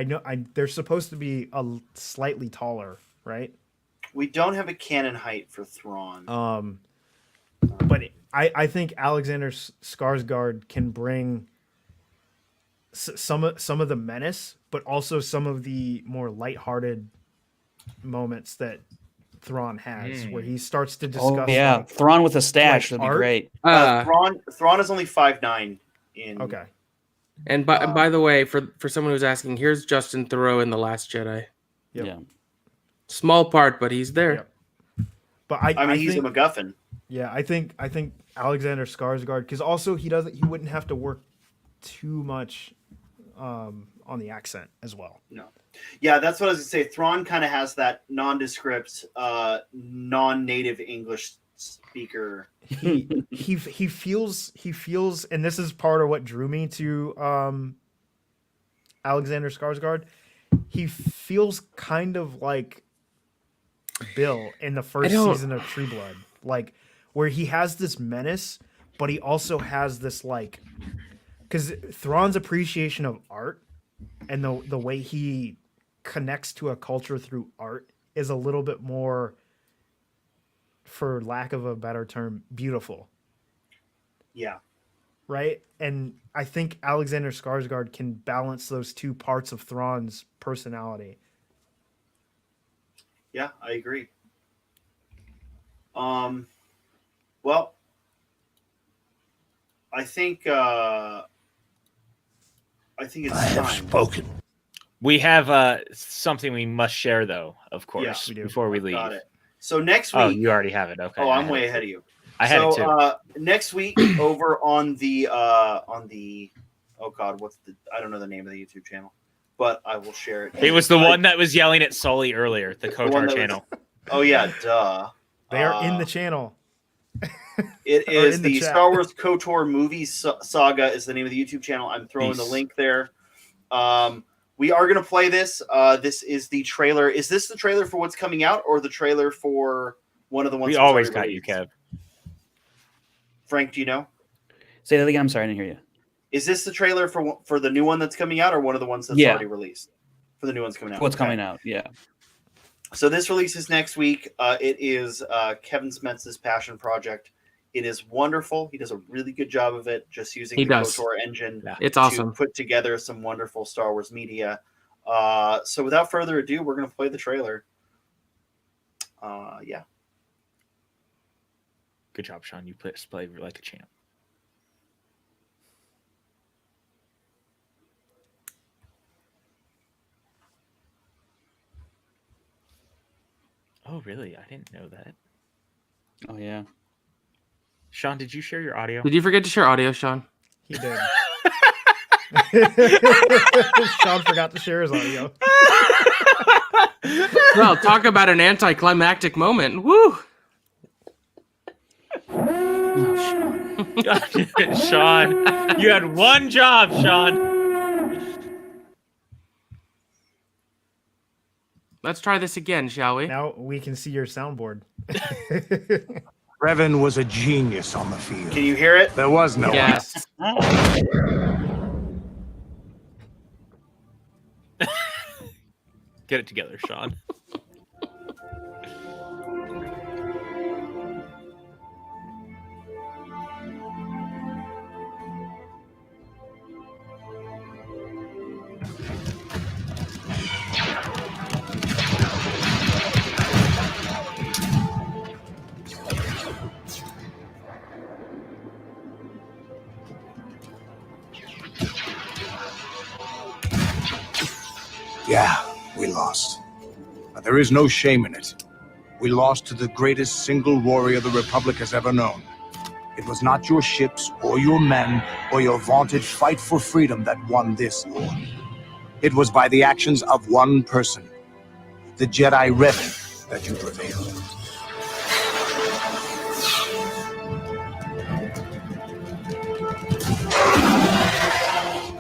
they're supposed to be slightly taller, right? We don't have a canon height for Thrawn. But I think Alexander Skarsgård can bring some of the menace, but also some of the more lighthearted moments that Thrawn has, where he starts to discuss. Oh, yeah. like- Thrawn with a stash like would be art? great. Thrawn is only 5'9" in. Okay. And by the way, for someone who's asking, here's Justin Theroux in The Last Jedi. Yep. Yeah. Small part, but he's there. Yep. But I mean, he's think, a MacGuffin. yeah, I think Alexander Skarsgård, because also he wouldn't have to work too much on the accent as well. No. Yeah, that's what I was gonna say. Thrawn kind of has that nondescript, non-native English speaker. He feels, and this is part of what drew me to Alexander Skarsgård. He feels kind of like Bill in the first season of True Blood, like where he has this menace, but he also has this like, because Thrawn's appreciation of art and the way he connects to a culture through art is a little bit more, for lack of a better term, beautiful. Yeah. Right? And I think Alexander Skarsgård can balance those two parts of Thrawn's personality. Yeah, I agree. Well, I think it's time. We have something we must share, though, of course, we do. before we leave. Got it. So next week. Oh, you already have it. Okay. Oh, I I'm had way it ahead too. of you. I had it too. Next week over on the oh god, I don't know the name of the YouTube channel, but I will share it. It was the one that was yelling at Sully earlier, the one Kotar that channel. Oh yeah, duh. They are in the channel. It Or is in the the chat. Star Wars KOTOR movie saga is the name of the YouTube channel. I'm throwing the Peace. link there. We are going to play this. This is the trailer. Is this the trailer for what's coming out or the trailer for one of the ones We that's always already got you, released? Kev. Frank, do you know? Say that again. I'm sorry, I didn't hear you. Is this the trailer for the new one that's coming out or one of the ones that's Yeah. already released? For the new one's coming out. What's Okay. coming out? Yeah. So this releases next week. It is Kevin Smetz's passion project. It is wonderful. He does a really good job of it, just using He the does. KOTOR engine It's to awesome. put together some wonderful Star Wars media. So without further ado, we're going to play the trailer. Yeah. Good job, Sean. You played like a champ. Oh, really? I didn't know that. Oh yeah. Sean, did you share your audio? Did you forget to share audio, Sean? He did. Sean forgot to share his audio. Well, talk about an anticlimactic moment. Woo! Sean, you had one job, Sean. Let's try this again, shall we? Now we can see your soundboard. Revan was a genius on the field. Can you hear it? There was no Yes. Get it together, Sean. Yeah, we lost. But there is no shame in it. We lost to the greatest single warrior the Republic has ever known. It was not your ships, or your men, or your vaunted fight for freedom that won this war. It was by the actions of one person, the Jedi Revan, that you prevailed.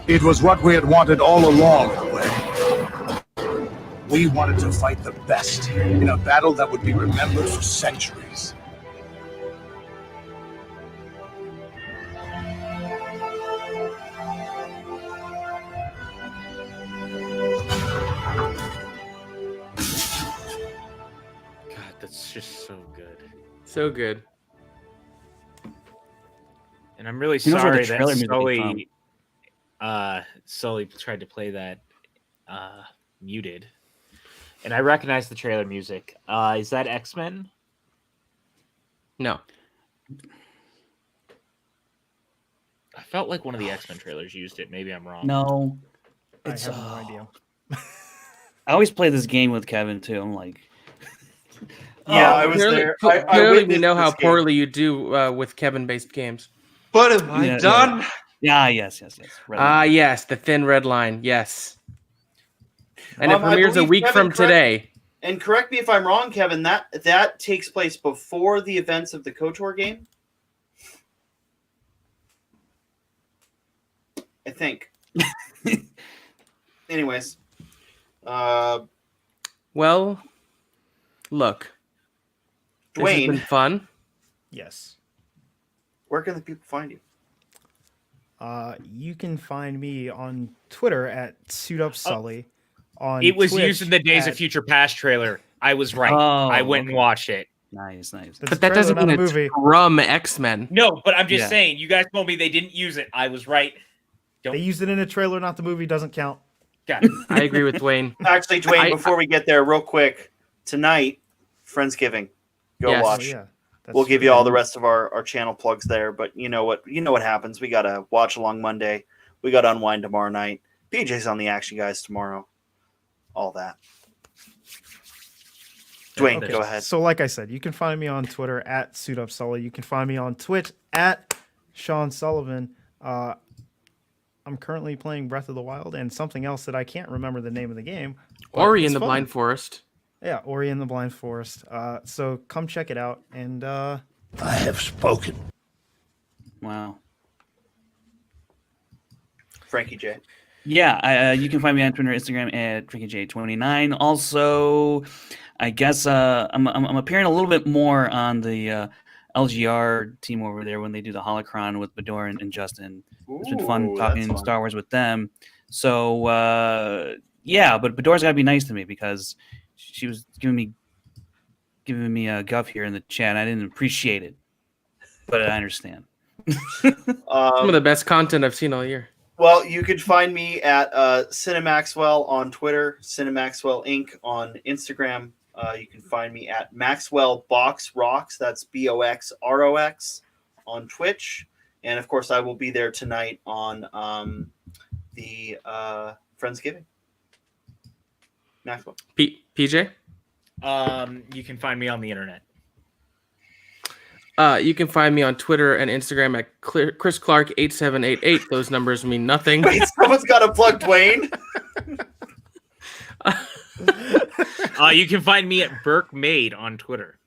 It was what we had wanted all along, Dwain. We wanted to fight the best in a battle that would be remembered for centuries. God, that's just so good. So good. And I'm really He knows where the sorry trailer that music Sully tried to play that muted. And I recognize the trailer music. Is that X-Men? No. I felt like one of the X-Men trailers used it. Maybe I'm wrong. No. I It's, have no idea. I always play this game with Kevin too. I'm like, Yeah, I was clearly, there. Clearly, we witnessed know how this game. poorly you do with Kevin-based games. What have I Yeah, done? yes. Red Yes, the thin red line. Yes. And it I premieres a believe week Kevin from correct- today. And correct me if I'm wrong, Kevin. That takes place before the events of the KOTOR game. I think. Anyways, Well, look. This has Dwain, been fun. Yes. where can the people find you? You can find me on Twitter at SuitUpSully. On It was Twitch used in the Days of at- Future Past trailer. I was right. Oh, I went and watched it. Nice. That's But a that trailer, doesn't not mean a it's movie. from X-Men. No, but I'm just Yeah. saying. You guys told me they didn't use it. I was right. They used it in a trailer, not the movie. Doesn't count. Got it. I agree with Dwayne. Actually, Dwayne, I- before we get there, real quick, tonight, Friendsgiving. Go Yes. Oh, watch. yeah. That's We'll give true. you all the rest of our channel plugs there, but you know what happens. We got a watch along Monday. We got Unwind tomorrow night. PJ's on the Action Guys tomorrow. All that. Dwayne, Okay, go ahead. So, like I said, you can find me on Twitter at SuitUpSully. You can find me on Twitch at Sean Sullivan. I'm currently playing Breath of the Wild and something else that I can't remember the name of the game. but Ori it's in the fun. Blind Forest. Yeah, Ori in the Blind Forest. So come check it out. And I have spoken. Wow. Frankie J. Yeah, you can find me on Twitter and Instagram at FrankieJ29. Also, I guess I'm appearing a little bit more on the LGR team over there when they do the Holocron with Bador and Justin. It's been fun Ooh, talking that's fun. Star Wars with them. So yeah, but Bador's got to be nice to me because she was giving me a guff here in the chat. I didn't appreciate it, but I understand. Some of the best content I've seen all year. Well, you could find me at Cinemaxwell on Twitter, Cinemaxwell Inc. on Instagram. You can find me at Maxwell Box Rocks. That's BOXROX on Twitch. And of course, I will be there tonight on the Friendsgiving. Maxwell. PJ? You can find me on the internet. You can find me on Twitter and Instagram at Chris Clark 8788. Those numbers mean nothing. Wait, someone's got to plug Dwain. You can find me at Burke Made on Twitter.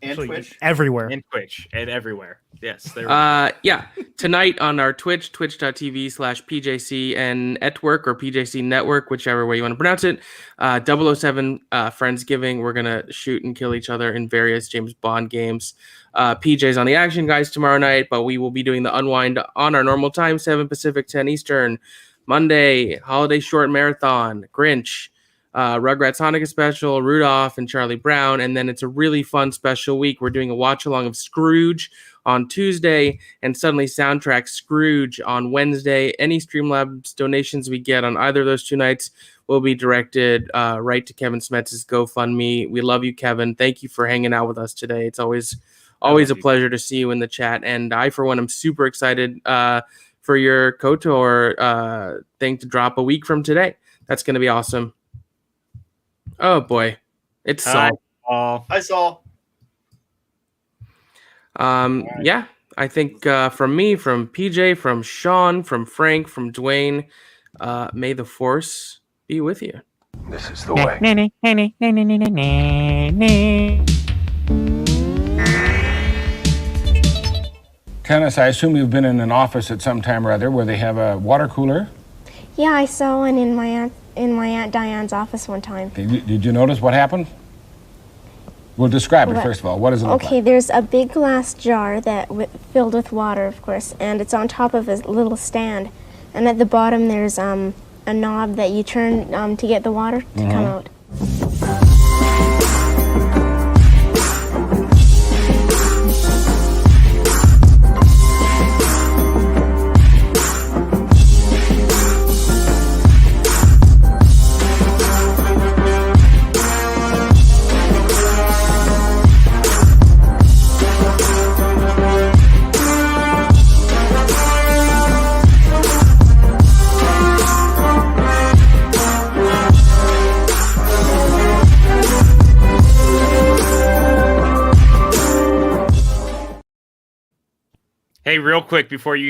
And Twitch. Everywhere. And Twitch. And everywhere. Yes. There yeah. Tonight on our Twitch, twitch.tv/PJCN Network or PJC Network, whichever way you want to pronounce it. 007 Friendsgiving. We're going to shoot and kill each other in various James Bond games. PJ's on the Action Guys tomorrow night, but we will be doing the Unwind on our normal time, 7 Pacific, 10 Eastern. Monday, Holiday Short Marathon, Grinch. Rugrats Hanukkah special, Rudolph and Charlie Brown, and then it's a really fun special week. We're doing a watch along of Scrooge on Tuesday and Suddenly Soundtrack Scrooge on Wednesday. Any Streamlabs donations we get on either of those 2 nights will be directed right to Kevin Smets's GoFundMe. We love you, Kevin. Thank you for hanging out with us today. It's always a pleasure to see you in the chat, and I, for one, am super excited for your KOTOR thing to drop a week from today. That's going to be awesome. Oh boy, it's Saul. Hi, Saul. Yeah, I think from me, from PJ, from Sean, from Frank, from Dwain, may the Force be with you. This is the way. Tennis, I assume you've been in an office at some time or other where they have a water cooler. Yeah, I saw one in my Aunt Diane's office one time. Did you notice what happened? Well, describe it first of all. What does it look like? Okay, there's a big glass jar filled with water, of course, and it's on top of a little stand. And at the bottom, there's a knob that you turn to get the water to come out. Hey, real quick before you